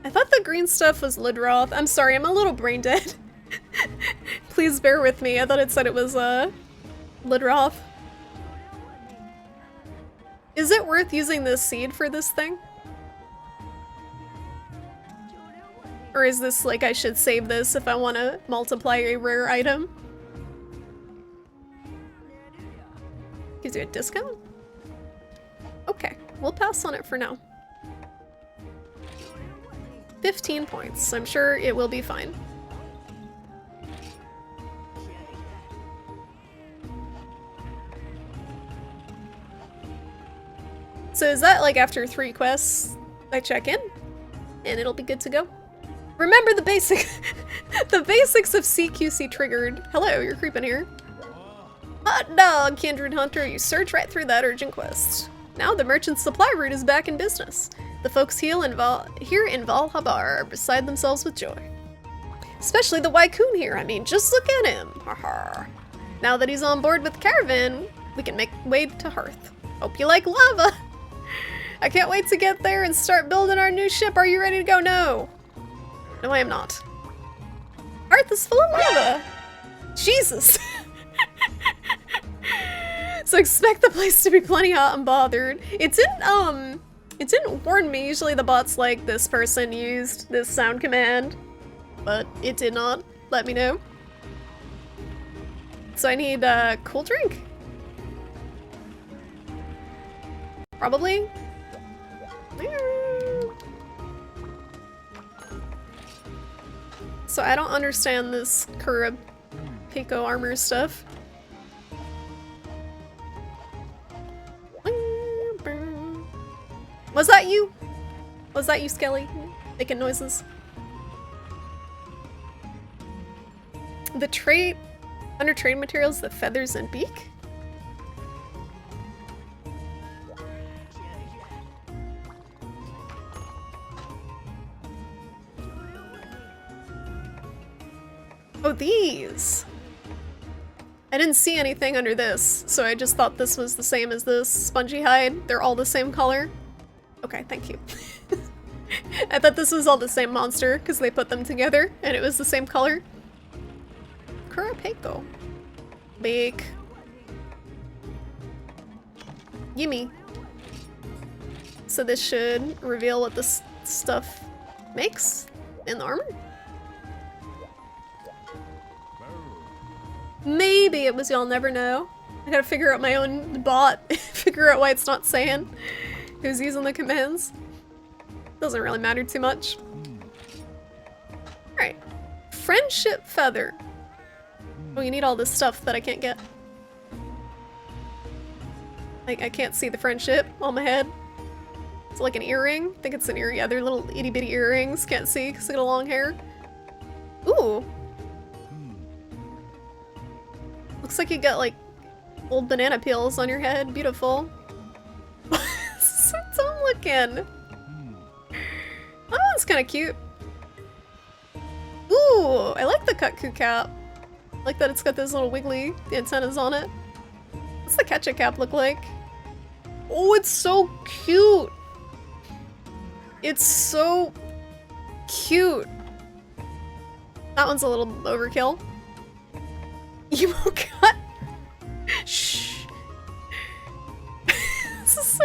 I thought the green stuff was Lidroth. I'm sorry, I'm a little brain dead. Please bear with me. I thought it said it was Lidroth. Is it worth using this seed for this thing? Or is this like I should save this if I want to multiply a rare item? Gives you a discount? Okay, we'll pass on it for now. 15 points. I'm sure it will be fine. So is that like after 3 quests, I check in? And it'll be good to go? Remember the basic the basics of CQC triggered. Hello, you're creeping here. Hot dog, Kindred Hunter, you search right through that urgent quest. Now the merchant supply route is back in business. The folks here in Valhalla are beside themselves with joy. Especially the Wycoon here, I mean, just look at him. Haha. Now that he's on board with the caravan, we can make way to Hearth. Hope you like lava. I can't wait to get there and start building our new ship. Are you ready to go? No. No, I am not. Hearth is full of lava. Jesus. So expect the place to be plenty hot and bothered. It didn't warn me. Usually the bot's like, this person used this sound command, but it did not let me know. So I need a cool drink. Probably. So I don't understand this Kurapiko armor stuff. Was that you? Was that you, Skelly? Making noises? The trait under trade materials, the feathers and beak? Oh, these! I didn't see anything under this, so I just thought this was the same as this spongy hide. They're all the same color. Okay, thank you. I thought this was all the same monster because they put them together and it was the same color. Kurapiko. Big. Yummy. So this should reveal what this stuff makes in the armor? Maybe it was Y'all Never Know. I gotta figure out my own bot, figure out why it's not saying who's using the commands. Doesn't really matter too much. Alright. Friendship Feather. Oh, you need all this stuff that I can't get. Like, I can't see the friendship on my head. It's like an earring. I think it's an earring. Yeah, they're little itty bitty earrings. Can't see because I got long hair. Ooh. Looks like you got like old banana peels on your head. Beautiful. So dumb looking. Oh, that's kind of cute. Ooh, I like the Kutku cap. I like that it's got those little wiggly antennas on it. What's the ketchup cap look like? Oh, it's so cute. It's so cute. That one's a little overkill. emo cut. Shh. This is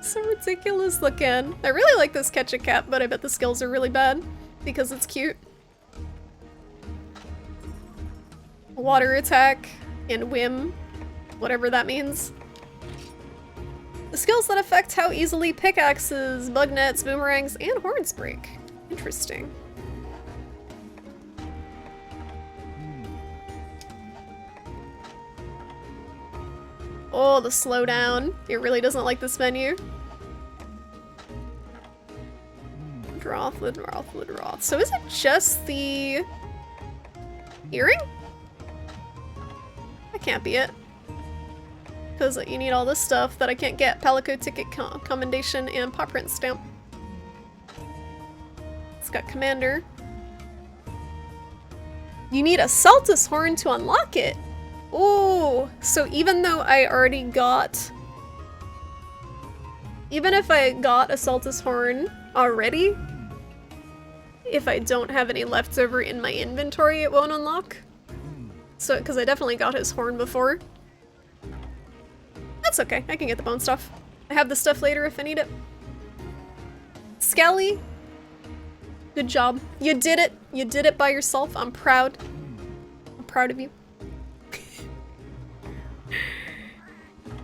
so ridiculous looking. I really like this Ketchup Cat, but I bet the skills are really bad because it's cute. Water attack and whim, whatever that means. The skills that affect how easily pickaxes, bug nets, boomerangs, and horns break. Interesting. Oh, the slowdown. It really doesn't like this menu. Droth, Lidroth, Lidroth. So is it just the earring? That can't be it. Because you need all this stuff that I can't get. Palico ticket, commendation, and paw print stamp. It's got commander. You need a Saltus horn to unlock it. Oh, so even though I already got... Even if I got a Saltus horn already, if I don't have any left over in my inventory, it won't unlock. So, because I definitely got his horn before. That's okay, I can get the bone stuff. I have the stuff later if I need it. Scally, good job. You did it. You did it by yourself. I'm proud. I'm proud of you.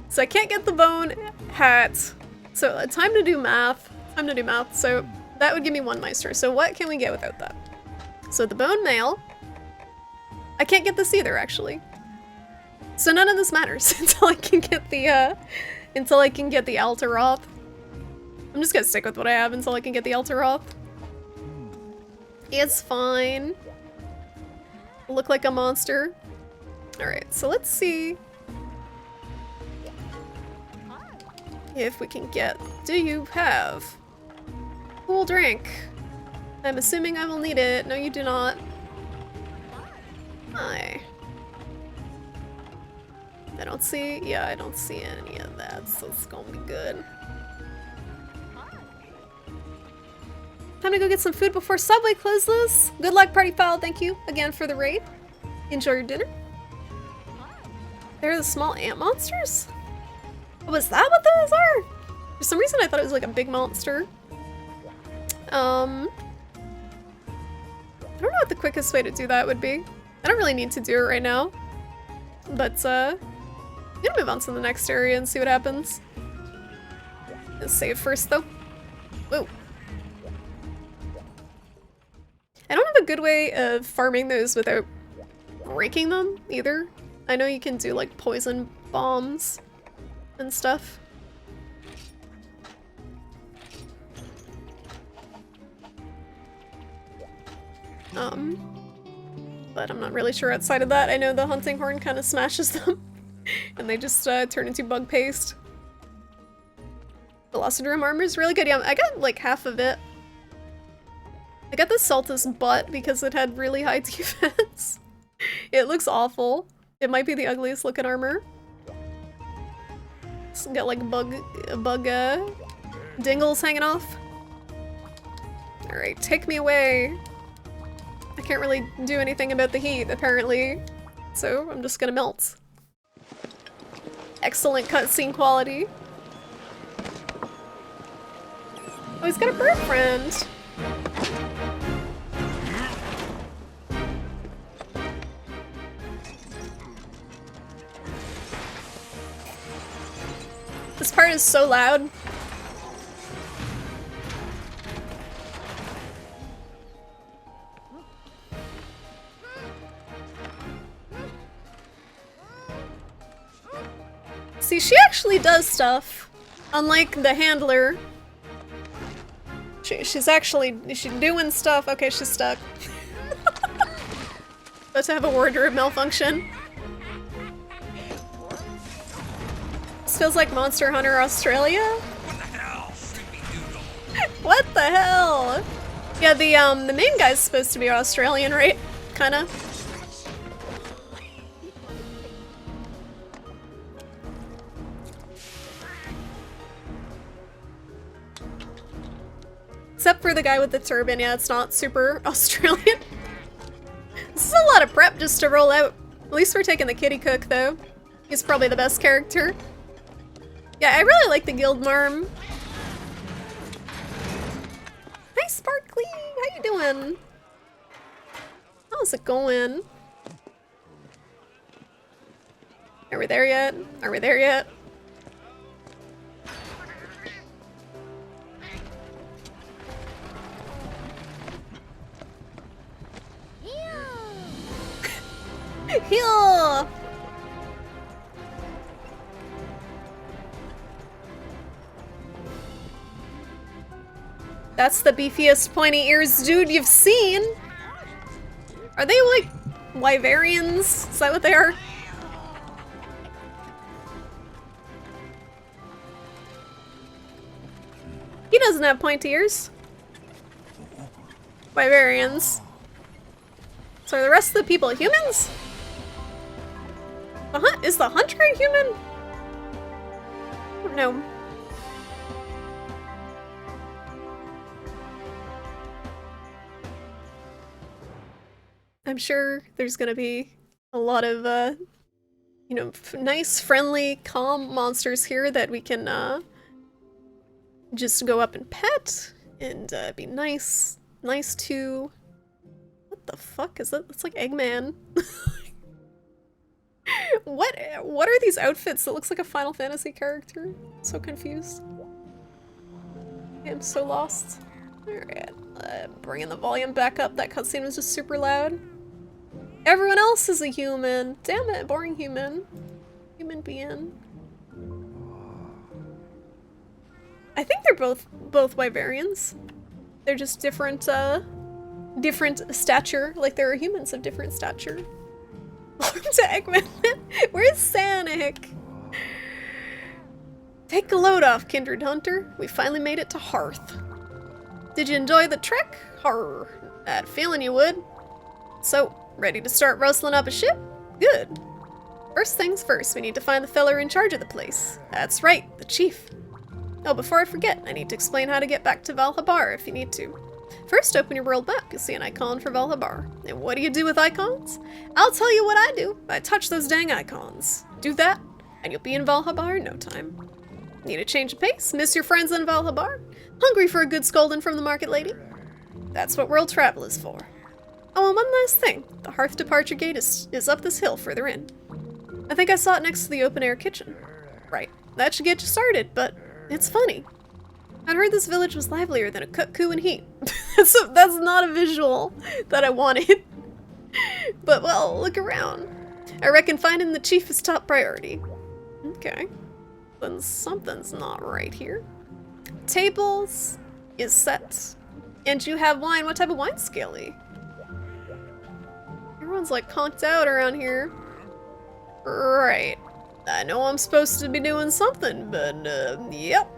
So I can't get the bone hat. So time to do math. Time to do math. So that would give me 1 Meister. So what can we get without that? So the bone mail. I can't get this either, actually. So none of this matters until I can get the Altaroth. I'm just gonna stick with what I have until I can get the Altaroth. It's fine. Look like a monster. Alright, so let's see if we can get... Do you have cool drink? I'm assuming I will need it. No, you do not. Hi. I don't see... Yeah, I don't see any of that, so it's gonna be good. Time to go get some food before Subway closes. Good luck, Party Foul. Thank you again for the raid. Enjoy your dinner. They're the small ant monsters? Was that what those are? For some reason I thought it was like a big monster. I don't know what the quickest way to do that would be. I don't really need to do it right now. But, I'm gonna move on to the next area and see what happens. Let's save first, though. Whoa. I don't have a good way of farming those without breaking them, either. I know you can do, like, poison bombs and stuff. But I'm not really sure outside of that. I know the hunting horn kind of smashes them, and they just turn into bug paste. Velocidrome armor is really good. Yeah, I got like half of it. I got the Saltus butt because it had really high defense. It looks awful. It might be the ugliest looking armor. It's got like bug dingles hanging off. Alright, take me away. I can't really do anything about the heat, apparently. So I'm just gonna melt. Excellent cutscene quality. Oh, he's got a bird friend. This part is so loud. See, she actually does stuff. Unlike the handler. She's doing stuff. Okay, she's stuck. About to have a wardrobe malfunction. This feels like Monster Hunter Australia. What the hell? Yeah, the main guy's supposed to be Australian, right? Kinda. Except for the guy with the turban, yeah, it's not super Australian. This is a lot of prep just to roll out At least we're taking the kitty cook, though. He's probably the best character. Yeah, I really like the guild marm. Hi, Sparkly! How you doing? How's it going? Are we there yet? Are we there yet? Heal! That's the beefiest pointy ears dude you've seen! Are they like Wyverians? Is that what they are? He doesn't have pointy ears. Wyverians. So are the rest of the people humans? Is the hunter a human? I don't know. I'm sure there's gonna be a lot of, you know, nice, friendly, calm monsters here that we can, just go up and pet and, be nice to. What the fuck is that? It's like Eggman. What are these outfits that looks like a Final Fantasy character? I'm so confused. I am so lost. Alright, bringing the volume back up. That cutscene was just super loud. Everyone else is a human. Damn it, boring human. Human being. I think they're both Wyverians. They're just different stature. Like there are humans of different stature. Welcome to Eggman. Where's Sonic? Take the load off, Kindred Hunter. We finally made it to Hearth. Did you enjoy the trek? Horror. Had a feeling you would. So, ready to start rustling up a ship? Good. First things first, we need to find the feller in charge of the place. That's right, the chief. Oh, before I forget, I need to explain how to get back to Valhabar if you need to. First, open your world map. You'll see an icon for Valhabar. And what do you do with icons? I'll tell you what I do. I touch those dang icons. Do that, and you'll be in Valhabar in no time. Need a change of pace? Miss your friends in Valhabar? Hungry for a good scolding from the market lady? That's what world travel is for. Oh, and one last thing. The Hearth departure gate is up this hill further in. I think I saw it next to the open-air kitchen. Right. That should get you started, but it's funny. I'd heard this village was livelier than a cuckoo in heat. That's not a visual that I wanted. But, well, look around. I reckon finding the chief is top priority. Okay. Then something's not right here. Tables is set. And you have wine. What type of wine, Scaly? Everyone's like conked out around here. Right. I know I'm supposed to be doing something, but, yep.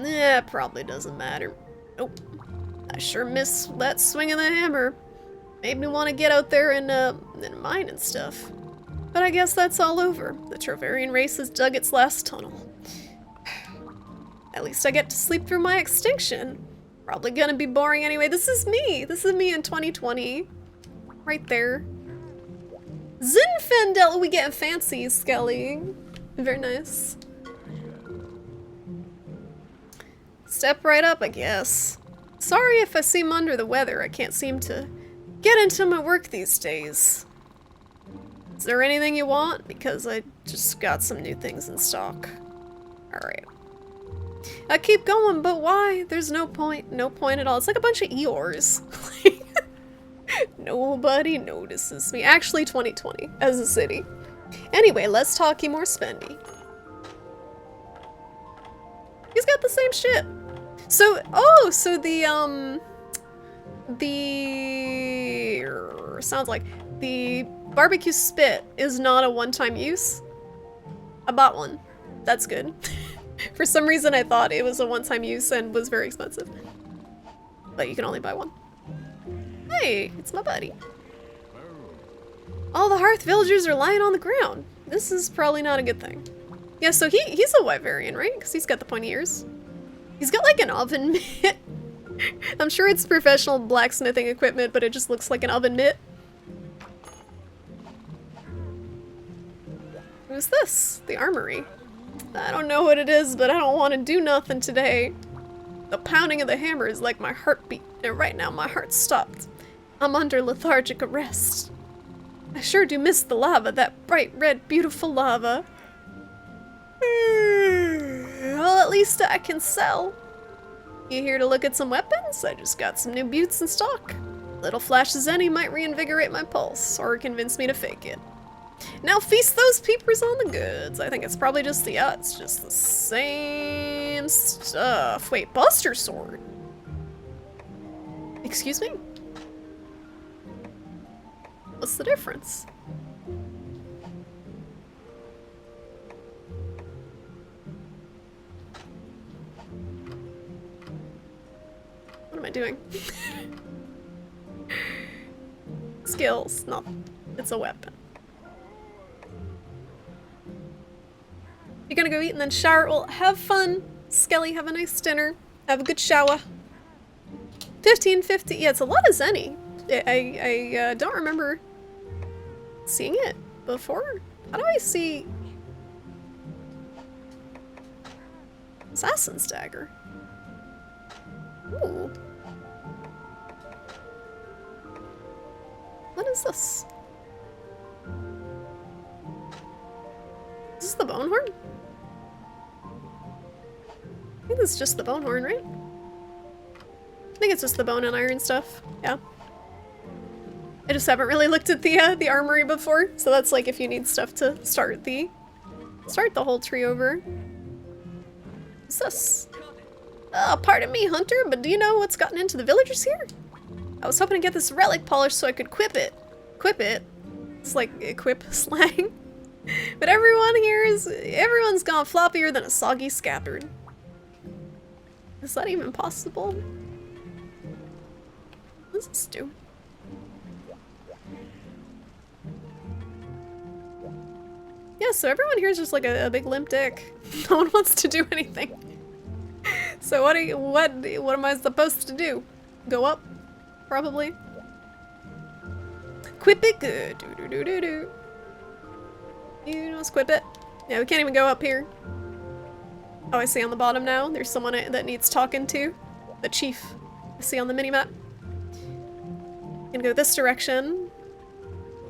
Yeah, probably doesn't matter. Nope. I sure miss that swing of the hammer. Made me want to get out there and mine and stuff. But I guess that's all over. The Trovarian race has dug its last tunnel. At least I get to sleep through my extinction. Probably gonna be boring anyway. This is me. This is me in 2020. Right there. Zinfandel! We getting fancy, Skelly. Very nice. Step right up, I guess. Sorry if I seem under the weather. I can't seem to get into my work these days. Is there anything you want? Because I just got some new things in stock. Alright. I keep going, but why? There's no point. No point at all. It's like a bunch of Eeyores. Nobody notices me. Actually, 2020 as a city. Anyway, let's talky more spendy. He's got the same shit. So, oh, so sounds like the barbecue spit is not a one-time use. I bought one. That's good. For some reason I thought it was a one-time use and was very expensive. But you can only buy one. Hey, it's my buddy. All the Hearth villagers are lying on the ground. This is probably not a good thing. Yeah, so he's a Wyverian, right? Because he's got the pointy ears. He's got like an oven mitt. I'm sure it's professional blacksmithing equipment, but it just looks like an oven mitt. Who's this? The armory. I don't know what it is, but I don't want to do nothing today. The pounding of the hammer is like my heartbeat, and right now my heart's stopped. I'm under lethargic arrest. I sure do miss the lava, that bright red, beautiful lava. Well, at least I can sell. You here to look at some weapons? I just got some new buttes in stock. Little flash as any might reinvigorate my pulse, or convince me to fake it. Now feast those peepers on the goods. I think it's probably just it's just the same stuff. Wait, Buster Sword? Excuse me? What's the difference? What am I doing? Skills. No, it's a weapon. You're gonna go eat and then shower? Well, have fun, Skelly. Have a nice dinner. Have a good shower. 1550. Yeah, it's a lot of Zenny. I don't remember seeing it before. How do I see Assassin's Dagger? Ooh. What is this? Is this the bone horn? I think this is just the bone horn, right? I think it's just the bone and iron stuff. Yeah. I just haven't really looked at the armory before, so that's like if you need stuff to start the whole tree over. What's this? Pardon me, Hunter, but do you know what's gotten into the villagers here? I was hoping to get this relic polished so I could quip it. Quip it? It's like equip slang. But everyone's gone floppier than a soggy scabbard. Is that even possible? What does this do? Yeah, so everyone here is just like a big limp dick. No one wants to do anything. So what am I supposed to do? Go up? Probably. Quip it good. Do. You know, quip it. Yeah, we can't even go up here. Oh, I see on the bottom now. There's someone that needs talking to. The chief. I see on the minimap. Gonna go this direction.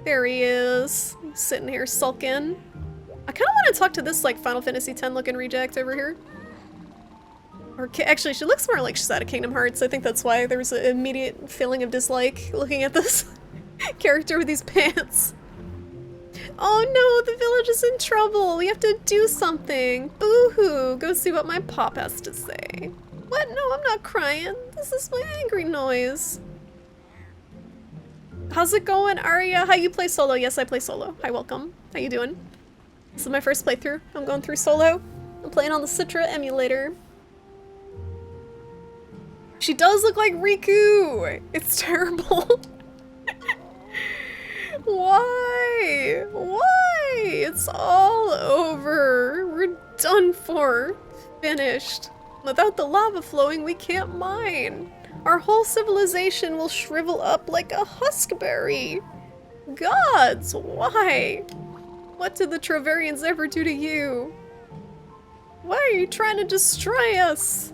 There he is. He's sitting here sulking. I kind of want to talk to this like Final Fantasy X looking reject over here. Or actually, she looks more like she's out of Kingdom Hearts. I think that's why there was an immediate feeling of dislike looking at this character with these pants. Oh no, the village is in trouble. We have to do something. Boo-hoo. Go see what my pop has to say. What? No, I'm not crying. This is my angry noise. How's it going, Arya? How you play solo? Yes, I play solo. Hi, welcome. How you doing? This is my first playthrough. I'm going through solo. I'm playing on the Citra emulator. She does look like Riku! It's terrible. Why? Why? It's all over. We're done for. Finished. Without the lava flowing, we can't mine. Our whole civilization will shrivel up like a huskberry. Gods, why? What did the Traverians ever do to you? Why are you trying to destroy us?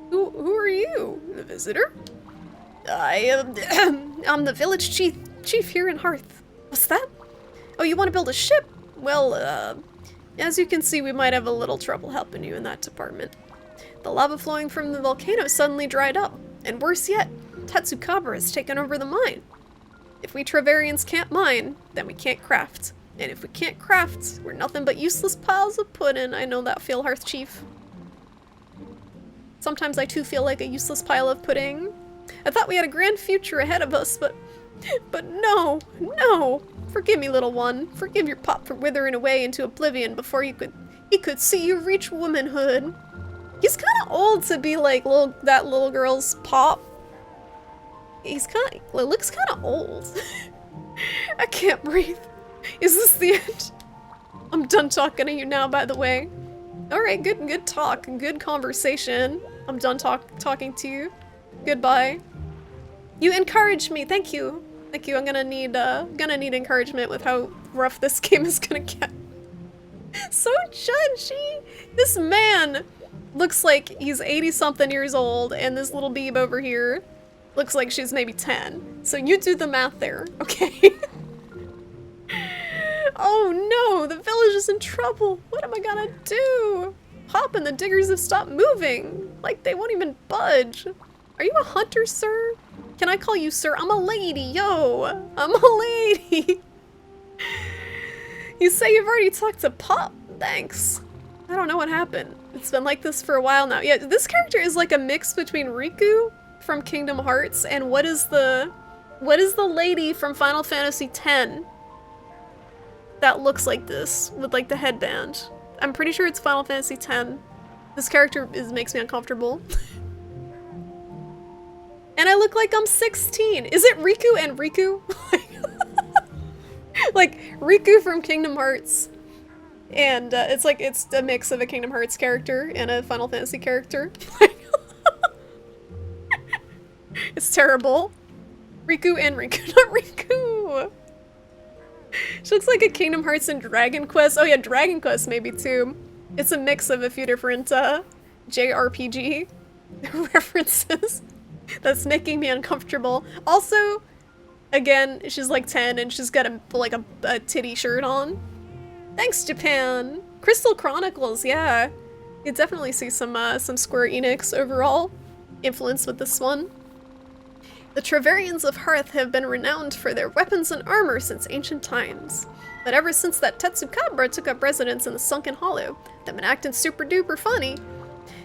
Who are you? The visitor? I'm the village chief here in Hearth. What's that? Oh, you want to build a ship? Well, as you can see, we might have a little trouble helping you in that department. The lava flowing from the volcano suddenly dried up. And worse yet, Tatsukabra has taken over the mine. If we Traverians can't mine, then we can't craft. And if we can't craft, we're nothing but useless piles of pudding. I know that feel, Hearth Chief. Sometimes I too feel like a useless pile of pudding. I thought we had a grand future ahead of us, but no. Forgive me, little one. Forgive your pop for withering away into oblivion before he could see you reach womanhood. He's kind of old to be like that little girl's pop. Looks kind of old. I can't breathe. Is this the end? I'm done talking to you now, by the way. Alright, good talk, good conversation. I'm done talking to you. Goodbye. You encouraged me, thank you. Thank you, I'm gonna need encouragement with how rough this game is gonna get. So judgy. This man looks like he's 80-something years old, and this little beeb over here looks like she's maybe 10. So you do the math there, okay? Oh no, the village is in trouble. What am I gonna do? Pop and the diggers have stopped moving. Like, they won't even budge. Are you a hunter, sir? Can I call you sir? I'm a lady, yo. I'm a lady. You say you've already talked to Pop? Thanks. I don't know what happened. It's been like this for a while now. Yeah, this character is like a mix between Riku from Kingdom Hearts and what is the lady from Final Fantasy X that looks like this with like the headband. I'm pretty sure it's Final Fantasy X. This character makes me uncomfortable. And I look like I'm 16. Is it Riku and Riku? Like Riku from Kingdom Hearts. And it's a mix of a Kingdom Hearts character and a Final Fantasy character. It's terrible. Riku and Riku, not Riku. She looks like a Kingdom Hearts and Dragon Quest. Oh yeah, Dragon Quest maybe too. It's a mix of a few different JRPG references. That's making me uncomfortable. Also, again, she's like 10 and she's got a titty shirt on. Thanks, Japan. Crystal Chronicles, yeah. You definitely see some Square Enix overall influence with this one. The Travarians of Hearth have been renowned for their weapons and armor since ancient times. But ever since that Tetsukabra took up residence in the Sunken Hollow, they've been acting super duper funny.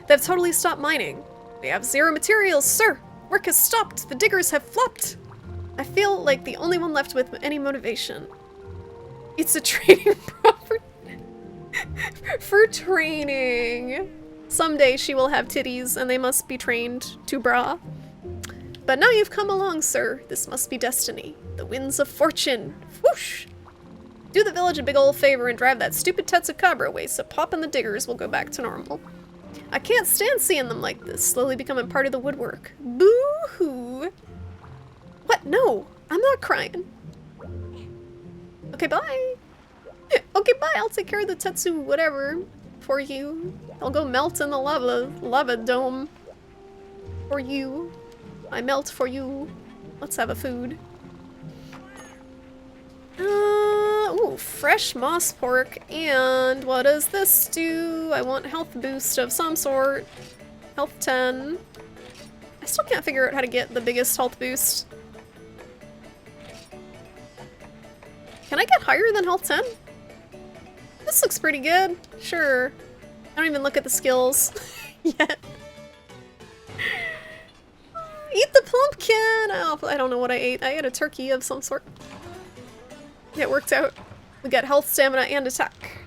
They've totally stopped mining. We have zero materials, sir. Work has stopped. The diggers have flopped. I feel like the only one left with any motivation. It's a training property. For training. Someday she will have titties and they must be trained to bra. But now you've come along, sir. This must be destiny. The winds of fortune. Whoosh! Do the village a big old favor and drive that stupid Tetsukabra away so Pop and the diggers will go back to normal. I can't stand seeing them like this, slowly becoming part of the woodwork. Boo-hoo! What? No! I'm not crying. Okay, bye! Okay, bye! I'll take care of the Tetsu whatever for you. I'll go melt in the lava dome for you. I melt for you. Let's have a food. Ooh, fresh moss pork. And what does this do? I want health boost of some sort. Health 10. I still can't figure out how to get the biggest health boost. Can I get higher than health 10? This looks pretty good. Sure. I don't even look at the skills yet. Eat the pumpkin! Oh, I don't know what I ate. I ate a turkey of some sort. Yeah, it worked out. We got health, stamina, and attack.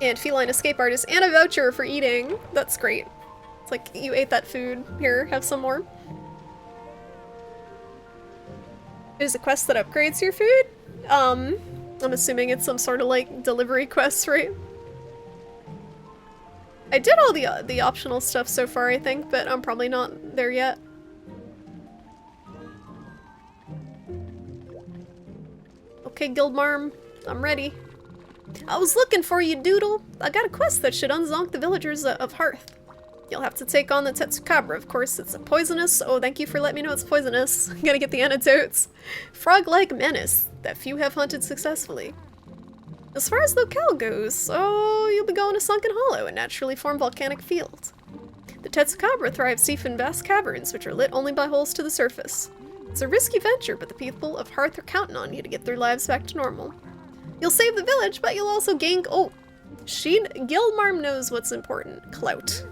And feline escape artist, and a voucher for eating. That's great. It's like, you ate that food. Here, have some more. There's a quest that upgrades your food? I'm assuming it's some sort of, like, delivery quest, right? I did all the optional stuff so far, I think, but I'm probably not there yet. Okay, Guildmarm, I'm ready. I was looking for you, Doodle. I got a quest that should unzonk the villagers of Hearth. You'll have to take on the Tetsukabra, of course. It's a poisonous. Oh, thank you for letting me know it's poisonous. I'm gonna get the antidotes. Frog-like menace that few have hunted successfully. As far as locale goes, oh, you'll be going to Sunken Hollow, a naturally formed volcanic field. The Tetsukabra thrives deep in vast caverns, which are lit only by holes to the surface. It's a risky venture, but the people of Hearth are counting on you to get their lives back to normal. You'll save the village, but you'll also gain— oh, Guildmarm knows what's important. Clout.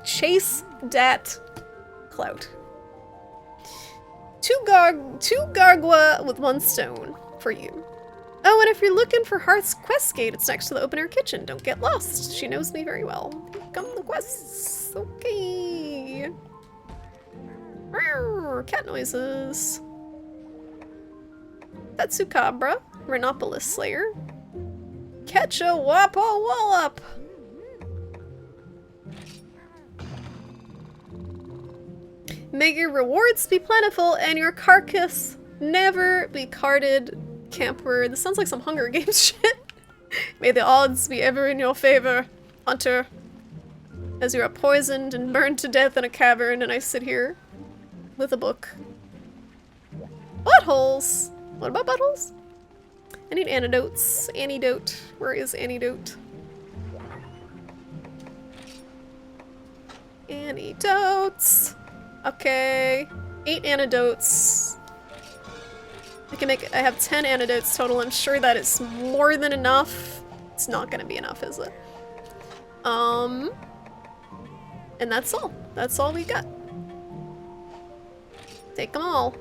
Chase dat clout. Two gargwa with one stone for you. Oh, and if you're looking for Hearth's quest gate, it's next to the open-air kitchen. Don't get lost. She knows me very well. Here come the quests. Okay. Cat noises. Tetsukabra. Rhinopolis Slayer. Catch a Wappo Wallop. May your rewards be plentiful and your carcass never be carted, camper. This sounds like some Hunger Games shit. May the odds be ever in your favor, Hunter. As you are poisoned and burned to death in a cavern, and I sit here with a book. Buttholes! What about buttholes? I need antidotes. Antidote. Where is antidote? Antidotes! Okay. 8 antidotes. I have 10 antidotes total. I'm sure that is more than enough. It's not gonna be enough, is it? And that's all. That's all we got. Take them all.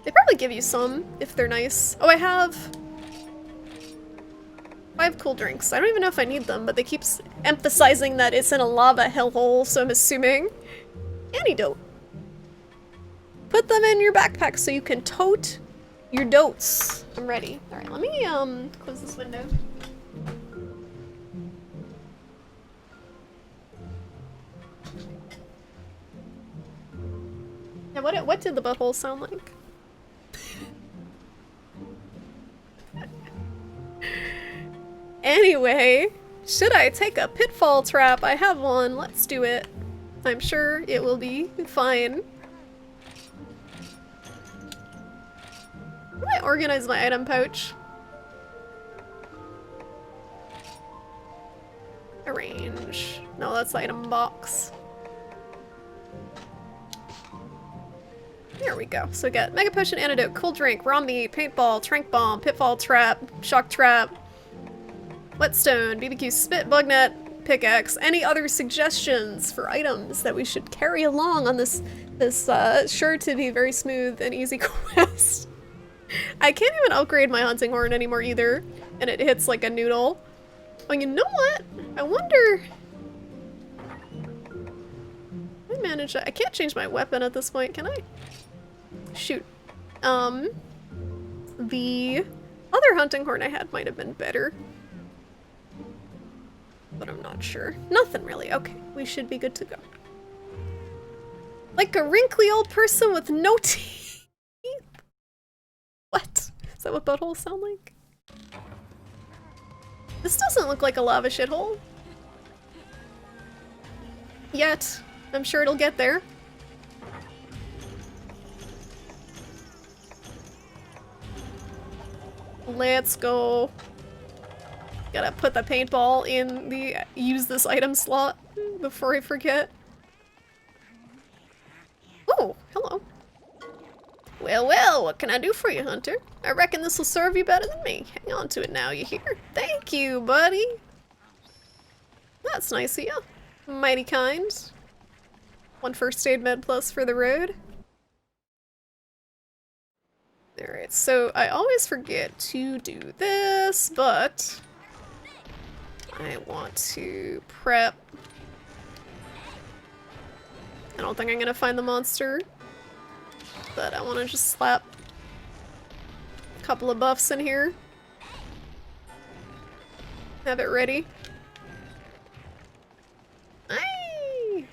They probably give you some, if they're nice. Oh, I have 5 cool drinks. I don't even know if I need them, but they keep emphasizing that it's in a lava hellhole, so I'm assuming. Antidote. Put them in your backpack so you can tote your dotes. I'm ready. Alright, let me, close this window. Yeah, what did the butthole sound like? Anyway, should I take a pitfall trap? I have one. Let's do it. I'm sure it will be fine. How do I organize my item pouch? Arrange. No, that's the item box. There we go. So we got Mega Potion, Antidote, Cool Drink, Raw Meat, Paintball, Trank Bomb, Pitfall Trap, Shock Trap, Whetstone, BBQ Spit, Bug Net, Pickaxe. Any other suggestions for items that we should carry along on this sure to be very smooth and easy quest? I can't even upgrade my hunting horn anymore either, and it hits like a noodle. Oh, you know what? I wonder... I manage that. I can't change my weapon at this point, can I? Shoot. The other hunting horn I had might have been better. But I'm not sure. Nothing really. Okay, we should be good to go. Like a wrinkly old person with no teeth. What? Is that what buttholes sound like? This doesn't look like a lava shithole. Yet. I'm sure it'll get there. Let's go. Gotta put the paintball in the use this item slot before I forget. Oh, hello. Well, well, what can I do for you, Hunter? I reckon this will serve you better than me. Hang on to it now, you hear? Thank you, buddy. That's nice of you. Mighty kind. 1 first aid med plus for the road. Alright, so I always forget to do this, but I want to prep. I don't think I'm gonna find the monster, but I want to just slap a couple of buffs in here. Have it ready. Aye!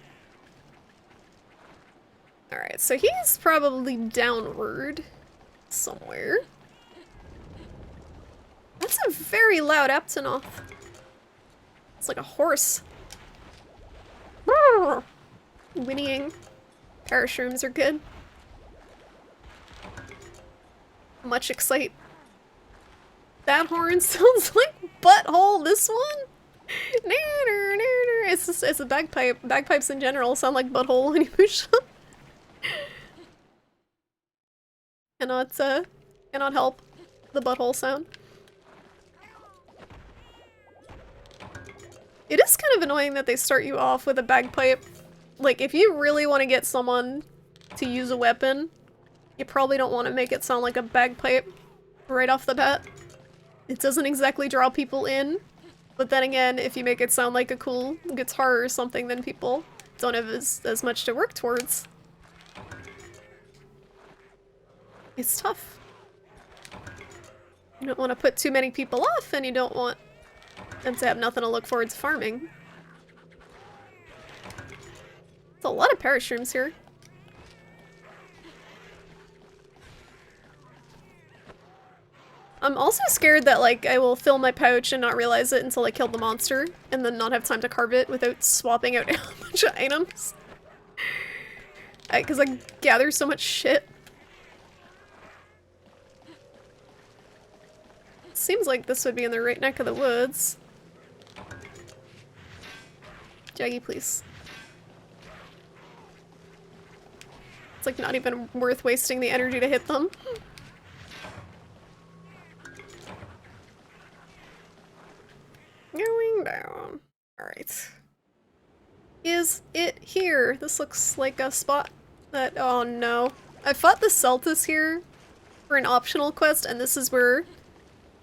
Alright, so he's probably downward somewhere. That's a very loud Aptonoth. It's like a horse. Whinnying. Parashrooms are good. Much excite. That horn sounds like butthole. This one? It's a bagpipe. Bagpipes in general sound like butthole when you push them. Cannot help the butthole sound. It is kind of annoying that they start you off with a bagpipe. Like, if you really want to get someone to use a weapon, you probably don't want to make it sound like a bagpipe right off the bat. It doesn't exactly draw people in, but then again, if you make it sound like a cool guitar or something, then people don't have as much to work towards. It's tough. You don't want to put too many people off, and you don't want them to have nothing to look forward to farming. It's a lot of parashrooms here. I'm also scared that, like, I will fill my pouch and not realize it until I kill the monster, and then not have time to carve it without swapping out a bunch of items. Because I gather so much shit. Seems like this would be in the right neck of the woods. Jaggy, please. It's like not even worth wasting the energy to hit them. Going down. Alright. Is it here? This looks like a spot that- oh no. I fought the Celtus here for an optional quest, and this is where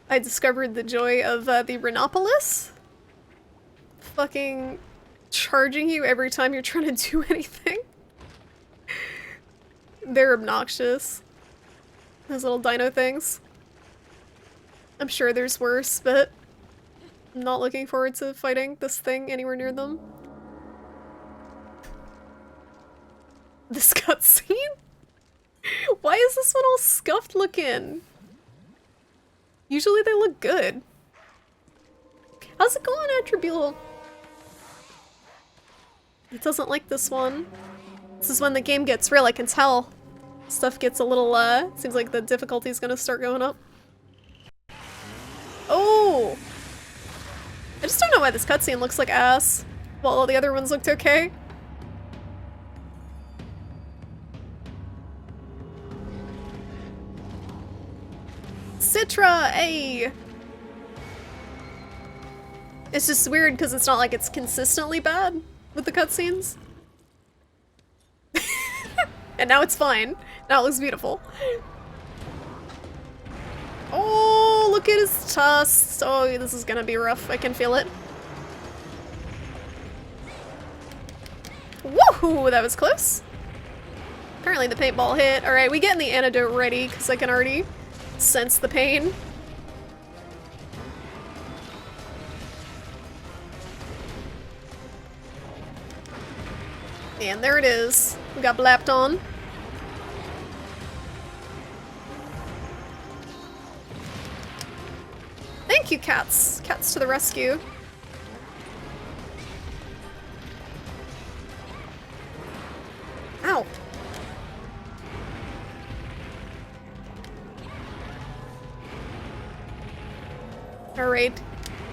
I discovered the joy of the Rhinopolis. Fucking charging you every time you're trying to do anything. They're obnoxious. Those little dino things. I'm sure there's worse, but I'm not looking forward to fighting this thing anywhere near them. This cutscene? Why is this one all scuffed looking? Usually they look good. How's it going, Attribule? It doesn't like this one. This is when the game gets real, I can tell. Stuff gets a little, seems like the difficulty's gonna start going up. Oh! I just don't know why this cutscene looks like ass, while all the other ones looked okay. Citra, hey! It's just weird because it's not like it's consistently bad with the cutscenes. And now it's fine. Now it looks beautiful. Oh, look at his tusks. Oh, this is gonna be rough. I can feel it. Woohoo! That was close. Apparently the paintball hit. Alright, we getting the antidote ready because I can already sense the pain. And there it is. We got blapped on. Thank you, cats. Cats to the rescue. Ow. Alright.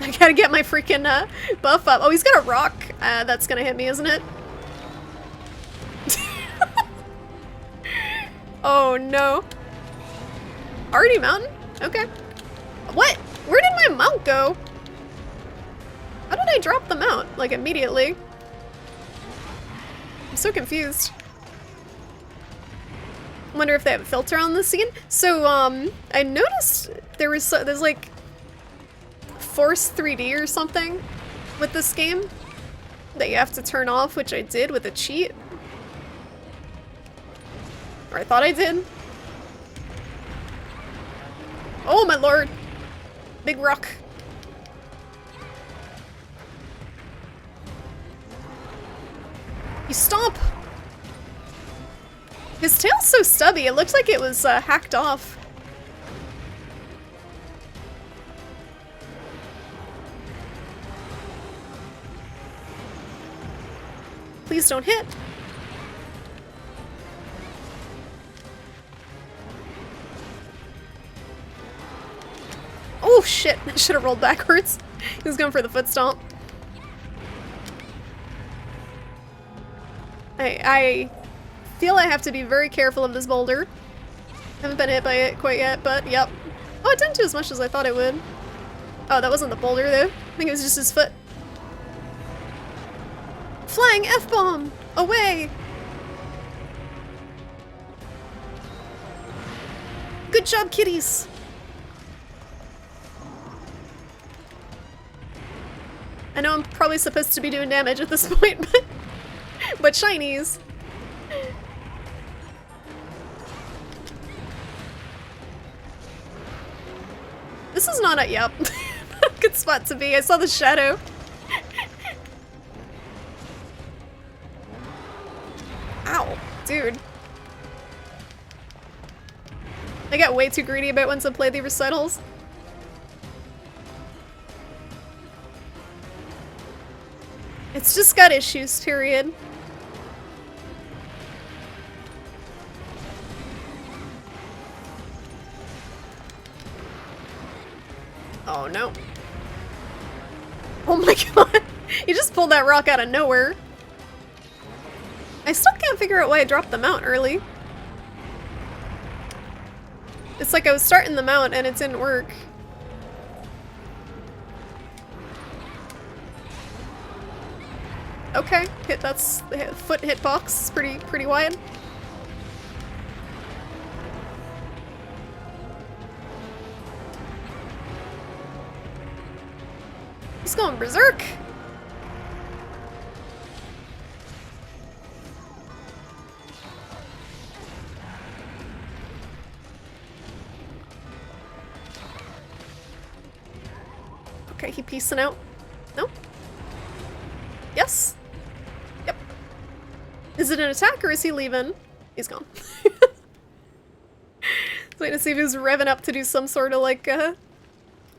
I gotta get my freaking buff up. Oh, he's got a rock. That's gonna hit me, isn't it? Oh no. Already mountain? Okay. What? Where did my mount go? How did I drop the mount? Like immediately? I'm so confused. Wonder if they have a filter on this scene. So, I noticed there's like Force 3D or something with this game that you have to turn off, which I did with a cheat. Or I thought I did. Oh my lord. Big rock. You stomp! His tail's so stubby, it looks like it was hacked off. Please don't hit. Oh shit, I should have rolled backwards. He was going for the foot stomp. I feel I have to be very careful of this boulder. Haven't been hit by it quite yet, but yep. Oh, it didn't do as much as I thought it would. Oh, that wasn't the boulder though. I think it was just his foot. Flying F-bomb! Away! Good job, kitties! I know I'm probably supposed to be doing damage at this point, but shinies. This is not a yep. Good spot to be. I saw the shadow. Ow, dude. I get way too greedy about once I play the recitals. It's just got issues, period. Oh no. Oh my god. You just pulled that rock out of nowhere. I still can't figure out why I dropped the mount early. It's like I was starting the mount and it didn't work. Okay, that's the foot hitbox. It's pretty wide. He's going berserk. Okay, he peacing out. No? Yes? Yep. Is it an attack or is he leaving? He's gone. Waiting to see if he was revving up to do some sort of like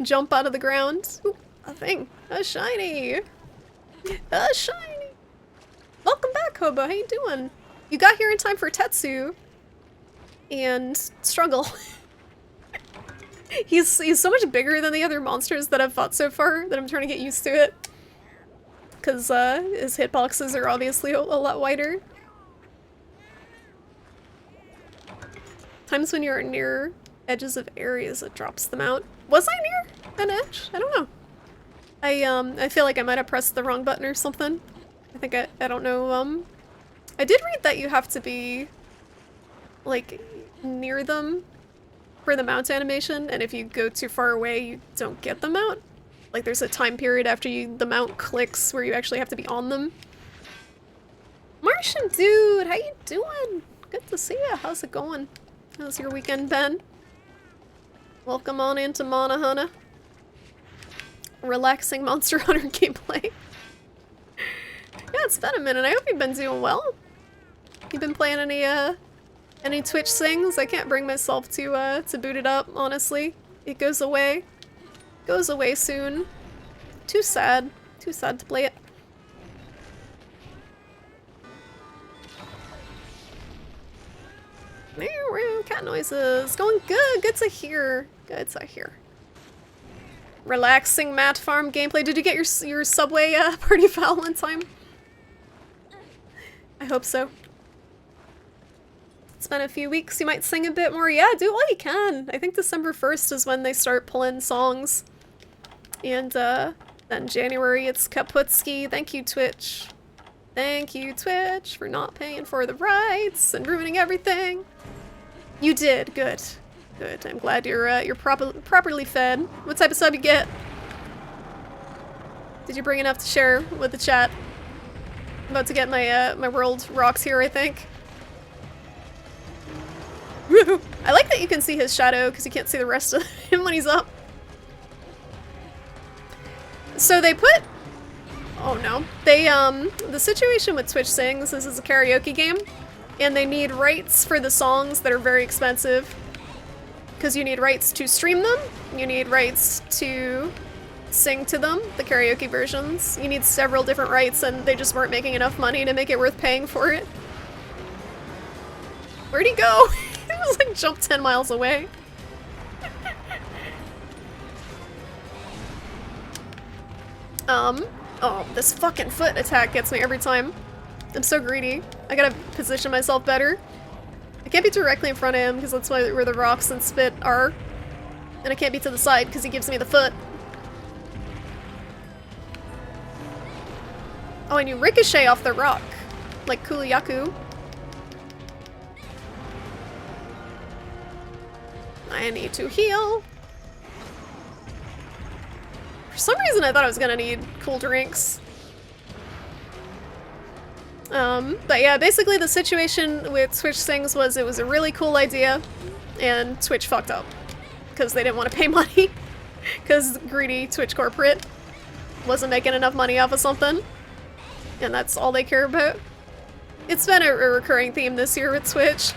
jump out of the ground. Ooh, a thing. A shiny. A shiny. Welcome back, Hobo. How you doing? You got here in time for Tetsu. And struggle. He's so much bigger than the other monsters that I've fought so far that I'm trying to get used to it. Because his hitboxes are obviously a lot wider. Times when you're near edges of areas, it drops them out. Was I near an edge? I don't know. I feel like I might have pressed the wrong button or something. I think I don't know. I did read that you have to be like near them for the mount animation, and if you go too far away, you don't get the mount. Like there's a time period after the mount clicks where you actually have to be on them. Martian dude, how you doing? Good to see you. How's it going? How's your weekend been? Welcome on into Monahana. Relaxing Monster Hunter gameplay. Yeah, it's been a minute. I hope you've been doing well. You been playing any Twitch things? I can't bring myself to boot it up, honestly. It goes away. Goes away soon. Too sad. Too sad to play it. Cat noises. Going good. Good to hear. Good to hear. Relaxing Mat Farm gameplay. Did you get your Subway party foul in time? I hope so. It's been a few weeks. You might sing a bit more. Yeah, do all you can. I think December 1st is when they start pulling songs. And then January it's Kaputski. Thank you, Twitch. Thank you, Twitch, for not paying for the rights and ruining everything. You did. Good. Good. I'm glad you're properly fed. What type of sub you get? Did you bring enough to share with the chat? I'm about to get my my world rocks here, I think. I like that you can see his shadow because you can't see the rest of him when he's up. So they put... Oh no. They, the situation with Twitch Sings, this is a karaoke game, and they need rights for the songs that are very expensive. Because you need rights to stream them, you need rights to sing to them, the karaoke versions. You need several different rights, and they just weren't making enough money to make it worth paying for it. Where'd he go? He was like jumped 10 miles away. Oh, this fucking foot attack gets me every time. I'm so greedy. I gotta position myself better. I can't be directly in front of him because that's where the rocks and spit are. And I can't be to the side because he gives me the foot. Oh, and you ricochet off the rock. Like Kuliyaku. I need to heal. For some reason I thought I was gonna need cool drinks. But yeah, basically the situation with Twitch Sings was it was a really cool idea, and Twitch fucked up. Because they didn't want to pay money. Because greedy Twitch corporate wasn't making enough money off of something. And that's all they care about. It's been a recurring theme this year with Twitch.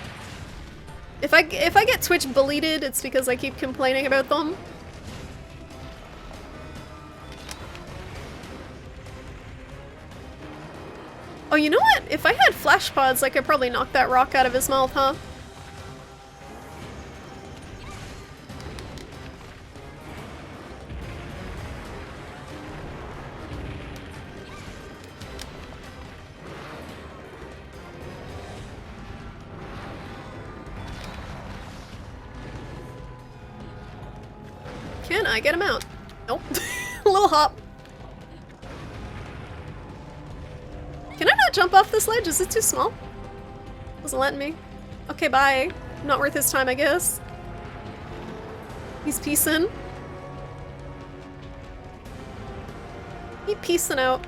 If I get Twitch bullied, it's because I keep complaining about them. Oh, you know what? If I had flash pods, I could probably knock that rock out of his mouth, huh? Can I get him out? Nope. A little hop. Can I not jump off this ledge? Is it too small? Wasn't letting me. Okay, bye. Not worth his time, I guess. He's peacing. He peacing out.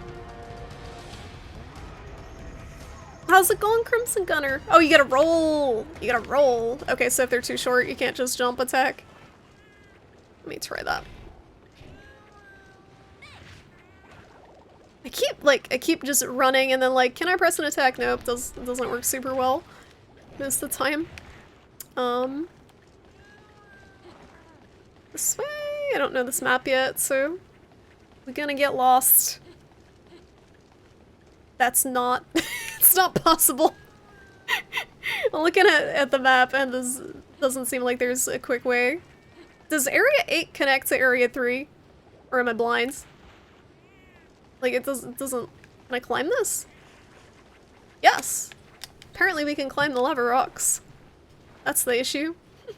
How's it going, Crimson Gunner? Oh, you gotta roll. You gotta roll. Okay, so if they're too short, you can't just jump attack. Let me try that. I keep just running and then like, can I press an attack? Nope, doesn't work super well most of the time. This way? I don't know this map yet, so we're gonna get lost. That's not, it's not possible. I'm looking at the map and this doesn't seem like there's a quick way. Does Area 8 connect to Area 3? Or am I blind? Like, it doesn't... Can I climb this? Yes! Apparently we can climb the lava rocks. That's the issue. I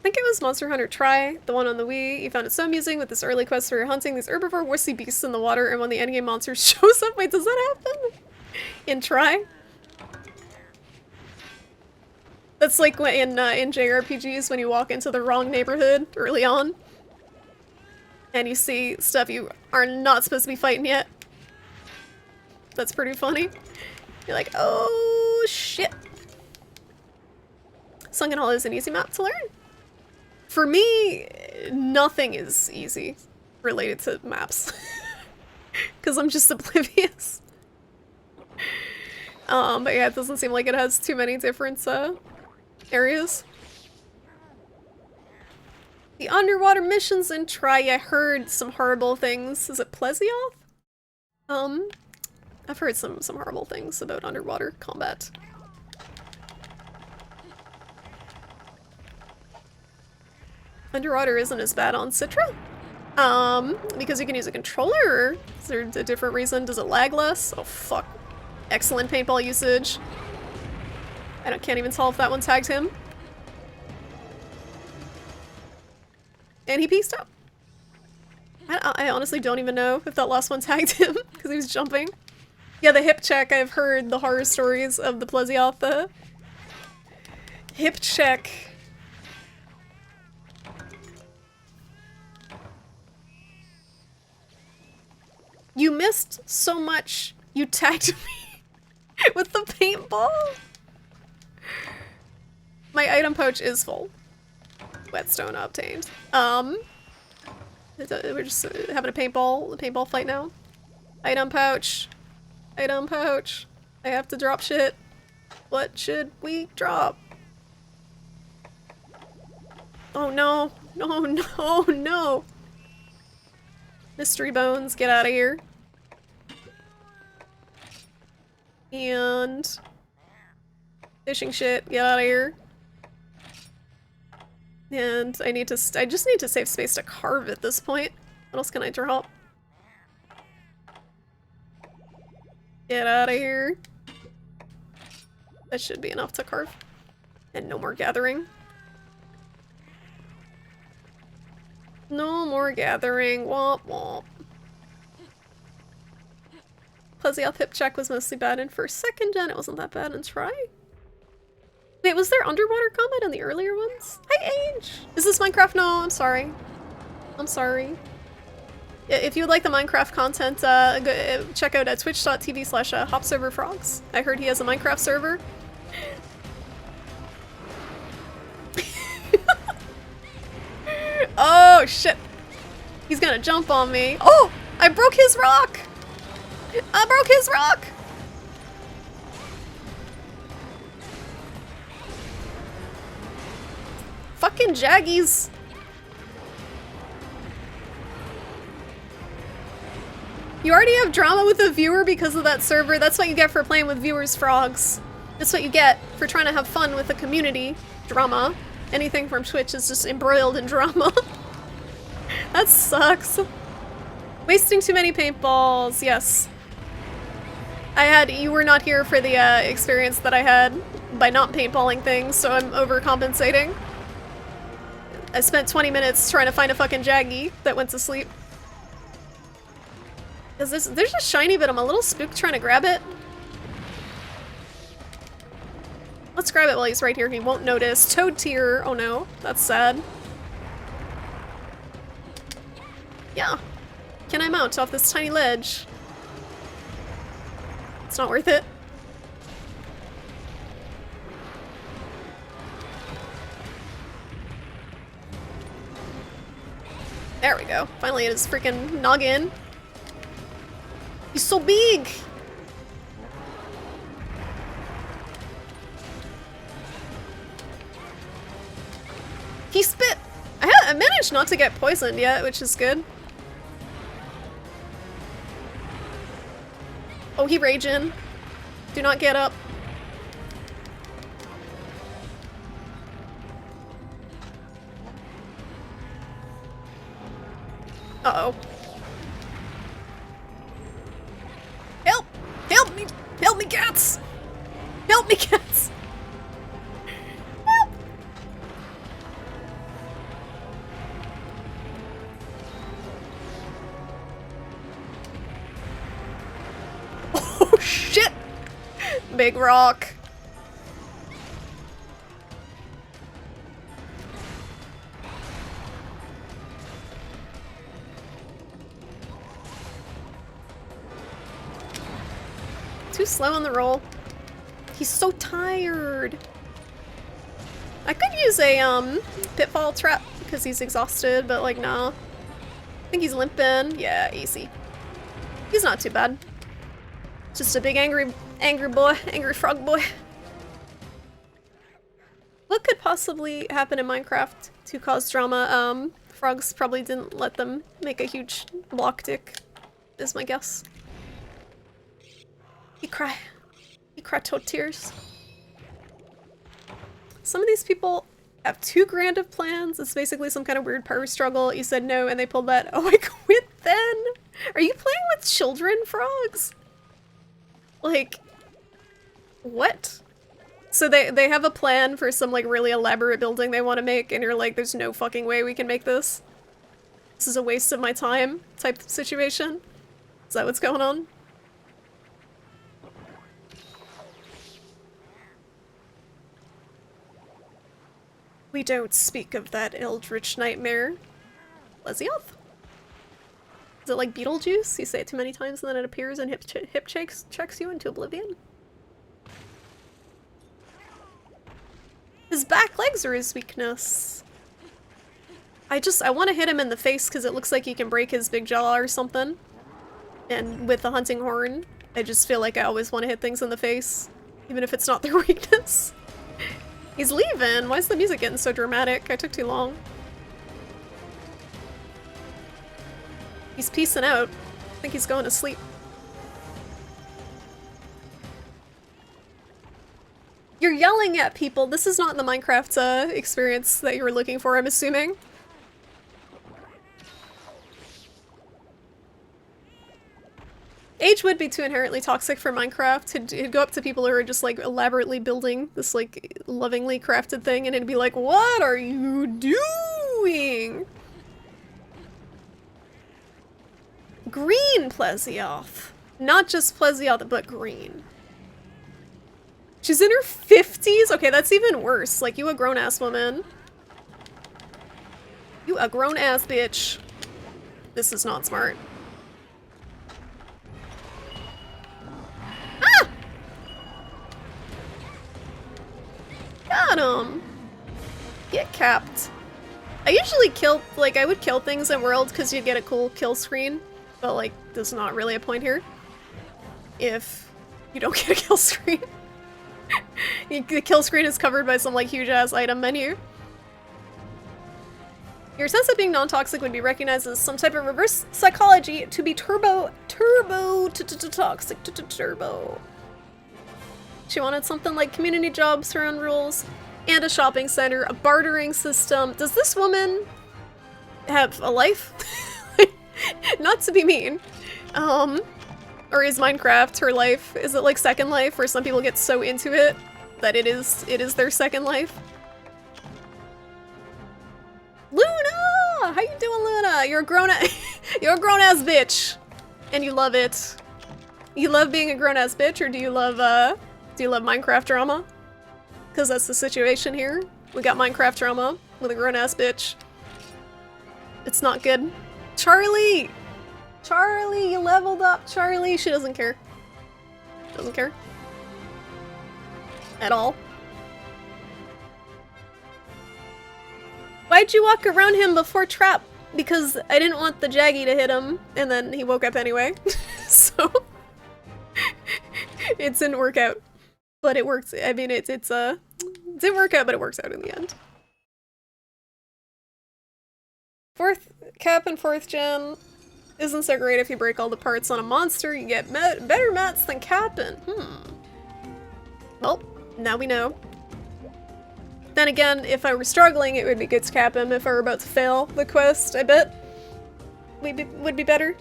think it was Monster Hunter Try, the one on the Wii. You found it so amusing with this early quest where you're hunting these herbivore wussy beasts in the water, and when the endgame monster shows up... Wait, does that happen? In Try? That's like in JRPGs when you walk into the wrong neighborhood early on. And you see stuff you are not supposed to be fighting yet. That's pretty funny. You're like, oh shit. Sunken Hall is an easy map to learn. For me, nothing is easy related to maps. Because I'm just oblivious. But yeah, it doesn't seem like it has too many different areas. The underwater missions in Try, I heard some horrible things. Is it Plesioth? I've heard some horrible things about underwater combat. Underwater isn't as bad on Citra. Because you can use a controller, or is there a different reason? Does it lag less? Oh fuck. Excellent paintball usage. Can't even tell if that one tagged him. And he pieced out. I honestly don't even know if that last one tagged him, because he was jumping. Yeah, the hip check, I've heard the horror stories of the Plesioth. Hip check. You missed so much, you tagged me with the paintball. My item pouch is full. Whetstone obtained. We're just having a paintball fight now. Item pouch. Item pouch. I have to drop shit. What should we drop? Oh no. No, no, no. Mystery bones, get out of here. And fishing shit, get out of here. And I just need to save space to carve at this point. What else can I drop? Get out of here. That should be enough to carve. And no more gathering. No more gathering. Womp womp. Plesioth hip check was mostly bad in first, second gen. It wasn't that bad in Try. Wait, was there underwater combat in the earlier ones? Hi, Age! Is this Minecraft? No, I'm sorry. I'm sorry. If you would like the Minecraft content, check out twitch.tv/hopserverfrogs. I heard he has a Minecraft server. Oh, shit. He's gonna jump on me. Oh! I broke his rock! I broke his rock! Fucking Jaggies! You already have drama with a viewer because of that server. That's what you get for playing with viewers, frogs. That's what you get for trying to have fun with the community. Drama. Anything from Twitch is just embroiled in drama. That sucks. Wasting too many paintballs, yes. You were not here for the experience that I had by not paintballing things, so I'm overcompensating. I spent 20 minutes trying to find a fucking Jaggy that went to sleep. There's a shiny, but I'm a little spooked trying to grab it. Let's grab it while he's right here. He won't notice. Toad tier. Oh no, that's sad. Yeah. Can I mount off this tiny ledge? It's not worth it. There we go. Finally it is freaking noggin. He's so big! He spit! I managed not to get poisoned yet, which is good. Oh, he raging. Do not get up. Uh-oh. Help! Help me! Help me, cats! Help me, cats! Help! Oh, shit! Big rock. Too slow on the roll. He's so tired. I could use a pitfall trap because he's exhausted, but like nah. I think he's limping. Yeah, easy. He's not too bad. Just a big angry boy, angry frog boy. What could possibly happen in Minecraft to cause drama? Frogs probably didn't let them make a huge block dick, is my guess. You cry toad tears. Some of these people have too grand of plans. It's basically some kind of weird power struggle. You said no and they pulled that. Oh, I quit then. Are you playing with children, frogs? Like, what? So they have a plan for some like really elaborate building they want to make and you're like, there's no fucking way we can make this. This is a waste of my time type of situation. Is that what's going on? We don't speak of that eldritch nightmare. Lesioth? Is it like Beetlejuice? You say it too many times and then it appears and hip checks you into oblivion? His back legs are his weakness. I want to hit him in the face because it looks like he can break his big jaw or something. And with the hunting horn, I just feel like I always want to hit things in the face, even if it's not their weakness. He's leaving! Why is the music getting so dramatic? I took too long. He's peacing out. I think he's going to sleep. You're yelling at people. This is not the Minecraft experience that you were looking for, I'm assuming. Age would be too inherently toxic for Minecraft. It'd go up to people who are just like elaborately building this like lovingly crafted thing and it'd be like, what are you doing? Green Plesioth. Not just Plesioth, but green. She's in her 50s? Okay, that's even worse. Like, you a grown-ass woman. You a grown-ass bitch. This is not smart. Ah! Got him! Get capped. I usually kill, like, I would kill things in World because you'd get a cool kill screen. But, like, there's not really a point here. If you don't get a kill screen. The kill screen is covered by some, like, huge-ass item menu. Your sense of being non-toxic would be recognized as some type of reverse psychology to be turbo toxic turbo. She wanted something like community jobs, her own rules, and a shopping center, a bartering system. Does this woman have a life? Not to be mean. Or is Minecraft her life? Is it like Second Life where some people get so into it that it is their second life? Luna! How you doing, Luna? You're a you're a grown-ass bitch. And you love it. You love being a grown-ass bitch, or do you love Minecraft drama? Because that's the situation here. We got Minecraft drama with a grown-ass bitch. It's not good. Charlie! Charlie, you leveled up, Charlie! She doesn't care. Doesn't care. At all. Why'd you walk around him before trap? Because I didn't want the Jaggy to hit him, and then he woke up anyway. So it didn't work out. But it works. I mean, it didn't work out, but it works out in the end. 4th cap and 4th gen isn't so great if you break all the parts on a monster. You get better mats than Cap'n. Well, now we know. Then again, if I were struggling, it would be good to cap him. If I were about to fail the quest, I bet would be better.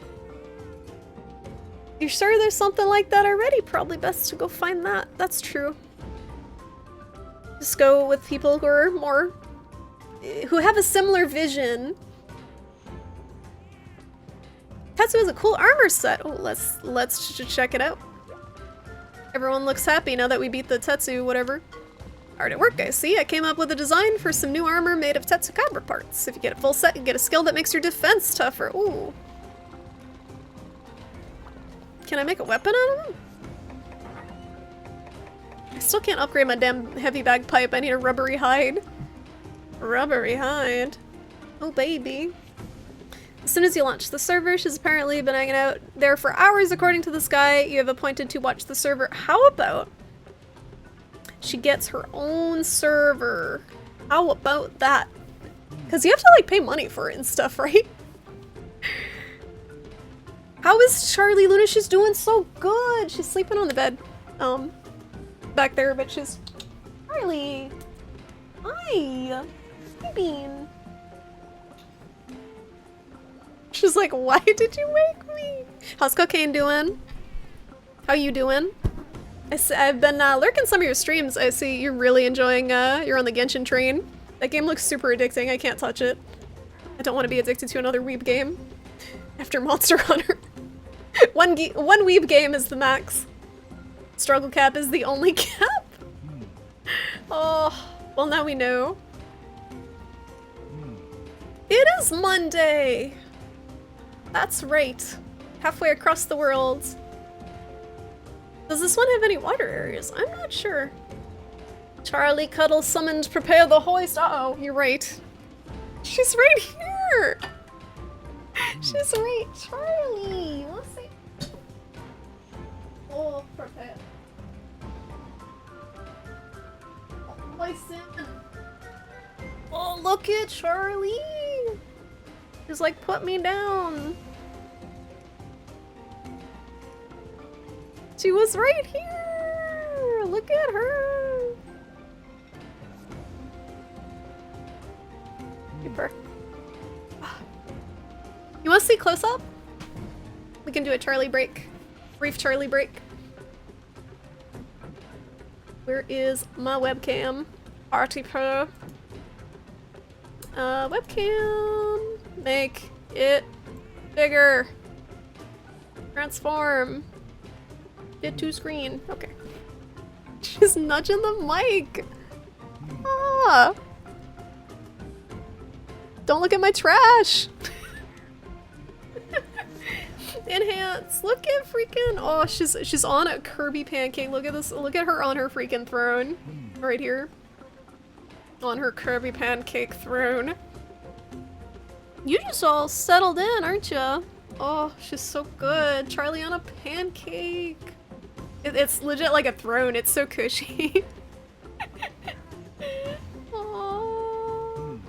You sure there's something like that already? Probably best to go find that. That's true. Just go with people who are who have a similar vision. Tetsu has a cool armor set. Oh, let's check it out. Everyone looks happy now that we beat the Tetsu whatever. Hard at work, I see. I came up with a design for some new armor made of Tetsukabra parts. If you get a full set, you get a skill that makes your defense tougher. Ooh. Can I make a weapon out of them? I still can't upgrade my damn heavy bagpipe. I need a rubbery hide. Rubbery hide. Oh, baby. As soon as you launch the server, she's apparently been hanging out there for hours according to this guy you have appointed to watch the server. How about she gets her own server? How about that? Because you have to like pay money for it and stuff, right? How is Charlie Luna? She's doing so good. She's sleeping on the bed, back there, but she's Charlie. Hi, hi, Bean. She's like, why did you wake me? How's Cocaine doing? How you doing? I've been lurking some of your streams. I see you're really enjoying, you're on the Genshin train. That game looks super addicting. I can't touch it. I don't want to be addicted to another weeb game after Monster Hunter. One weeb game is the max. Struggle cap is the only cap? Oh, well now we know. It is Monday! That's right. Halfway across the world. Does this one have any water areas? I'm not sure. Charlie Cuddle summoned, prepare the hoist. Uh-oh, you're right. She's right here! She's right, Charlie! Let's see. Oh, prepare. Hoist in. Oh, look at Charlie! She's like, put me down. She was right here! Look at her! Super. You want to see close up? We can do a Charlie break. Brief Charlie break. Where is my webcam? RT-Pro. Webcam. Make it bigger. Transform. Get to screen. Okay. She's nudging the mic. Ah. Don't look at my trash. Enhance. Look at freaking. Oh, she's on a Kirby pancake. Look at this. Look at her on her freaking throne. Right here. On her Kirby pancake throne. You just all settled in, aren't you? Oh, she's so good. Charlie on a pancake. It's legit like a throne. It's so cushy. Aww.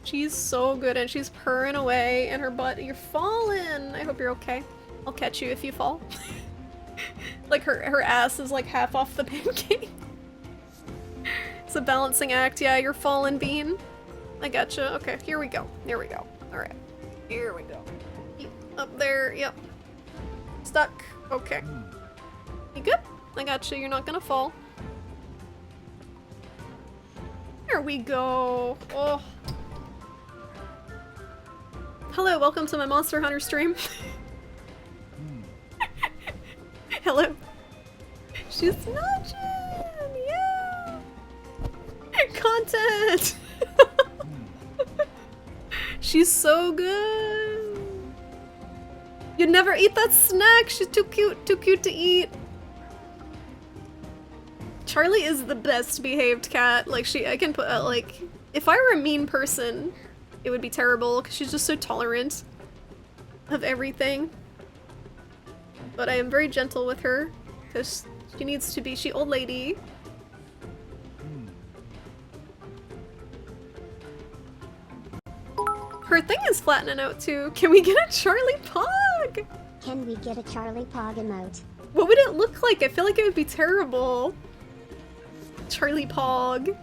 She's so good and she's purring away and her butt. You're falling. I hope you're okay. I'll catch you if you fall. Like her ass is like half off the pancake. It's a balancing act. Yeah, you're falling, Bean. I gotcha. Okay, here we go. Here we go. Alright. Here we go. Up there. Yep. Stuck. Okay. You good? I gotcha. You're not gonna fall. There we go. Oh. Hello, welcome to my Monster Hunter stream. Hello. She's nudging! Yeah! Content! She's so good! You'd never eat that snack! She's too cute to eat! Charlie is the best behaved cat. Like, I can put, like, if I were a mean person, it would be terrible, because she's just so tolerant of everything. But I am very gentle with her, because she needs to be. She old lady. Her thing is flattening out too. Can we get a Charlie Pog? Can we get a Charlie Pog emote? What would it look like? I feel like it would be terrible. Charlie Pog.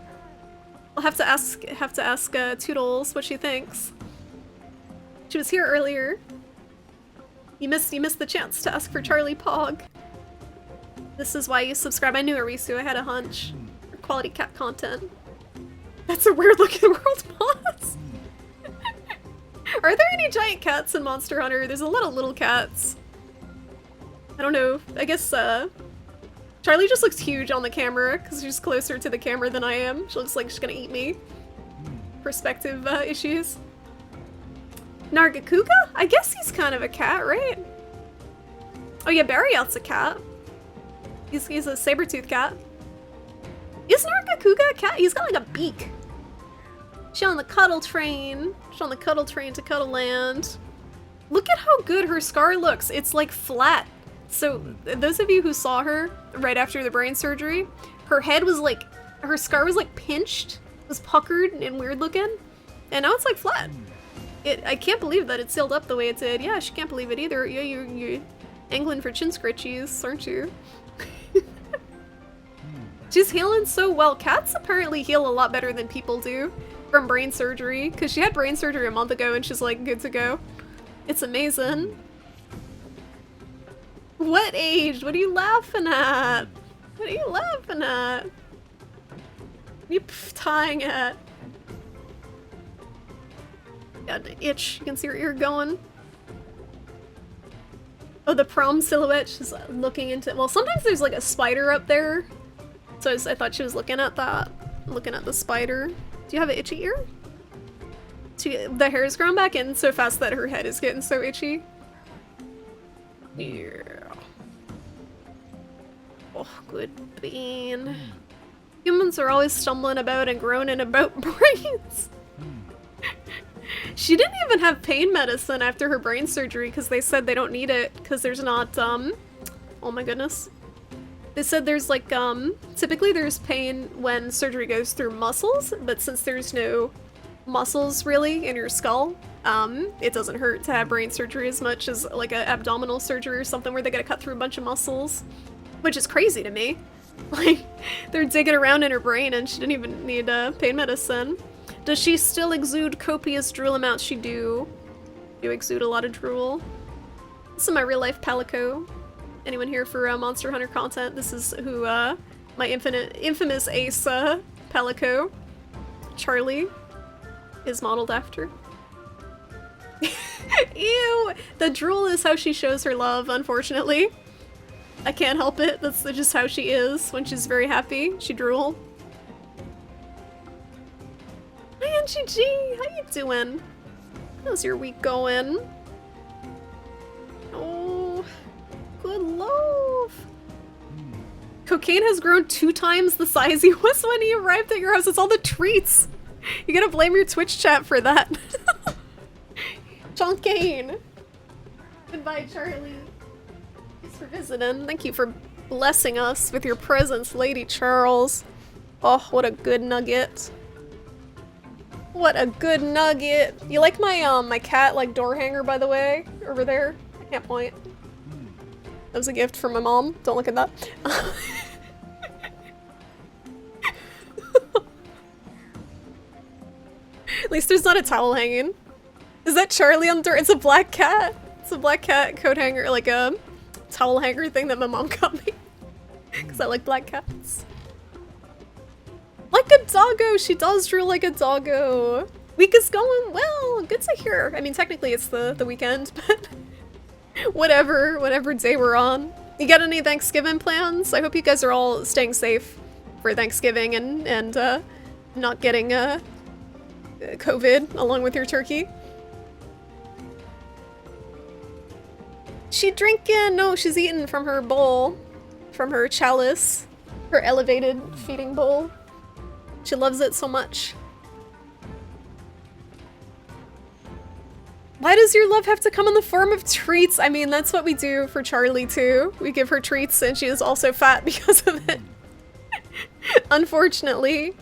I'll have to ask Toodles what she thinks. She was here earlier. You missed the chance to ask for Charlie Pog. This is why you subscribe. I knew Arisu, I had a hunch. For quality cat content. That's a weird looking world boss. Are there any giant cats in Monster Hunter? There's a lot of little cats. I don't know. I guess Charlie just looks huge on the camera because she's closer to the camera than I am. She looks like she's gonna eat me. Perspective issues. Nargacuga? I guess he's kind of a cat, right? Oh yeah, Barryout's a cat. He's a saber-toothed cat. Is Nargacuga a cat? He's got like a beak. She's on the cuddle train. She's on the cuddle train to Cuddle Land. Look at how good her scar looks. It's like flat. So those of you who saw her right after the brain surgery, her head was like, her scar was like pinched, was puckered and weird looking, and now it's like flat. I can't believe that it sealed up the way it did. Yeah, she can't believe it either. Yeah, you're angling for chin scritchies, aren't you? She's healing so well. Cats apparently heal a lot better than people do from brain surgery, because she had brain surgery a month ago and she's like good to go. It's amazing. What age? What are you laughing at? What are you laughing at? What are you tying at? Got an itch. You can see her ear going. Oh, the prom silhouette. She's looking into. Well, sometimes there's like a spider up there, so I thought she was looking at that. Looking at the spider. Do you have an itchy ear? The hair's grown back in so fast that her head is getting so itchy. Yeah. Oh, good bean. Humans are always stumbling about and groaning about brains. She didn't even have pain medicine after her brain surgery because they said they don't need it because there's not, oh my goodness. They said there's like, typically there's pain when surgery goes through muscles, but since there's no muscles really in your skull, it doesn't hurt to have brain surgery as much as like an abdominal surgery or something where they gotta cut through a bunch of muscles, which is crazy to me. Like, they're digging around in her brain and she didn't even need pain medicine. Does she still exude copious drool amounts? She do. You exude a lot of drool. This is my real life Palico. Anyone here for Monster Hunter content? This is who my infamous ace Palico, Charlie, is modeled after. Ew! The drool is how she shows her love, unfortunately. I can't help it. That's just how she is when she's very happy. She drool. Hi, NGG! How you doing? How's your week going? Oh, good love. Cocaine has grown 2 times the size he was when he arrived at your house. It's all the treats. You gotta blame your Twitch chat for that. John Kane. Goodbye, Charlie. Thanks for visiting. Thank you for blessing us with your presence, Lady Charles. Oh, what a good nugget. What a good nugget. You like my my cat like door hanger, by the way, over there? I can't point. That was a gift from my mom. Don't look at that. At least there's not a towel hanging. Is that Charlie on the door? It's a black cat. It's a black cat coat hanger, like a towel hanger thing that my mom got me. Because I like black cats. Like a doggo! She does drew like a doggo. Week is going well. Good to hear. I mean, technically it's the weekend, but whatever day we're on. You got any Thanksgiving plans? I hope you guys are all staying safe for Thanksgiving and not getting COVID along with your turkey. She drinking? No, she's eating from her bowl, from her chalice, her elevated feeding bowl. She loves it so much. Why does your love have to come in the form of treats? I mean, that's what we do for Charlie too. We give her treats and she is also fat because of it. Unfortunately.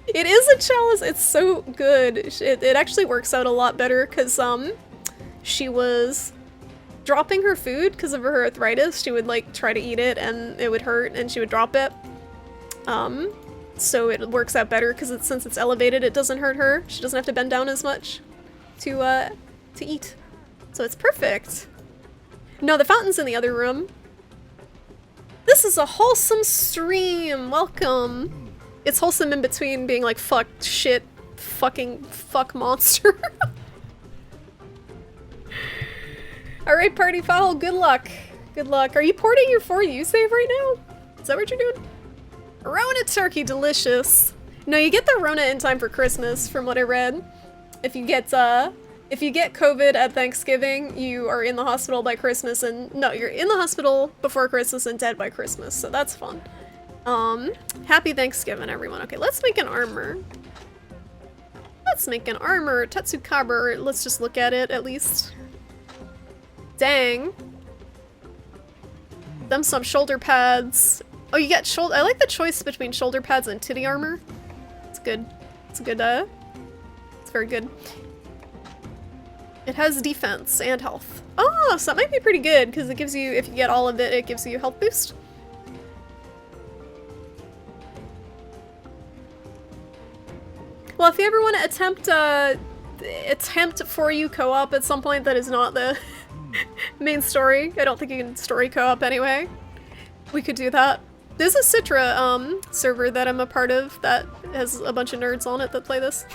It is a chalice. It's so good. It actually works out a lot better because she was dropping her food because of her arthritis. She would like try to eat it and it would hurt and she would drop it. So it works out better because since it's elevated, it doesn't hurt her. She doesn't have to bend down as much to eat. So it's perfect. No, the fountain's in the other room. This is a wholesome stream. Welcome. It's wholesome in between being like fuck, shit, fucking fuck monster. Alright, party foul, good luck. Good luck. Are you porting your 4U save right now? Is that what you're doing? Rona turkey, delicious. No, you get the Rona in time for Christmas, from what I read. If you get COVID at Thanksgiving, you are in the hospital by Christmas and- no, you're in the hospital before Christmas and dead by Christmas, so that's fun. Happy Thanksgiving, everyone. Okay, let's make an armor. Let's make an armor. Tetsukaber, let's just look at it, at least. Dang. Them some shoulder pads. Oh, you get shoulder- I like the choice between shoulder pads and titty armor. It's good. It's a good, it's very good. It has defense and health. Oh, so that might be pretty good, because it gives you- if you get all of it, it gives you a health boost. Well, if you ever want to attempt 4U co-op at some point that is not the main story, I don't think you can story co-op anyway, we could do that. There's a Citra server that I'm a part of that has a bunch of nerds on it that play this.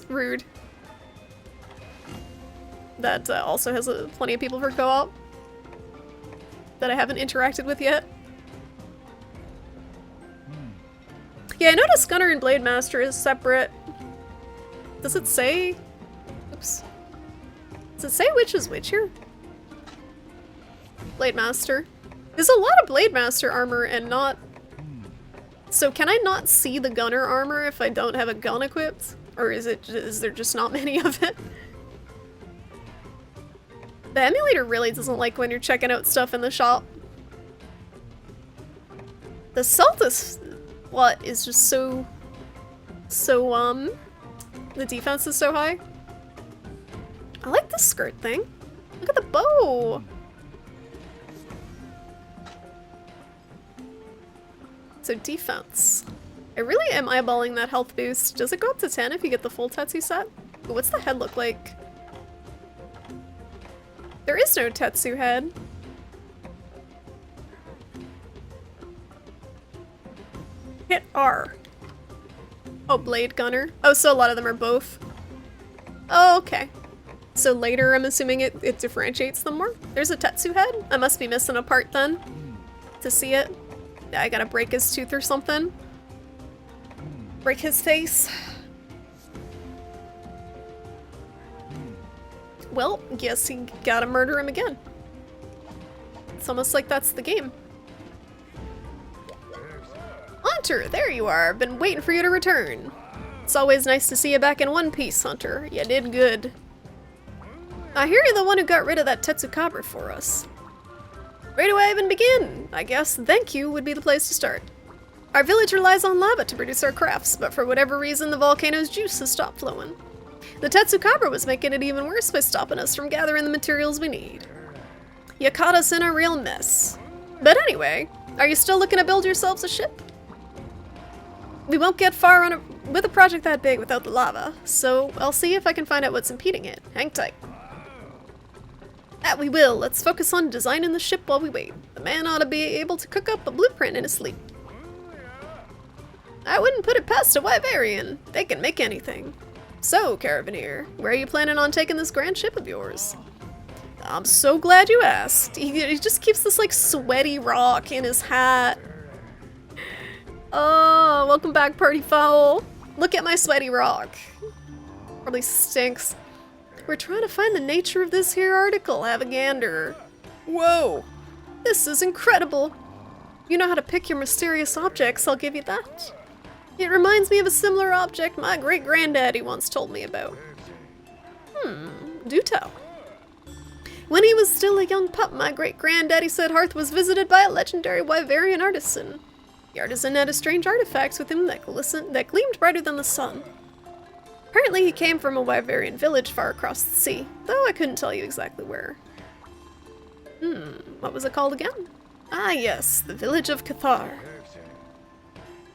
Rude. That also has plenty of people for co-op that I haven't interacted with yet. Yeah, I noticed Gunner and Blade Master is separate. Does it say? Oops. Does it say which is which here? Blade Master. There's a lot of Blade Master armor and not... So can I not see the Gunner armor if I don't have a gun equipped? Or is there just not many of it? The emulator really doesn't like when you're checking out stuff in the shop. The Celtis what is just so the defense is so high. I like this skirt thing. Look at the bow. So defense. I really am eyeballing that health boost. Does it go up to 10 if you get the full Tetsu set? Ooh, what's the head look like? There is no Tetsu head. Hit R. Oh, Blade Gunner. Oh, so a lot of them are both. Oh, okay. So later, I'm assuming it differentiates them more. There's a Tetsu head? I must be missing a part then to see it. Yeah, I gotta break his tooth or something. Break his face. Well, guess he gotta murder him again. It's almost like that's the game. Hunter, there you are. Been waiting for you to return. It's always nice to see you back in one piece, Hunter. You did good. I hear you're the one who got rid of that Tetsukaber for us. Where do I even begin? I guess thank you would be the place to start. Our village relies on lava to produce our crafts, but for whatever reason the volcano's juice has stopped flowing. The Tetsukabra was making it even worse by stopping us from gathering the materials we need. You caught us in a real mess. But anyway, are you still looking to build yourselves a ship? We won't get far with a project that big without the lava, so I'll see if I can find out what's impeding it. Hang tight. That we will. Let's focus on designing the ship while we wait. The man ought to be able to cook up a blueprint in his sleep. I wouldn't put it past a Wyverian. They can make anything. So, Caravaneer, where are you planning on taking this grand ship of yours? I'm so glad you asked. He just keeps this, like, sweaty rock in his hat. Oh, welcome back, Party Foul. Look at my sweaty rock. Probably stinks. We're trying to find the nature of this here article, Avagander. Whoa, this is incredible. You know how to pick your mysterious objects, I'll give you that. It reminds me of a similar object my great-granddaddy once told me about. Do tell. When he was still a young pup, my great-granddaddy said Hearth was visited by a legendary Wyverian artisan. The artisan had a strange artifact with him that gleamed brighter than the sun. Apparently he came from a Wyverian village far across the sea, though I couldn't tell you exactly where. What was it called again? Ah yes, the village of Cathar.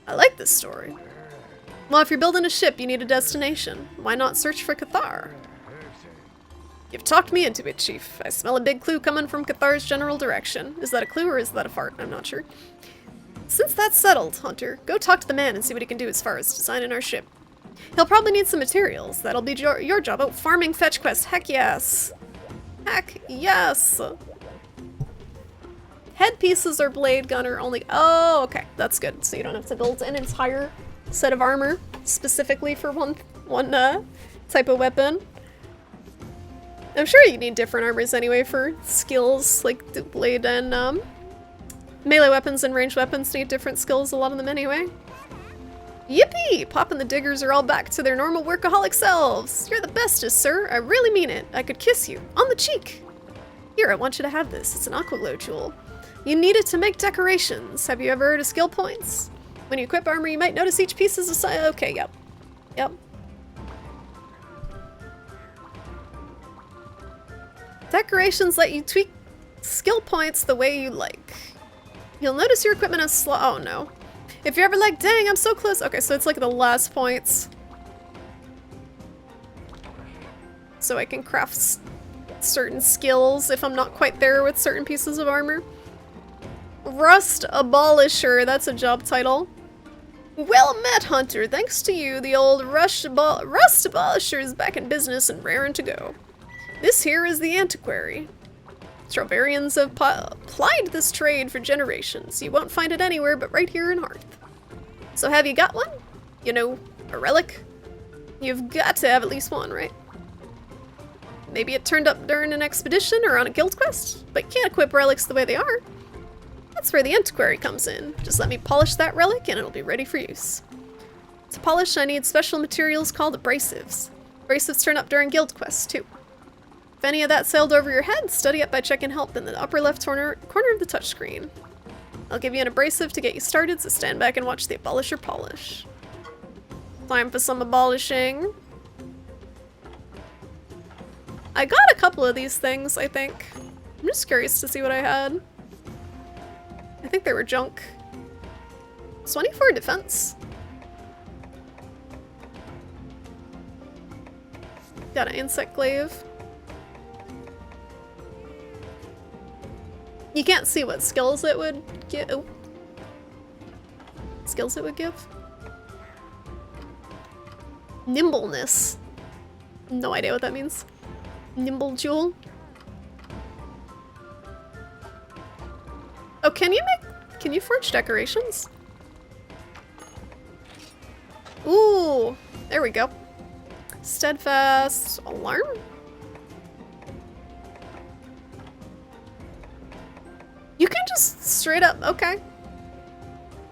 I like this story. Well, if you're building a ship, you need a destination. Why not search for Cathar? You've talked me into it, Chief. I smell a big clue coming from Cathar's general direction. Is that a clue or is that a fart? I'm not sure. Since that's settled, Hunter, go talk to the man and see what he can do as far as designing our ship. He'll probably need some materials. That'll be your job. Oh, farming fetch quest. Heck yes. Heck yes. Headpieces or blade gunner only. Oh, okay. That's good. So you don't have to build an entire set of armor specifically for one type of weapon. I'm sure you need different armors anyway for skills, like the blade and melee weapons and ranged weapons need different skills, a lot of them anyway. Yippee! Pop and the diggers are all back to their normal workaholic selves. You're the bestest, sir. I really mean it. I could kiss you. On the cheek. Here, I want you to have this. It's an aquaglow jewel. You need it to make decorations. Have you ever heard of skill points? When you equip armor, you might notice each piece is a size. Okay, yep. Yep. Decorations let you tweak skill points the way you like. You'll notice your equipment has oh no. If you're ever like, dang, I'm so close. Okay, so it's like the last points. So I can craft certain skills if I'm not quite there with certain pieces of armor. Rust Abolisher, that's a job title. Well met, Hunter. Thanks to you, the old Rust Abolisher is back in business and raring to go. This here is the Antiquary. Strawberrians have plied this trade for generations. You won't find it anywhere but right here in Hearth. So have you got one? You know, a relic? You've got to have at least one, right? Maybe it turned up during an expedition or on a guild quest, but you can't equip relics the way they are. That's where the Antiquary comes in. Just let me polish that relic and it'll be ready for use. To polish, I need special materials called abrasives. Abrasives turn up during guild quests, too. If any of that sailed over your head, study up by checking help in the upper left corner of the touchscreen. I'll give you an abrasive to get you started, so stand back and watch the Abolisher polish. Time for some abolishing. I got a couple of these things, I think. I'm just curious to see what I had. I think they were junk. 24 defense. Got an insect glaive. You can't see what skills it would give. Oh. Skills it would give. Nimbleness. No idea what that means. Nimble jewel. Oh, can you forge decorations? Ooh, there we go. Steadfast alarm? You can just straight up, okay.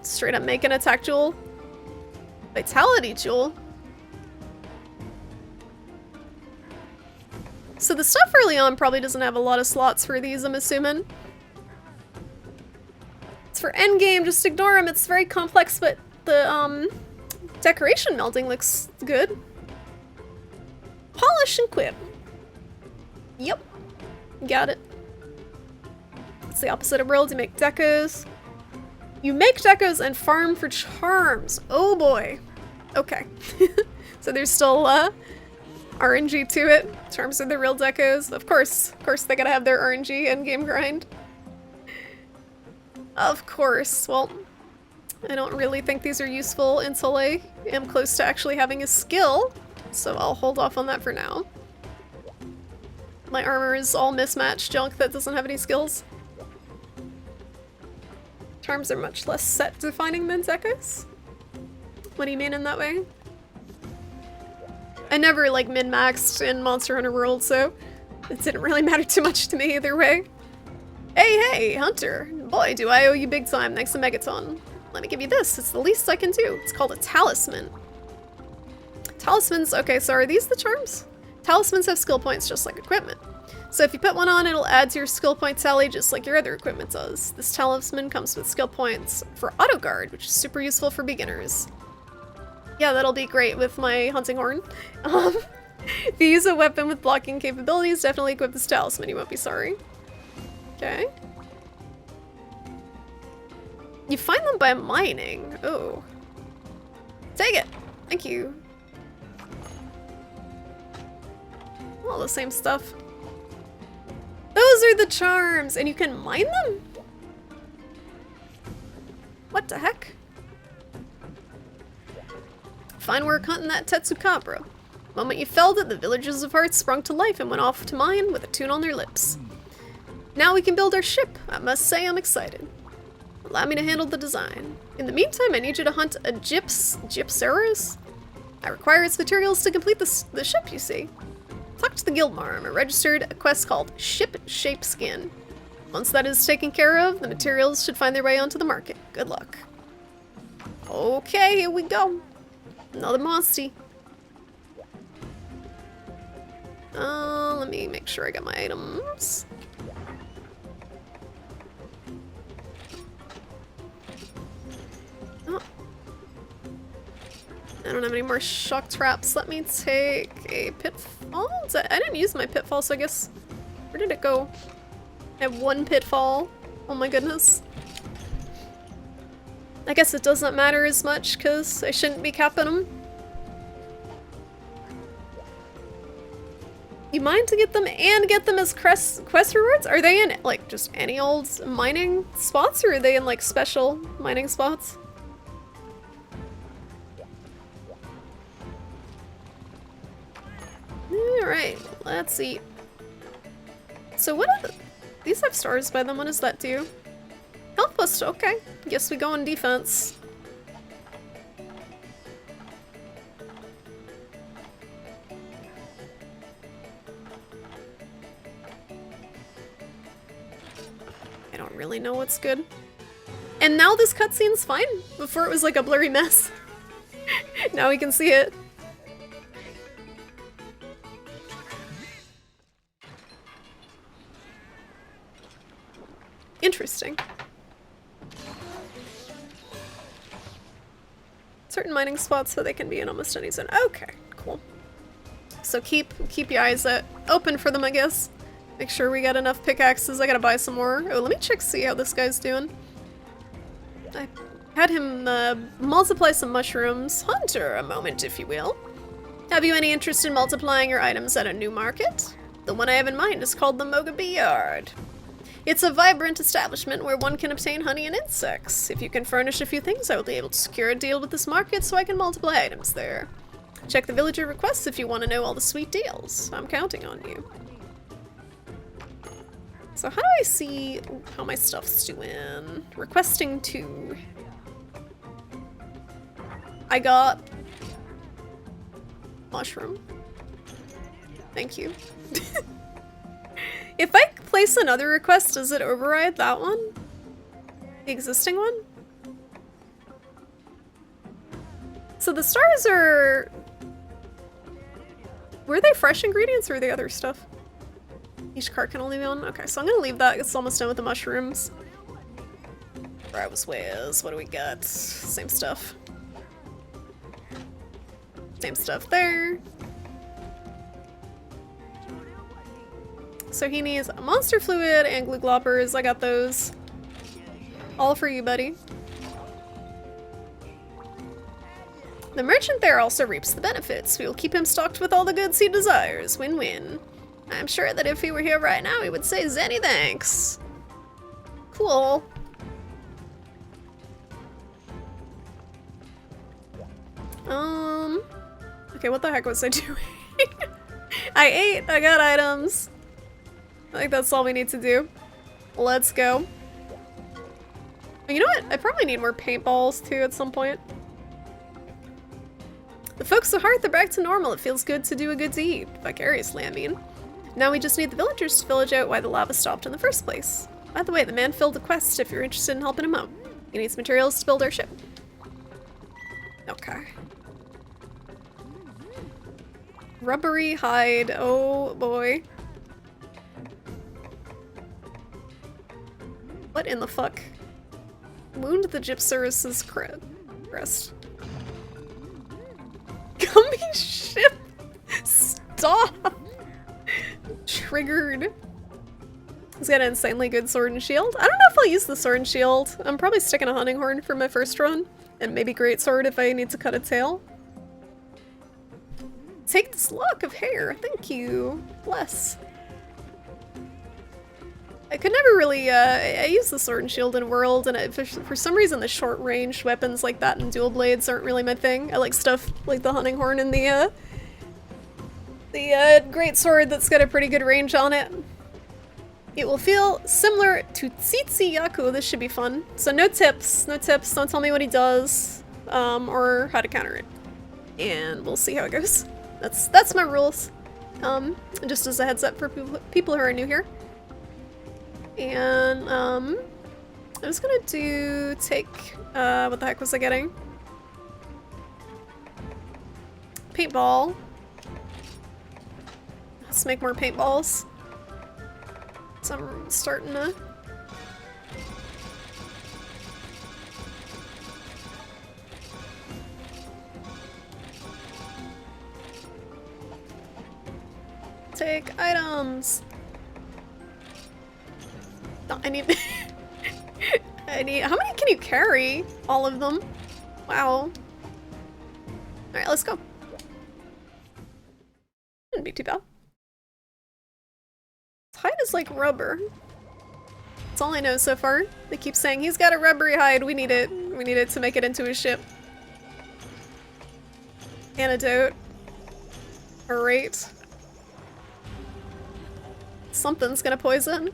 Straight up make an attack jewel. Vitality jewel. So the stuff early on probably doesn't have a lot of slots for these, I'm assuming. It's for endgame, just ignore them. It's very complex, but the decoration melding looks good. Polish and quip. Yep. Got it. It's the opposite of world. You make decos. You make decos and farm for charms. Oh boy. Okay. So there's still RNG to it. Charms are the real decos. Of course they gotta have their RNG and game grind. Of course. Well, I don't really think these are useful until I am close to actually having a skill, so I'll hold off on that for now. My armor is all mismatched junk that doesn't have any skills. Charms are much less set defining than decos. What do you mean in that way? I never like min-maxed in Monster Hunter World, so it didn't really matter too much to me either way. Hey, Hunter. Boy, do I owe you big time thanks to Megaton. Let me give you this. It's the least I can do. It's called a talisman. Talismans, okay, so are these the charms? Talismans have skill points just like equipment. So if you put one on, it'll add to your skill point tally just like your other equipment does. This talisman comes with skill points for auto guard, which is super useful for beginners. Yeah, that'll be great with my hunting horn. If you use a weapon with blocking capabilities, definitely equip this talisman, you won't be sorry. Okay. You find them by mining. Oh. Take it! Thank you. All the same stuff. Those are the charms! And you can mine them? What the heck? Fine work hunting that Tetsukabra. The moment you felled it, the villagers of Hearts sprung to life and went off to mine with a tune on their lips. Now we can build our ship. I must say I'm excited. Allow me to handle the design. In the meantime, I need you to hunt a Gypsaurus. I require its materials to complete the ship, you see. Talk to the Guildmarm. I registered a quest called Ship Shape Skin. Once that is taken care of, the materials should find their way onto the market. Good luck. Okay, here we go. Another monsty. Let me make sure I got my items. Oh. I don't have any more shock traps. Let me take a pitfall. I didn't use my pitfall, so I guess... Where did it go? I have one pitfall. Oh my goodness. I guess it doesn't matter as much, because I shouldn't be capping them. You mind to get them and get them as quest rewards? Are they in, like, just any old mining spots, or are they in, like, special mining spots? Alright, let's eat. So what are these have stars by them, what does that do? Health boost, okay. Guess we go on defense. I don't really know what's good. And now this cutscene's fine. Before it was like a blurry mess. Now we can see it. Interesting. Certain mining spots so they can be in almost any zone. Okay, cool. So keep your eyes open for them, I guess. Make sure we got enough pickaxes. I gotta buy some more. Oh, let me check see how this guy's doing. I had him multiply some mushrooms. Hunter, a moment if you will. Have you any interest in multiplying your items at a new market? The one I have in mind is called the Mogabe Yard. It's a vibrant establishment where one can obtain honey and insects. If you can furnish a few things, I will be able to secure a deal with this market so I can multiply items there. Check the villager requests if you want to know all the sweet deals. I'm counting on you. So how do I see how my stuff's doing? Requesting 2. I got mushroom. Thank you. If I place another request, does it override that one? The existing one? So the stars are... Were they fresh ingredients or are they other stuff? Each cart can only be one? Okay, so I'm gonna leave that. It's almost done with the mushrooms. Browse wares. What do we got? Same stuff. Same stuff there. So he needs monster fluid and glue gloppers. I got those. All for you, buddy. The merchant there also reaps the benefits. We will keep him stocked with all the goods he desires. Win-win. I'm sure that if he were here right now, he would say Zenny thanks. Cool. Okay, what the heck was I doing? I ate, I got items. I think that's all we need to do. Let's go. You know what? I probably need more paintballs too at some point. The folks of Hearth are back to normal. It feels good to do a good deed. Vicariously, I mean. Now we just need the villagers to village out why the lava stopped in the first place. By the way, the man filled a quest if you're interested in helping him out. He needs materials to build our ship. Okay. Rubbery hide. Oh boy. What in the fuck? Wound the Gypsaurus's crest. Gummy ship! Stop! Triggered. He's got an insanely good sword and shield. I don't know if I'll use the sword and shield. I'm probably sticking a hunting horn for my first run. And maybe great sword if I need to cut a tail. Take this lock of hair. Thank you. Bless. I could never really, I use the sword and shield in World, and for some reason the short-range weapons like that and dual blades aren't really my thing. I like stuff like the hunting horn and the great sword that's got a pretty good range on it. It will feel similar to Tsitsi Yaku. This should be fun. So no tips, don't tell me what he does, or how to counter it. And we'll see how it goes. That's my rules. Just as a heads up for people who are new here. And, I'm just gonna take, what the heck was I getting? Paintball. Let's make more paintballs. So I'm starting to... Take items! No, I need... How many can you carry? All of them? Wow. Alright, let's go. Shouldn't be too bad. Hide is like rubber. That's all I know so far. They keep saying, he's got a rubbery hide, we need it. We need it to make it into a ship. Antidote. Alright. Something's gonna poison.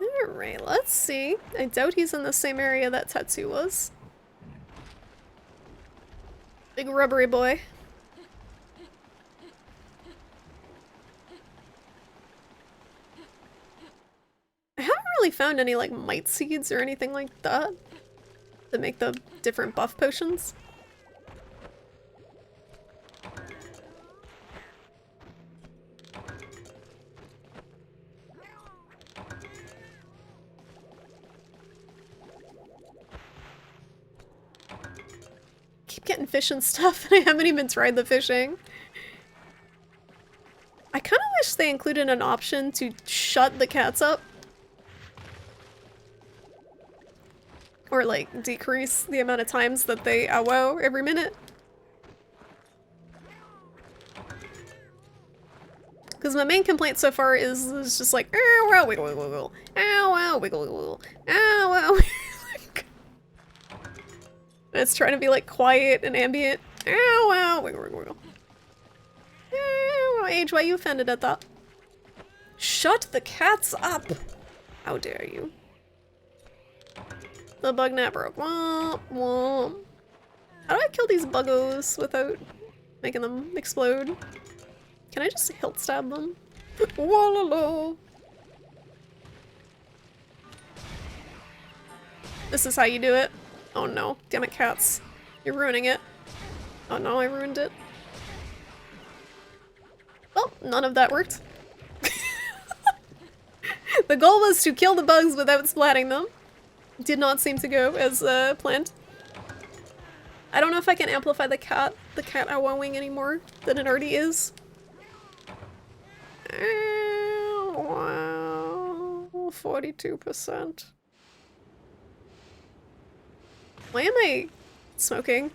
Alright, let's see. I doubt he's in the same area that Tetsu was. Big rubbery boy. I haven't really found any like might seeds or anything like that that make the different buff potions. Keep getting fish and stuff, and I haven't even tried the fishing. I kind of wish they included an option to shut the cats up. Or like decrease the amount of times that they ow every minute. Because my main complaint so far is just like, ow, ow, wiggle, wiggle, wiggle, ow, ow, wiggle, wiggle, wiggle, ow, ow. It's trying to be like quiet and ambient. Ow, ow, wiggle, wiggle, wiggle. Ow, Age, why you offended at that? Shut the cats up! How dare you? The bug net broke. Womp, womp. How do I kill these buggos without making them explode? Can I just hilt stab them? Walala. This is how you do it. Oh no. Damn it, cats. You're ruining it. Oh no, I ruined it. Well, none of that worked. The goal was to kill the bugs without splatting them. Did not seem to go as planned. I don't know if I can amplify the cat wowing anymore than it already is. Wow, 42%. Why am I smoking?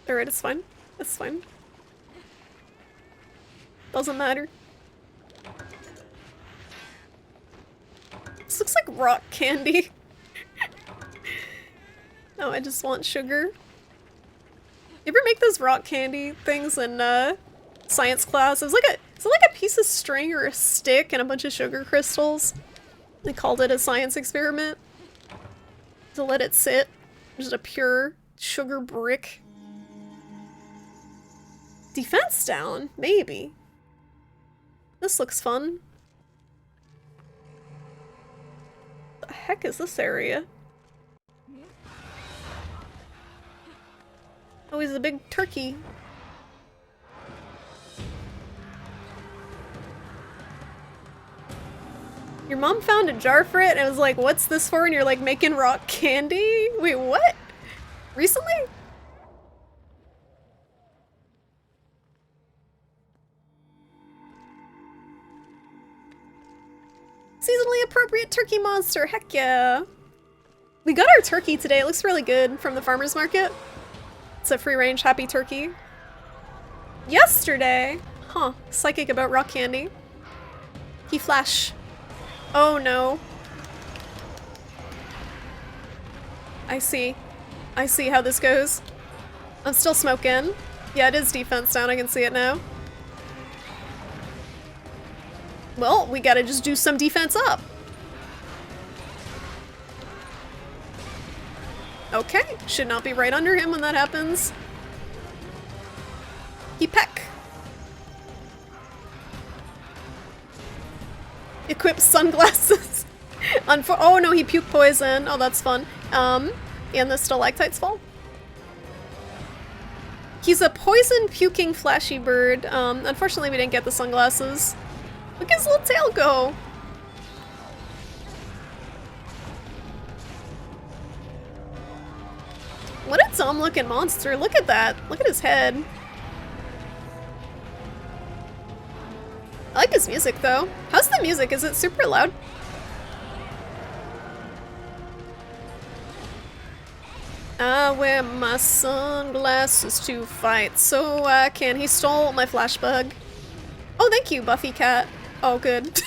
Alright, it's fine. It's fine. Doesn't matter. This looks like rock candy. No, I just want sugar. You ever make those rock candy things in science class? It was like a piece of string or a stick and a bunch of sugar crystals. They called it a science experiment. To let it sit. Just a pure sugar brick. Defense down? Maybe. This looks fun. What the heck is this area? Oh, he's a big turkey. Your mom found a jar for it and was like, what's this for? And you're like, making rock candy? Wait, what? Recently? Seasonally appropriate turkey monster, heck yeah. We got our turkey today, it looks really good from the farmer's market. It's a free-range happy turkey. Yesterday? Huh, psychic about rock candy. He flash. Oh no. I see how this goes. I'm still smoking. Yeah, it is defense down, I can see it now. Well, we gotta just do some defense up. Okay, should not be right under him when that happens. He peck. Equip sunglasses. Oh no, he puke poison. Oh, that's fun. And the stalactites fall. He's a poison puking flashy bird. Unfortunately we didn't get the sunglasses. Look at his little tail go! What a dumb looking monster. Look at that. Look at his head. I like his music though. How's the music? Is it super loud? I wear my sunglasses to fight so I can. He stole my flash bug. Oh, thank you, Buffy Cat. Oh, good.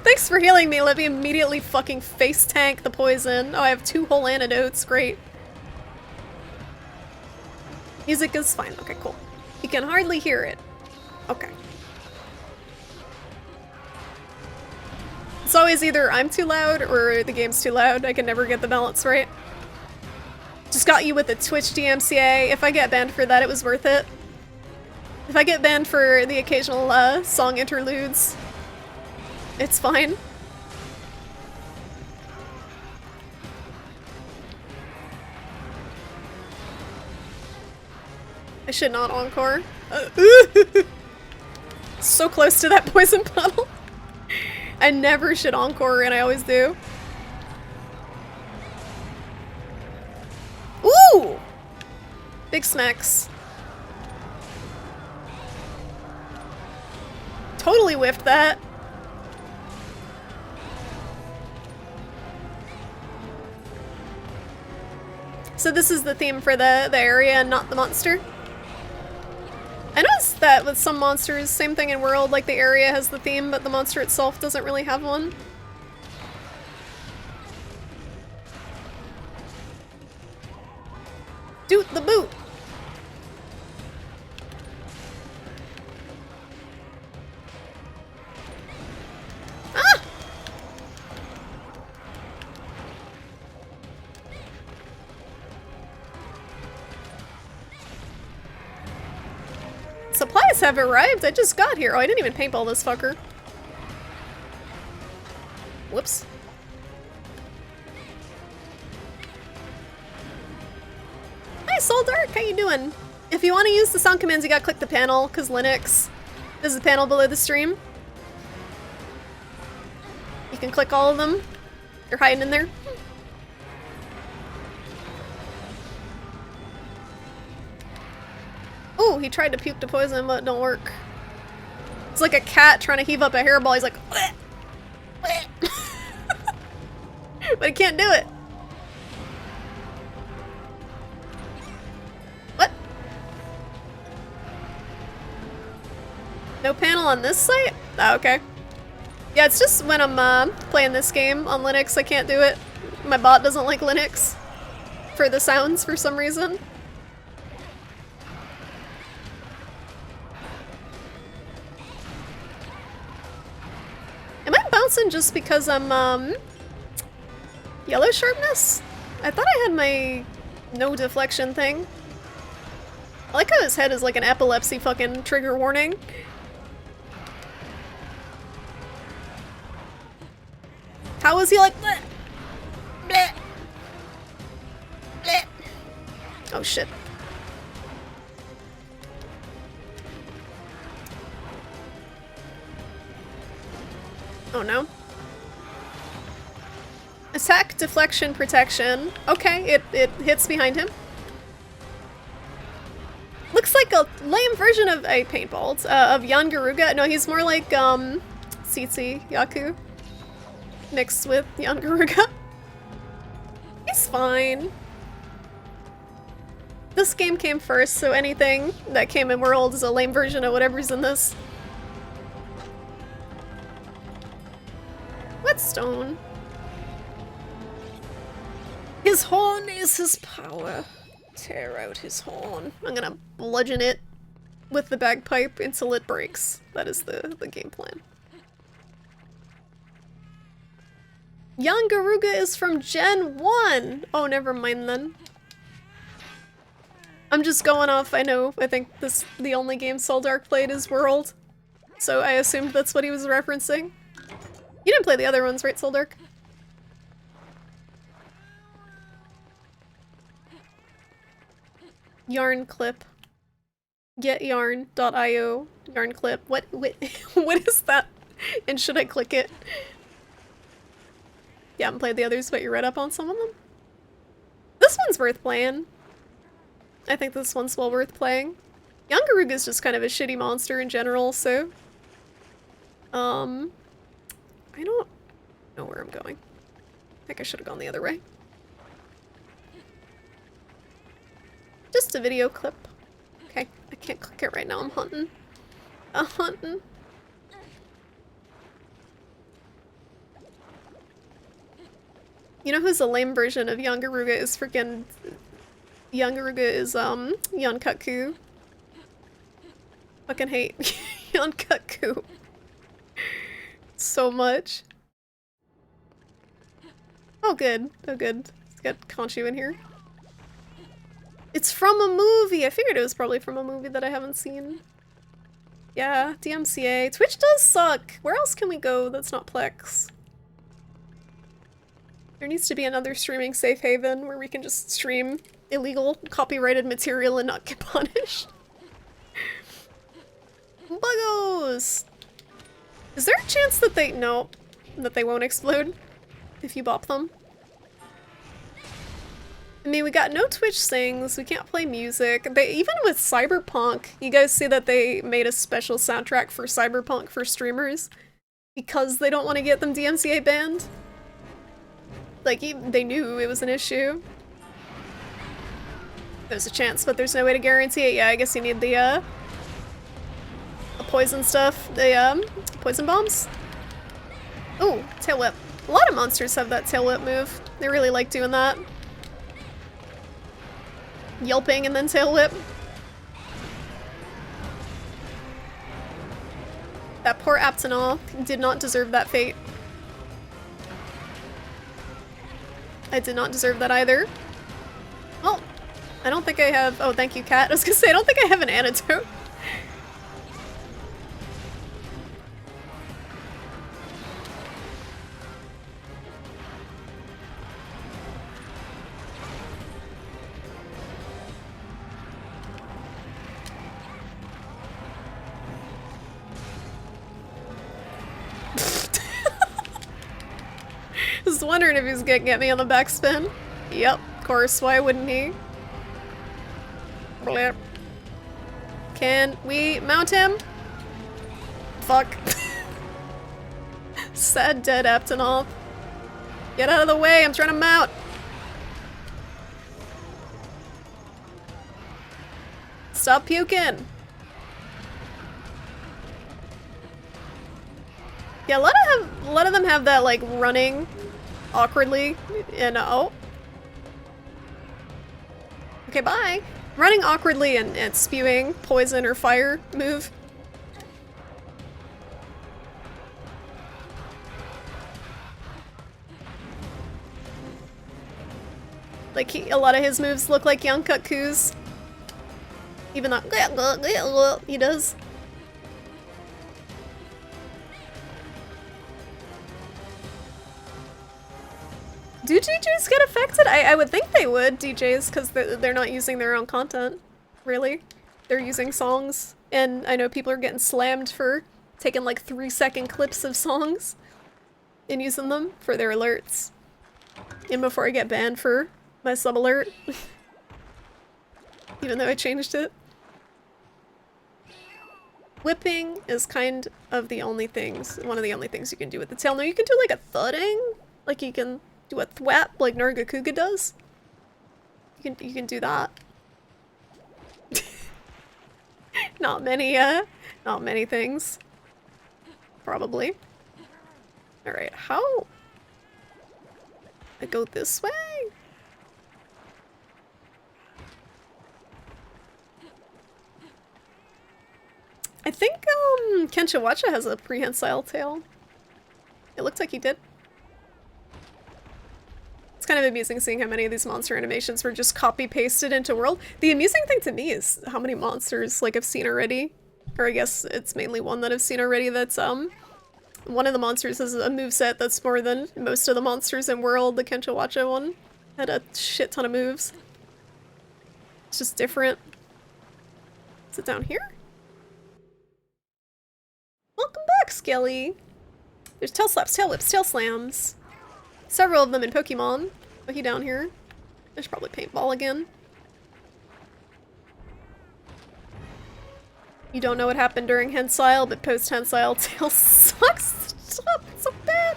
Thanks for healing me. Let me immediately fucking face tank the poison. Oh, I have 2 whole antidotes. Great. Music is fine. Okay, cool. You can hardly hear it. Okay. It's always either I'm too loud or the game's too loud. I can never get the balance right. Just got you with the Twitch DMCA. If I get banned for that, it was worth it. If I get banned for the occasional song interludes, it's fine. I should not encore. So close to that poison puddle. I never should encore and I always do. Ooh! Big smacks. Totally whiffed that. So this is the theme for the area and not the monster? I noticed that with some monsters, same thing in World, like the area has the theme, but the monster itself doesn't really have one. Doot the boot! Ah! Supplies have arrived. I just got here. Oh, I didn't even paintball this fucker. Whoops. Nice Soul Dark, how you doing? If you want to use the sound commands, you gotta click the panel, because Linux is the panel below the stream. You can click all of them. They're hiding in there. Ooh, he tried to puke to poison, but it don't work. It's like a cat trying to heave up a hairball. He's like, bleh, bleh. But he can't do it. What? No panel on this site? Oh, okay. Yeah, it's just when I'm playing this game on Linux, I can't do it. My bot doesn't like Linux for the sounds for some reason. Am I bouncing just because I'm yellow sharpness? I thought I had my no deflection thing. I like how his head is like an epilepsy fucking trigger warning. How was he like bleh, bleh, bleh. Oh shit. Oh no. Attack, deflection, protection. Okay, it hits behind him. Looks like a lame version of a paintball, of Jan Garuga. No, he's more like, Tsitsi Yaku. Mixed with Jan Garuga. He's fine. This game came first, so anything that came in World is a lame version of whatever's in this. Whetstone. His horn is his power. Tear out his horn. I'm gonna bludgeon it with the bagpipe until it breaks. That is the game plan. Jan Garuga is from Gen 1! Oh, never mind then. I'm just going off, I think the only game Soul Dark played is World. So I assumed that's what he was referencing. You didn't play the other ones, right, Soul Dark? Yarn clip. Getyarn.io. Yarn clip. What what is that? And should I click it? You haven't played the others, but you read up on some of them? This one's worth playing. I think this one's well worth playing. Jan Garuga's just kind of a shitty monster in general, so... I don't know where I'm going. I think I should have gone the other way. Just a video clip. Okay, I can't click it right now, I'm hunting. I'm hunting. You know who's a lame version of Jan Garuga is freaking... Jan Garuga is, Jan Kutku. Fucking hate Jan Kutku. So much. Oh good, oh good. It's got Conchu in here. It's from a movie! I figured it was probably from a movie that I haven't seen. Yeah, DMCA. Twitch does suck! Where else can we go that's not Plex? There needs to be another streaming safe haven where we can just stream illegal copyrighted material and not get punished. Buggos! Is there a chance that they- no, that they won't explode if you bop them? I mean, we got no Twitch things, we can't play music. Even with Cyberpunk, you guys see that they made a special soundtrack for Cyberpunk for streamers because they don't want to get them DMCA banned? Like, they knew it was an issue. There's a chance, but there's no way to guarantee it. Yeah, I guess you need the poison stuff. The, poison bombs? Ooh, tail whip. A lot of monsters have that tail whip move. They really like doing that. Yelping and then tail whip. That poor Aptonal did not deserve that fate. I did not deserve that either. Well, I don't think I have- oh, thank you, Cat. I was gonna say, I don't think I have an antidote. wondering if he was gonna get me on the backspin. Yep, of course, why wouldn't he? Blip. Can we mount him? Fuck. Sad dead Aptonoth. Get out of the way, I'm trying to mount! Stop puking! Yeah, a lot of them have that, like, running awkwardly, and oh. Okay, bye. Running awkwardly and spewing poison or fire move. Like, a lot of his moves look like Yankutku's. Even though he does. Do DJs get affected? I would think they would, DJs, because they're not using their own content, really. They're using songs, and I know people are getting slammed for taking like 3-second clips of songs and using them for their alerts. And before I get banned for my sub alert. Even though I changed it. Whipping is kind of the only things, one of the only things you can do with the tail. No, you can do like a thudding, like you can do a thwap like Nargacuga does. You can do that. Not many things. Probably. Alright, how? I go this way? I think, Kenchiwacha has a prehensile tail. It looked like he did. It's kind of amusing seeing how many of these monster animations were just copy-pasted into World. The amusing thing to me is how many monsters, like, I've seen already. Or I guess it's mainly one that I've seen already that's, one of the monsters has a moveset that's more than most of the monsters in World. The Kenchiwacha one had a shit ton of moves. It's just different. Is it down here? Welcome back, Skelly! There's tail slaps, tail whips, tail slams. Several of them in Pokemon. But he down here. I should probably paintball again. You don't know what happened during Hensile, but post-Hensile tail sucks. Stop, it's so bad.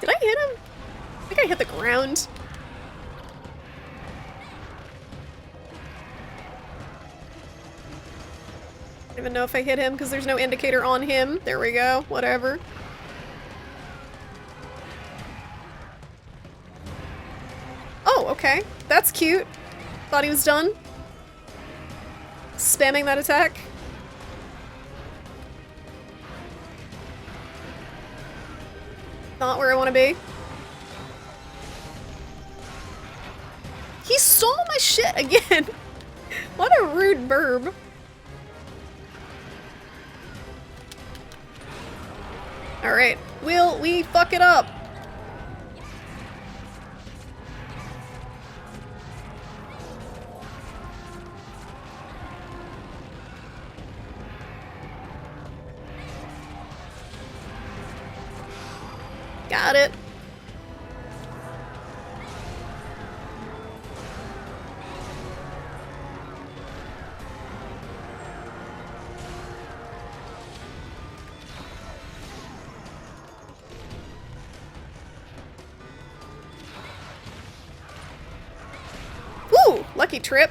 Did I hit him? I think I hit the ground. I don't even know if I hit him because there's no indicator on him. There we go, whatever. Oh, okay. That's cute. Thought he was done. Spamming that attack. Not where I want to be. He stole my shit again. What a rude burb. Alright, will we fuck it up? Got it. Woo! Lucky trip.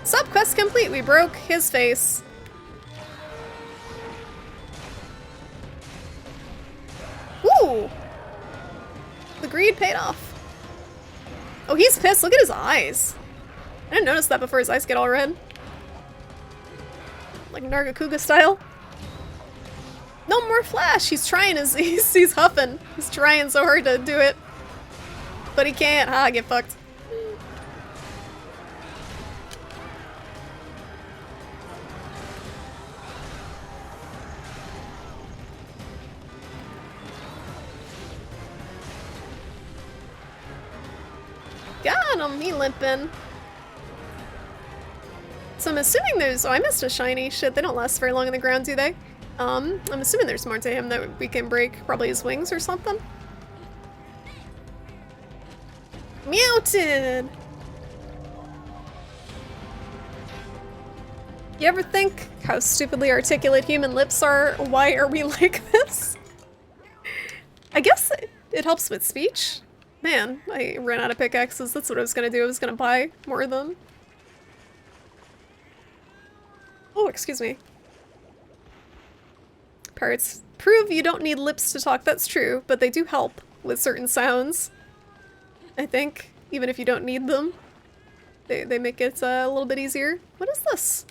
Sub-quest complete. We broke his face. Ooh! The greed paid off. Oh, he's pissed. Look at his eyes. I didn't notice that before his eyes get all red. Like Nargacuga style. No more flash! He's trying he's huffing. He's trying so hard to do it. But he can't. Ha, get fucked. Got him! He limping. So I'm assuming those... Oh, I missed a shiny. Shit, they don't last very long in the ground, do they? I'm assuming there's more to him that we can break. Probably his wings or something. Muted! You ever think how stupidly articulate human lips are? Why are we like this? I guess it helps with speech. Man, I ran out of pickaxes. That's what I was gonna do. I was gonna buy more of them. Oh, excuse me. Parrots prove you don't need lips to talk. That's true, but they do help with certain sounds. I think, even if you don't need them. They make it a little bit easier. What is this?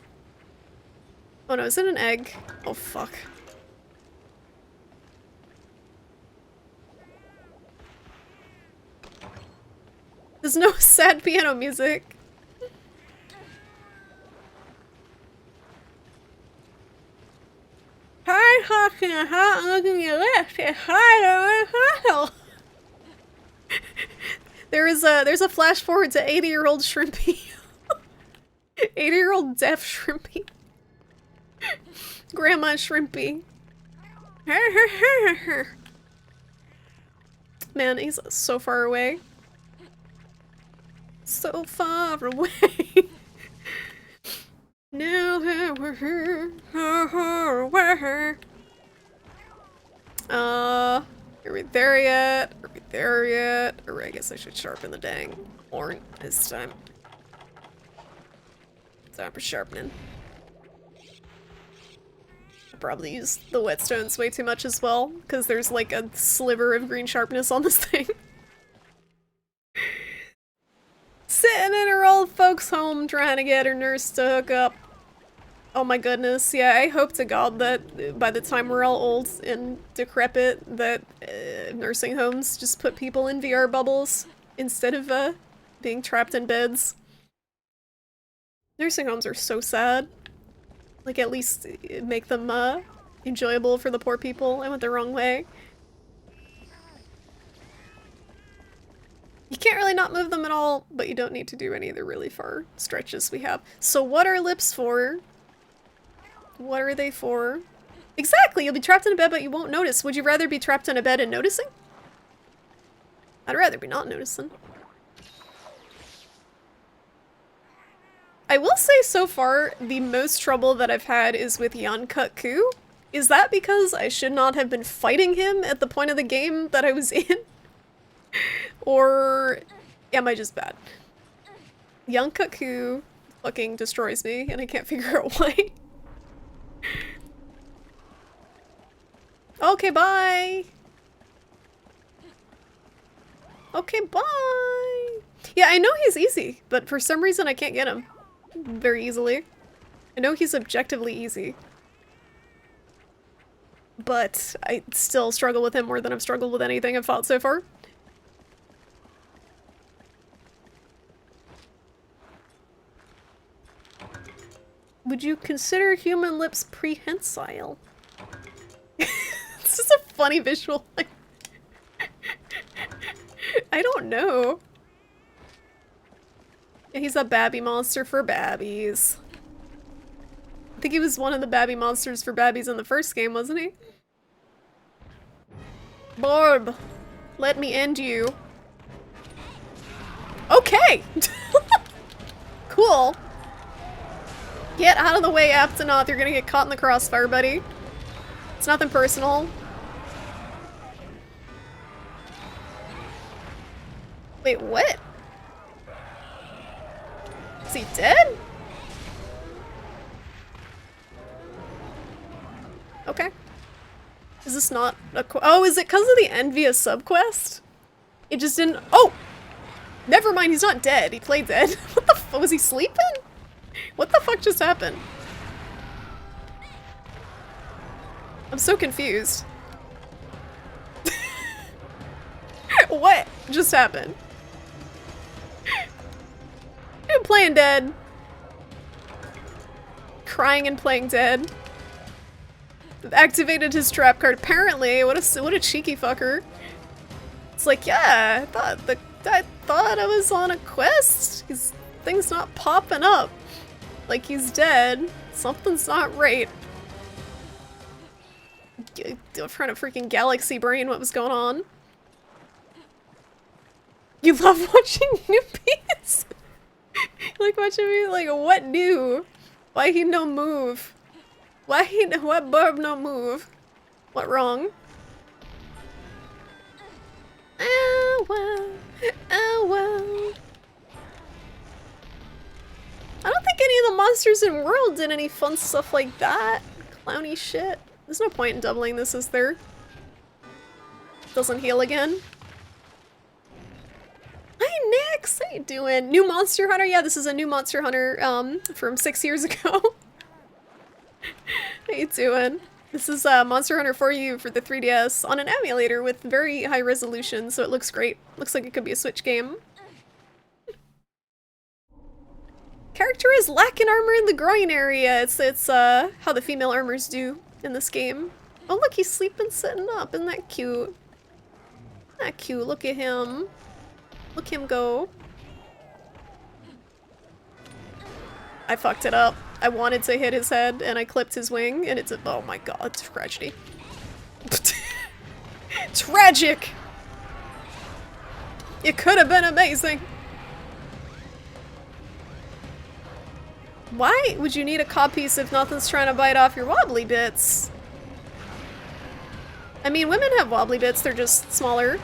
Oh no, is it an egg? Oh fuck. There's no sad piano music. Hard talking and hot looking your lips. It's harder and harder. There's a flash forward to 80-year-old Shrimpy. 80-year-old deaf Shrimpy. Grandma Shrimpy. Man, he's so far away. So far away. Now are we there yet? Are we there yet? Or I guess I should sharpen the dang horn this time. Time for sharpening. I probably use the whetstones way too much as well, because there's like a sliver of green sharpness on this thing. Sitting in her old folks' home trying to get her nurse to hook up. Oh my goodness, yeah, I hope to God that by the time we're all old and decrepit, that nursing homes just put people in VR bubbles instead of being trapped in beds. Nursing homes are so sad. Like, at least make them enjoyable for the poor people. I went the wrong way. You can't really not move them at all, but you don't need to do any of the really far stretches we have. So what are lips for? What are they for? Exactly! You'll be trapped in a bed, but you won't notice. Would you rather be trapped in a bed and noticing? I'd rather be not noticing. I will say so far, the most trouble that I've had is with Yankut-ku. Is that because I should not have been fighting him at the point of the game that I was in? Or am I just bad? Yankut-ku fucking destroys me, and I can't figure out why. Okay, bye! Okay, bye! Yeah, I know he's easy, but for some reason I can't get him very easily. I know he's objectively easy. But I still struggle with him more than I've struggled with anything I've fought so far. Would you consider human lips prehensile? It's just a funny visual. I don't know. Yeah, he's a babby monster for babbies. I think he was one of the babby monsters for babbies in the first game, wasn't he? Barb, let me end you. Okay! Cool. Get out of the way, Aptonoth. You're gonna get caught in the crossfire, buddy. It's nothing personal. Wait, what? Is he dead? Okay. Is this not a oh, is it because of the Envious subquest? It just didn't- oh! Never mind, he's not dead. He played dead. What the f- was he sleeping? What the fuck just happened? I'm so confused. What just happened? I'm playing dead. Crying and playing dead. Activated his trap card. Apparently, what a cheeky fucker. It's like, yeah, I thought I was on a quest. His thing's not popping up. Like he's dead. Something's not right. trying to freaking galaxy brain what was going on. You love watching newbies? You like watching me? Like, what new? Why he no move? What Barb no move? What wrong? Oh well. Oh well. I don't think any of the monsters in World did any fun stuff like that. Clowny shit. There's no point in doubling this, is there? Doesn't heal again. Hi Nix! How you doing? New Monster Hunter? Yeah, this is a new Monster Hunter from 6 years ago. How you doing? This is Monster Hunter for you for the 3DS on an emulator with very high resolution, so it looks great. Looks like it could be a Switch game. Character is lacking armor in the groin area. It's how the female armors do in this game. Oh look, he's sleeping sitting up. Isn't that cute? Isn't that cute? Look at him. Look him go. I fucked it up. I wanted to hit his head and I clipped his wing and it's a- oh my god, it's tragedy. Tragic! It could have been amazing. Why would you need a codpiece if nothing's trying to bite off your wobbly bits? I mean, women have wobbly bits, they're just smaller.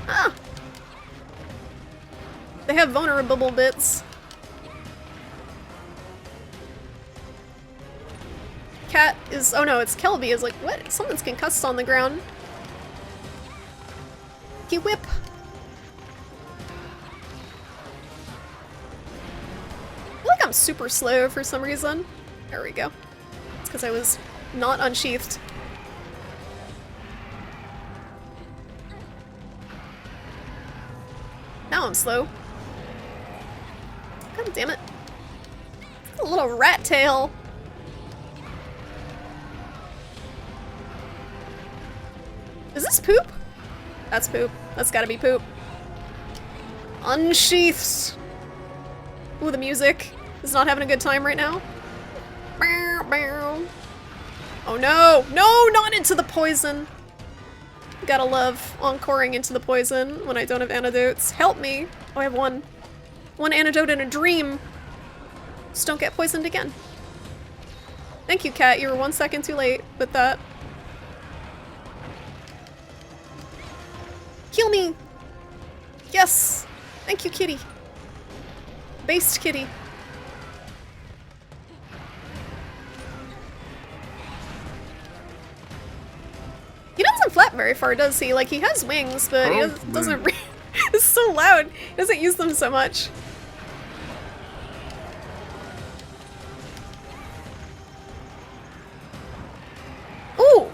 Ah! They have vulnerable bits. Cat is- oh no, it's Kelby is like, what? Someone's concussed on the ground. He whip. I feel like I'm super slow for some reason. There we go. It's because I was not unsheathed. Now I'm slow. God damn it. A little rat tail. Is this poop? That's poop. That's gotta be poop. Unsheaths. Ooh, the music is not having a good time right now. Oh no! No, not into the poison! Gotta love encoring into the poison when I don't have antidotes. Help me! Oh, I have one. One antidote in a dream. Just don't get poisoned again. Thank you, Cat. You were 1 second too late with that. Heal me! Yes! Thank you, kitty. Based kitty. He doesn't flap very far, does he? Like, he has wings, but he doesn't it's so loud. He doesn't use them so much. Ooh!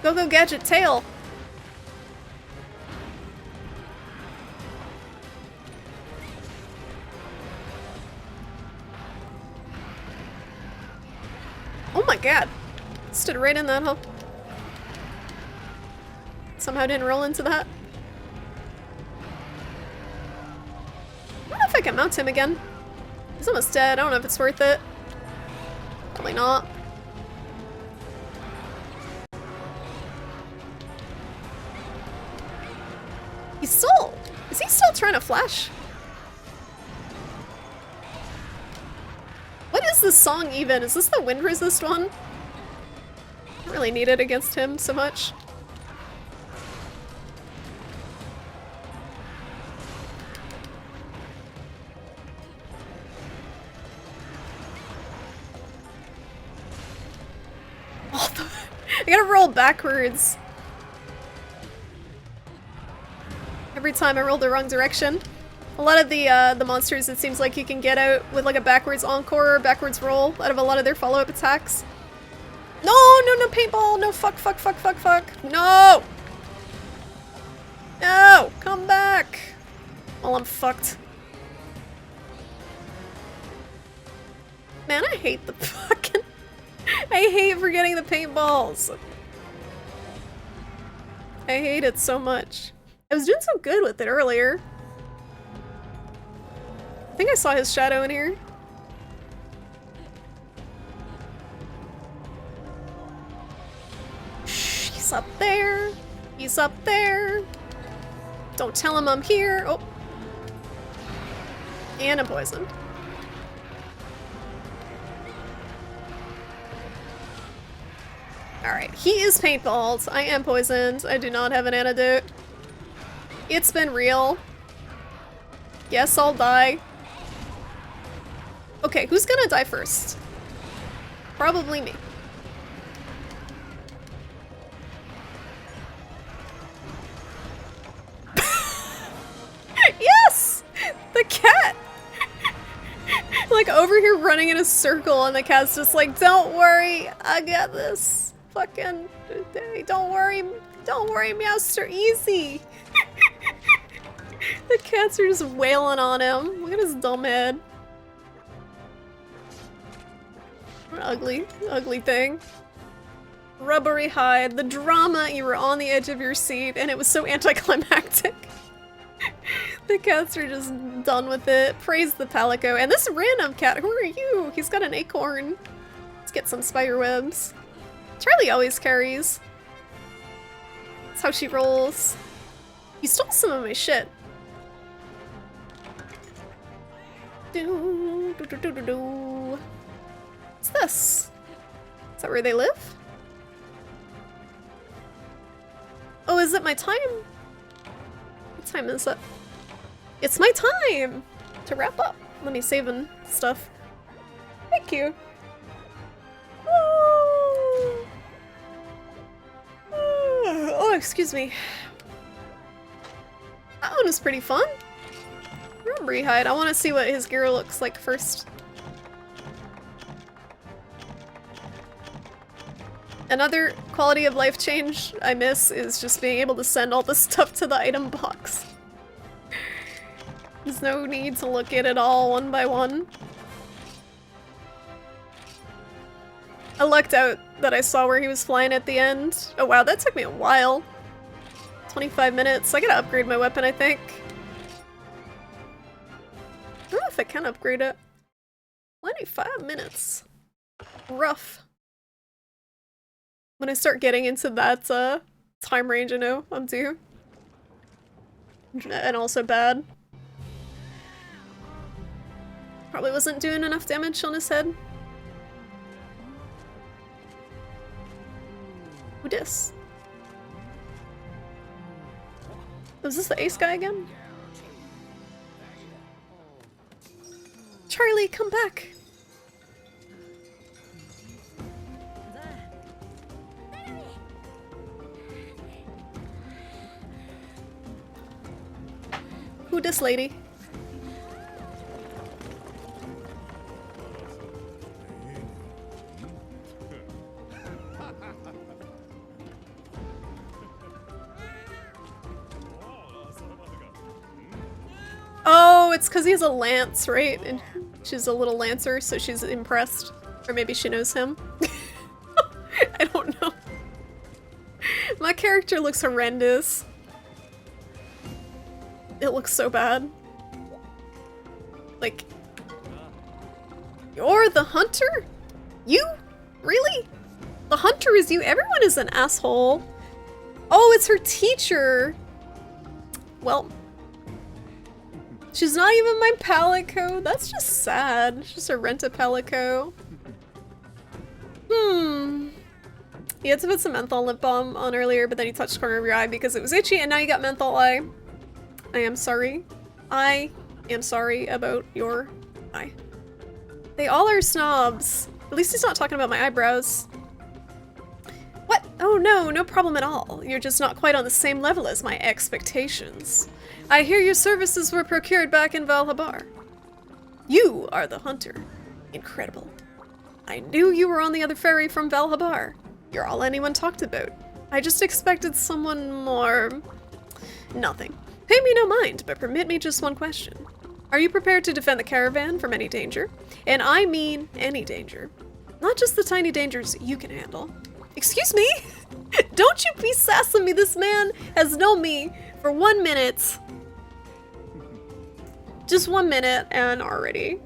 Go-Go Gadget tail. Oh my god. Stood right in that, huh? Somehow didn't roll into that. I don't know if I can mount him again. He's almost dead. I don't know if it's worth it. Probably not. He's still... Is he still trying to flash? What is this song even? Is this the wind resist one? I don't really need it against him so much. I gotta roll backwards. Every time I roll the wrong direction. A lot of the monsters, it seems like you can get out with like a backwards encore or backwards roll out of a lot of their follow-up attacks. No, no, no, paintball! No, fuck, fuck, fuck, fuck, fuck. No! No! Come back! Well, I'm fucked. Man, I hate the fucking... I hate forgetting the paintballs. I hate it so much. I was doing so good with it earlier. I think I saw his shadow in here. He's up there. Don't tell him I'm here. Oh. And I'm poisoned. Alright, he is paintballed. I am poisoned. I do not have an antidote. It's been real. Yes, I'll die. Okay, who's gonna die first? Probably me. Yes! The cat! Like over here running in a circle and the cat's just like, don't worry, I got this. Fucking, don't worry, Meowster, easy. The cats are just wailing on him. Look at his dumb head. What an ugly thing. Rubbery hide, the drama, you were on the edge of your seat and it was so anticlimactic. The cats are just done with it. Praise the Palico. And this random cat, who are you? He's got an acorn. Let's get some spider webs. Charlie always carries. That's how she rolls. You stole some of my shit. What's this? Is that where they live? Oh, is it my time? What time is it? It's my time to wrap up. Let me save and stuff. Thank you. Oh, excuse me. That one was pretty fun. Rubbery hide. I want to see what his gear looks like first. Another quality of life change I miss is just being able to send all the stuff to the item box. There's no need to look at it all one by one. I lucked out that I saw where he was flying at the end. Oh wow, that took me a while. 25 minutes. I gotta upgrade my weapon, I think. I don't know if I can upgrade it. 25 minutes. Rough. When I start getting into that time range, I know I'm due. And also bad. Probably wasn't doing enough damage on his head. Who dis? Was this the ace guy again? Charlie, come back! Who dis, lady? Oh, it's because he has a lance, right? And she's a little lancer, so she's impressed. Or maybe she knows him. I don't know. My character looks horrendous. It looks so bad. Like, you're the hunter? You? Really? The hunter is you? Everyone is an asshole. Oh, it's her teacher. Well, she's not even my Palico. That's just sad. It's just a rent-a-Palico. You had to put some menthol lip balm on earlier, but then you touched the corner of your eye because it was itchy, and now you got menthol eye. I am sorry. I am sorry about your eye. They all are snobs. At least he's not talking about my eyebrows. What? Oh no, no problem at all. You're just not quite on the same level as my expectations. I hear your services were procured back in Valhabar. You are the hunter. Incredible. I knew you were on the other ferry from Valhabar. You're all anyone talked about. I just expected someone more... Nothing. Pay me no mind, but permit me just one question. Are you prepared to defend the caravan from any danger? And I mean any danger. Not just the tiny dangers you can handle. Excuse me? Don't you be sassing me. This man has known me for 1 minute. Just 1 minute and already.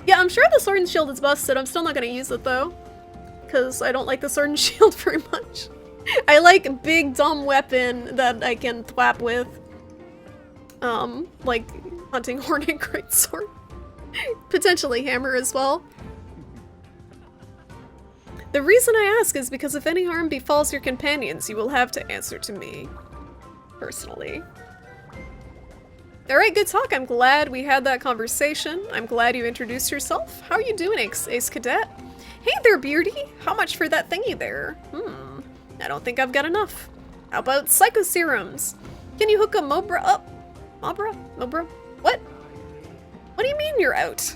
Yeah, I'm sure the sword and shield is busted. I'm still not gonna use it though. Because I don't like the sword and shield very much. I like big dumb weapon that I can thwap with. Like hunting horn and greatsword. Potentially hammer as well. The reason I ask is because if any harm befalls your companions, you will have to answer to me. Personally. Alright, good talk. I'm glad we had that conversation. I'm glad you introduced yourself. How are you doing, Ace Cadet? Hey there, Beardy! How much for that thingy there? I don't think I've got enough. How about psycho serums? Can you hook a Mobra up? Mobra? What? What do you mean you're out?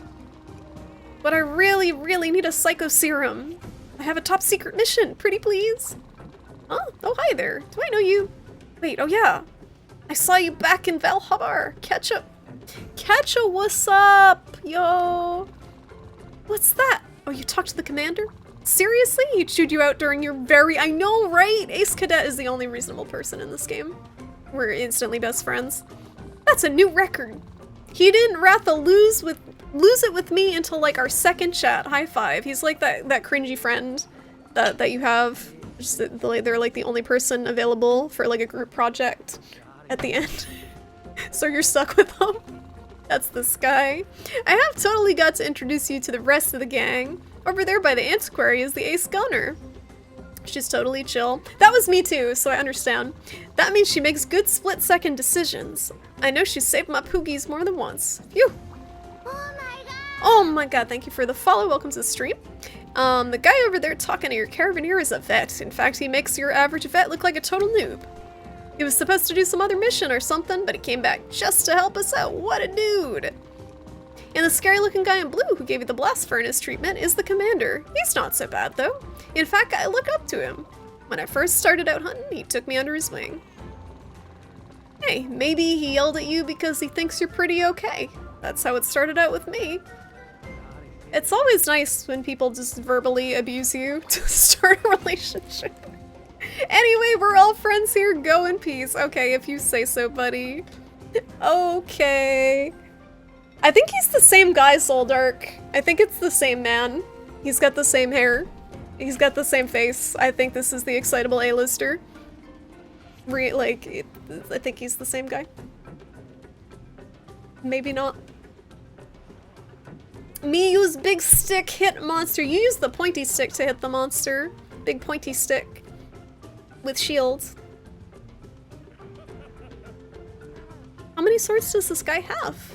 But I really, really need a psycho serum. I have a top secret mission. Pretty please? Oh, hi there. Do I know you? Wait, oh yeah. I saw you back in Valhabar. Ketchup, what's up? Yo. What's that? Oh, you talked to the commander? Seriously? He chewed you out during your I know, right? Ace Cadet is the only reasonable person in this game. We're instantly best friends. That's a new record. He didn't Ratha lose it with me until like our second chat. High five. He's like that cringy friend that you have. Just they're like the only person available for like a group project at the end. So you're stuck with them. That's this guy. I have totally got to introduce you to the rest of the gang. Over there by the Antiquary is the Ace Gunner. She's totally chill. That was me too, so I understand. That means she makes good split-second decisions. I know she's saved my poogies more than once. Phew. Oh my god, thank you for the follow. Welcome to the stream. The guy over there talking to your caravaneer is a vet. In fact, he makes your average vet look like a total noob. He was supposed to do some other mission or something, but he came back just to help us out. What a dude! And the scary-looking guy in blue who gave you the blast furnace treatment is the commander. He's not so bad, though. In fact, I look up to him. When I first started out hunting, he took me under his wing. Hey, maybe he yelled at you because he thinks you're pretty okay. That's how it started out with me. It's always nice when people just verbally abuse you to start a relationship. Anyway, we're all friends here. Go in peace. Okay, if you say so, buddy. Okay. I think he's the same guy, Soldark. I think it's the same man. He's got the same hair. He's got the same face. I think this is the excitable A-lister. I think he's the same guy. Maybe not. Me use big stick hit monster. You use the pointy stick to hit the monster. Big pointy stick. With shields. How many swords does this guy have?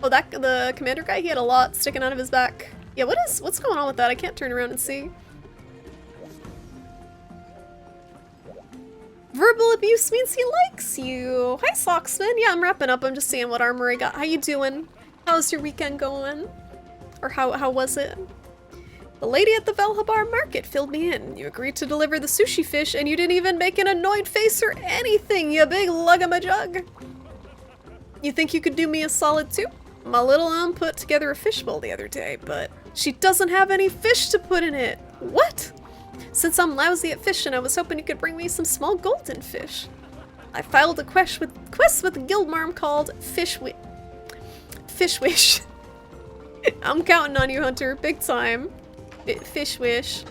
Oh, the commander guy, he had a lot sticking out of his back. Yeah, what's going on with that? I can't turn around and see. Verbal abuse means he likes you. Hi, Socksman. Yeah, I'm wrapping up. I'm just seeing what armor I got. How you doing? How's your weekend going? Or how was it? The lady at the Valhabar market filled me in. You agreed to deliver the sushi fish and you didn't even make an annoyed face or anything, you big lug-a-ma-jug. You think you could do me a solid too? My little put together a fishbowl the other day, but she doesn't have any fish to put in it. What? Since I'm lousy at fishing, I was hoping you could bring me some small golden fish. I filed a quest with Guildmarm called Fish Wish. I'm counting on you, Hunter. Big time. Fish Wish.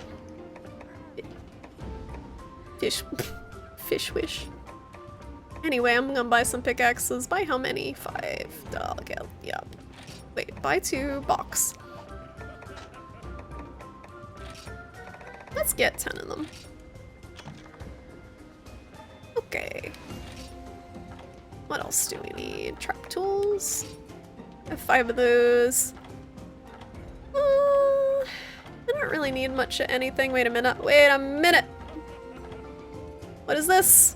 Fish Wish. Anyway, I'm gonna buy some pickaxes. Buy how many? 5. Okay, yeah. Wait, buy 2 box. Let's get 10 of them. Okay. What else do we need? Trap tools. I have 5 of those. I don't really need much of anything. Wait a minute. What is this?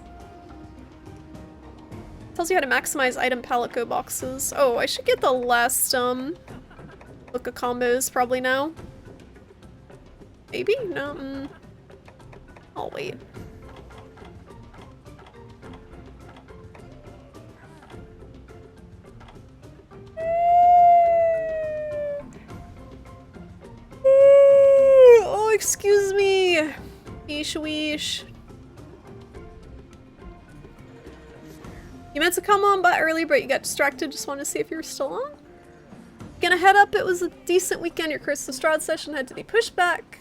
Tells you how to maximize item pallet go boxes. Oh, I should get the last book of combos probably now. Maybe? No. I'll wait. Oh, excuse me. Weesh weesh. You meant to come on by early, but you got distracted. Just wanted to see if you were still on. Gonna head up. It was a decent weekend. Your Curse of Strahd session had to be pushed back.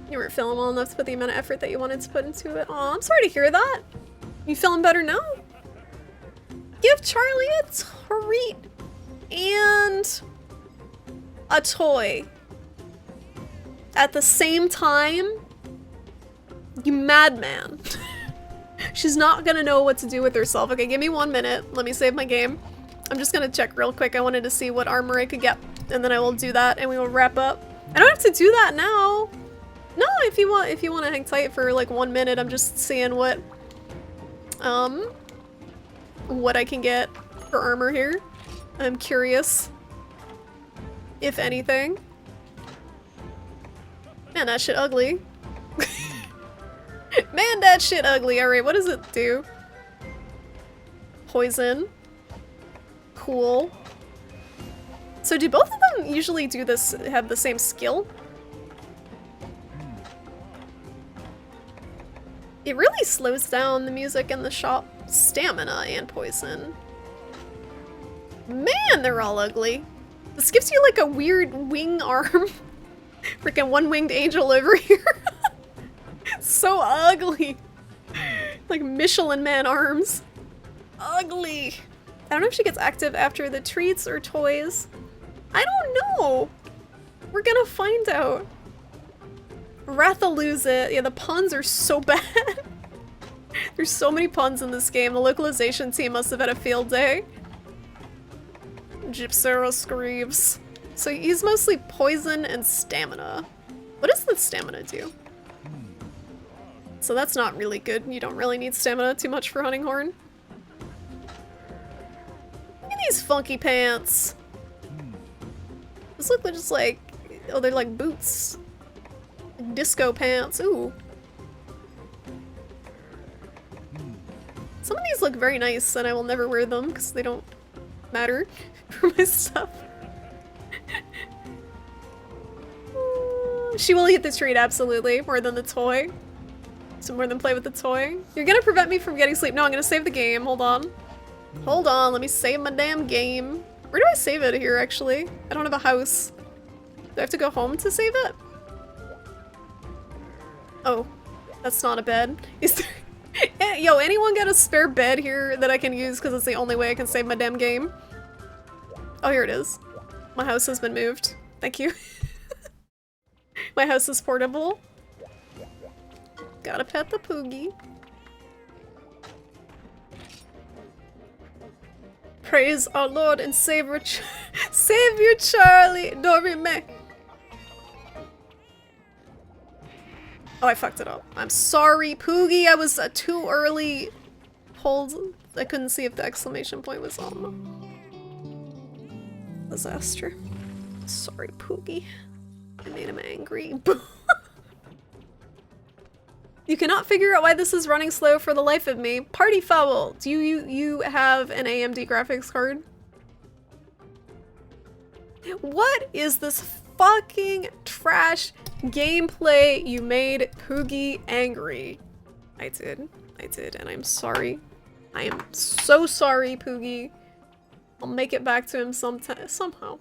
You weren't feeling well enough to put the amount of effort that you wanted to put into it. Aw, I'm sorry to hear that. You feeling better now? Give Charlie a treat and a toy at the same time? You madman. She's not gonna know what to do with herself. Okay, give me 1 minute. Let me save my game. I'm just gonna check real quick. I wanted to see what armor I could get, and then I will do that, and we will wrap up. I don't have to do that now. No, if you want to hang tight for like 1 minute, I'm just seeing what I can get for armor here. I'm curious, if anything. Man, that shit ugly. Man, that shit ugly. Alright, what does it do? Poison. Cool. So do both of them usually do this, have the same skill? It really slows down the music in the shop. Stamina and poison. Man, they're all ugly. This gives you like a weird wing arm. Freaking one-winged angel over here. So ugly. Like Michelin Man arms. Ugly. I don't know if she gets active after the treats or toys. I don't know. We're gonna find out. Rathalooza. Yeah, the puns are so bad. There's so many puns in this game. The localization team must have had a field day. Gypsera Screeves. So he's mostly poison and stamina. What does the stamina do? So that's not really good. You don't really need stamina too much for Hunting Horn. Look at these funky pants. These look just like, oh, they're like boots. Disco pants. Ooh. Some of these look very nice, and I will never wear them because they don't matter for my stuff. She will eat the treat, absolutely, more than the toy. So more than play with the toy. You're gonna prevent me from getting sleep. No, I'm gonna save the game. Hold on. Hold on, let me save my damn game. Where do I save it here, actually? I don't have a house. Do I have to go home to save it? Oh, that's not a bed. Is there... Yo, anyone got a spare bed here that I can use because it's the only way I can save my damn game? Oh, here it is. My house has been moved. Thank you. My house is portable. Gotta pet the Poogie. Praise our Lord and Savior, Savior Charlie Dorime. Oh, I fucked it up. I'm sorry, Poogie. I was too early. Hold. I couldn't see if the exclamation point was on. Disaster. Sorry, Poogie. I made him angry. You cannot figure out why this is running slow for the life of me. Party foul. Do you have an AMD graphics card? What is this fucking trash gameplay? You made Poogie angry. I did, and I'm sorry. I am so sorry, Poogie. I'll make it back to him somehow.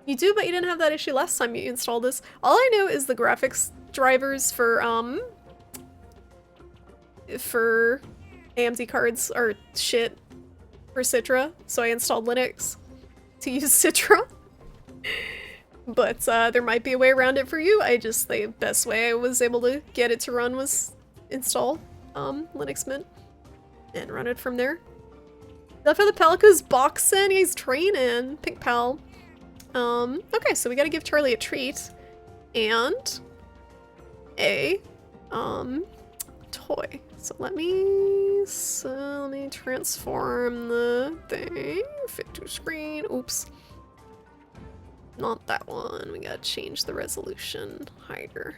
You do, but you didn't have that issue last time you installed this. All I know is the graphics drivers for AMD cards are shit for Citra, so I installed Linux to use Citra. But there might be a way around it for you. The best way I was able to get it to run was install Linux Mint and run it from there. That for the Pelico's boxing, he's training. Pink Pal. Okay, so we gotta give Charlie a treat and a toy. So let me transform the thing. Fit to screen. Oops. Not that one. We gotta change the resolution. Hider.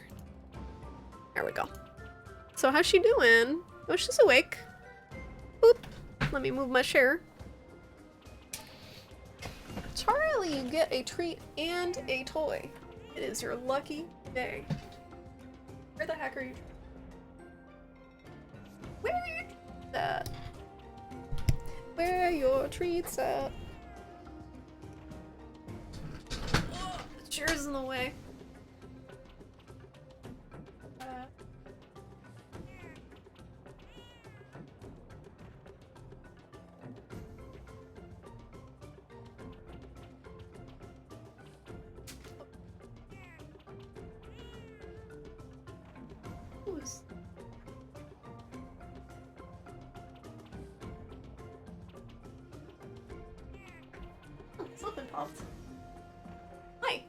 There we go. So how's she doing? Oh, she's awake. Oop. Let me move my chair. Charlie, you get a treat and a toy. It is your lucky day. Where the heck are you? Where are your treats at? Where are your treats at? Oh, the chair's in the way. popped. Hi.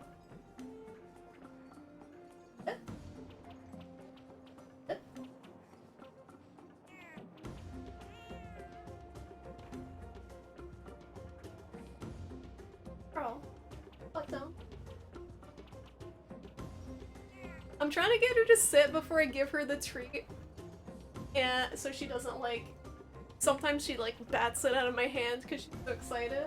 Girl, fuck down. I'm trying to get her to sit before I give her the treat. And so she doesn't like, sometimes she like bats it out of my hand because she's so excited.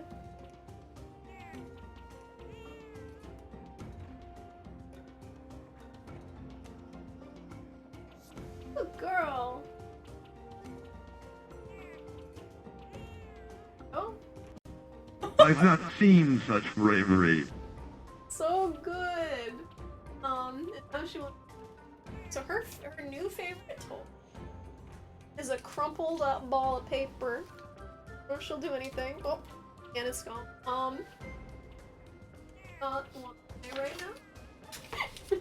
Good girl. Oh. I've not seen such bravery. So good. And now she wants. So her new favorite toy is a crumpled up ball of paper. Or she'll do anything. Oh, and it's gone. Want to play right now?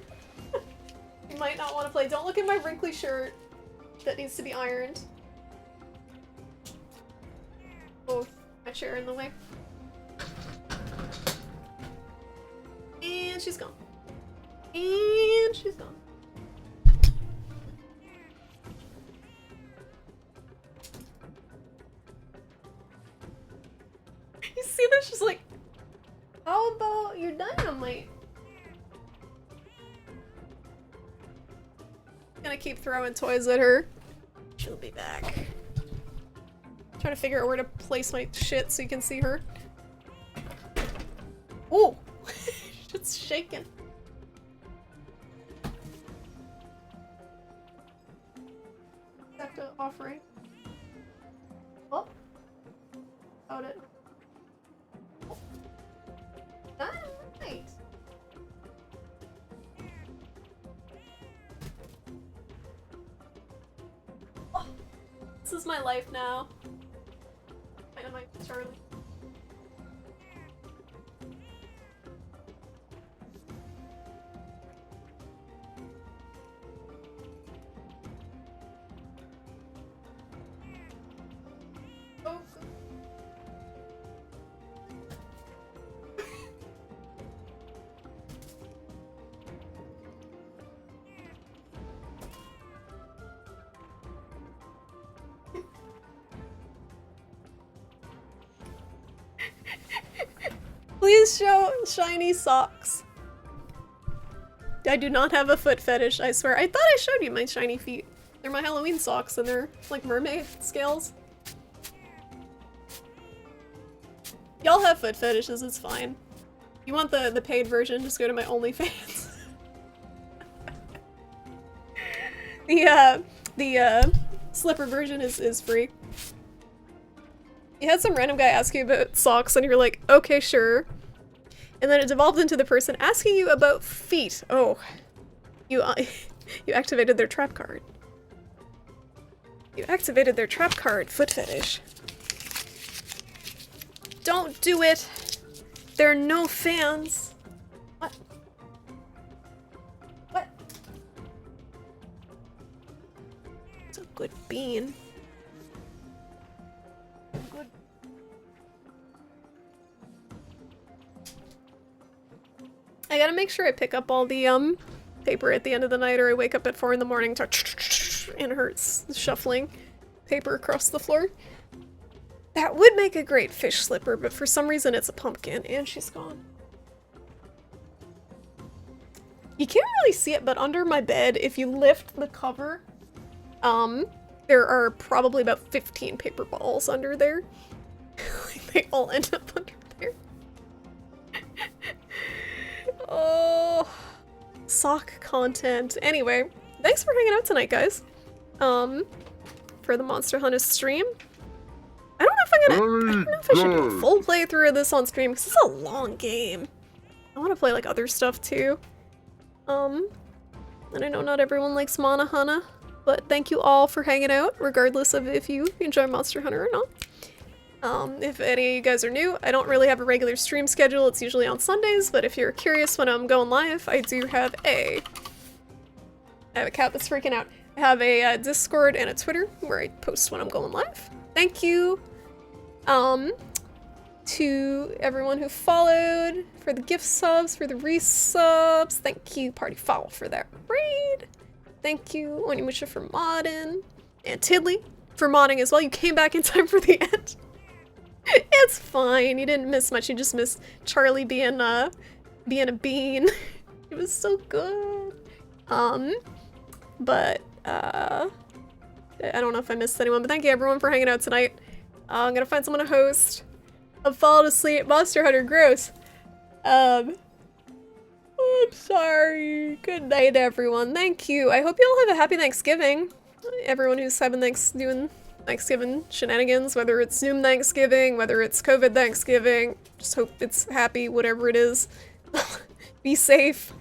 You might not want to play. Don't look at my wrinkly shirt that needs to be ironed. Oh, my chair in the way. And she's gone. And she's gone. You see that? She's like, how about your dynamite? Gonna keep throwing toys at her. She'll be back. Trying to figure out where to place my shit so you can see her. Ooh! Shit's shaking. Have to offering. Oh. Out it. Oh. Dynamite! Oh. This is my life now. Dynamite Charlie. Oh, please show shiny socks. I do not have a foot fetish, I swear. I thought I showed you my shiny feet. They're my Halloween socks and they're like mermaid scales. Y'all have foot fetishes, it's fine. You want the paid version, just go to my OnlyFans. The slipper version is free. You had some random guy ask you about socks and you're like, okay, sure. And then it devolved into the person asking you about feet. Oh, you activated their trap card. You activated their trap card, foot fetish. Don't do it. There are no fans. What? What? It's a good bean. Good. I gotta make sure I pick up all the paper at the end of the night or I wake up at 4 in the morning to and it hurts shuffling paper across the floor. That would make a great fish slipper, but for some reason it's a pumpkin and she's gone. You can't really see it, but under my bed, if you lift the cover, there are probably about 15 paper balls under there. They all end up under there. Oh, sock content. Anyway, thanks for hanging out tonight, guys. For the Monster Hunter stream. I don't know if I should do a full playthrough of this on stream because it's a long game. I want to play like other stuff too. And I know not everyone likes Mana Hunter, but thank you all for hanging out, regardless of if you enjoy Monster Hunter or not. If any of you guys are new, I don't really have a regular stream schedule. It's usually on Sundays, but if you're curious when I'm going live, I do have I have a cat that's freaking out. I have a Discord and a Twitter where I post when I'm going live. Thank you, to everyone who followed, for the gift subs, for the resubs. Thank you, Party Foul, for that raid. Thank you, Onimusha, for modding. And Tidley for modding as well. You came back in time for the end. It's fine. You didn't miss much. You just missed Charlie being a bean. It was so good. But I don't know if I missed anyone, but thank you everyone for hanging out tonight. I'm gonna find someone to host. I've fallen asleep. Monster Hunter, gross. I'm sorry. Good night, everyone. Thank you. I hope you all have a happy Thanksgiving. Everyone who's having doing Thanksgiving shenanigans, whether it's Zoom Thanksgiving, whether it's COVID Thanksgiving. Just hope it's happy, whatever it is. Be safe.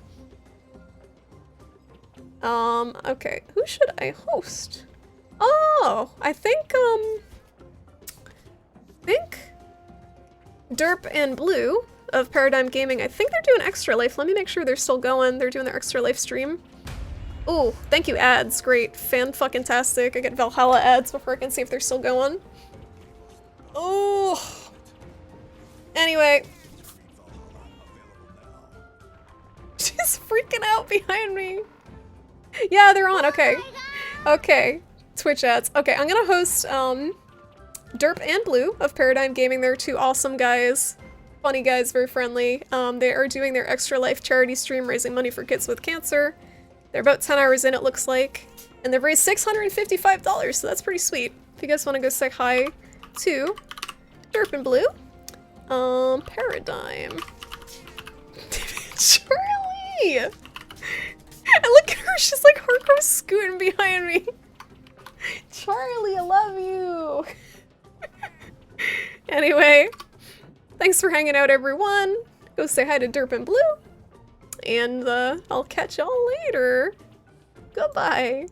Okay. Who should I host? Oh, I think Derp and Blue of Paradigm Gaming, I think they're doing Extra Life. Let me make sure they're still going. They're doing their Extra Life stream. Oh, thank you, ads. Great. Fan-fucking-tastic. I get Valhalla ads before I can see if they're still going. Oh. Anyway. She's freaking out behind me. Yeah, they're on. Okay. Okay. Twitch ads. Okay, I'm gonna host, Derp and Blue of Paradigm Gaming. They're two awesome guys. Funny guys, very friendly. They are doing their Extra Life charity stream raising money for kids with cancer. They're about 10 hours in, it looks like. And they've raised $655, so that's pretty sweet. If you guys want to go say hi to Derp and Blue. Paradigm. Charlie! And look at her, she's like hardcore scooting behind me. Charlie, I love you! Anyway, thanks for hanging out, everyone. Go say hi to Derp and Blue. And I'll catch y'all later. Goodbye.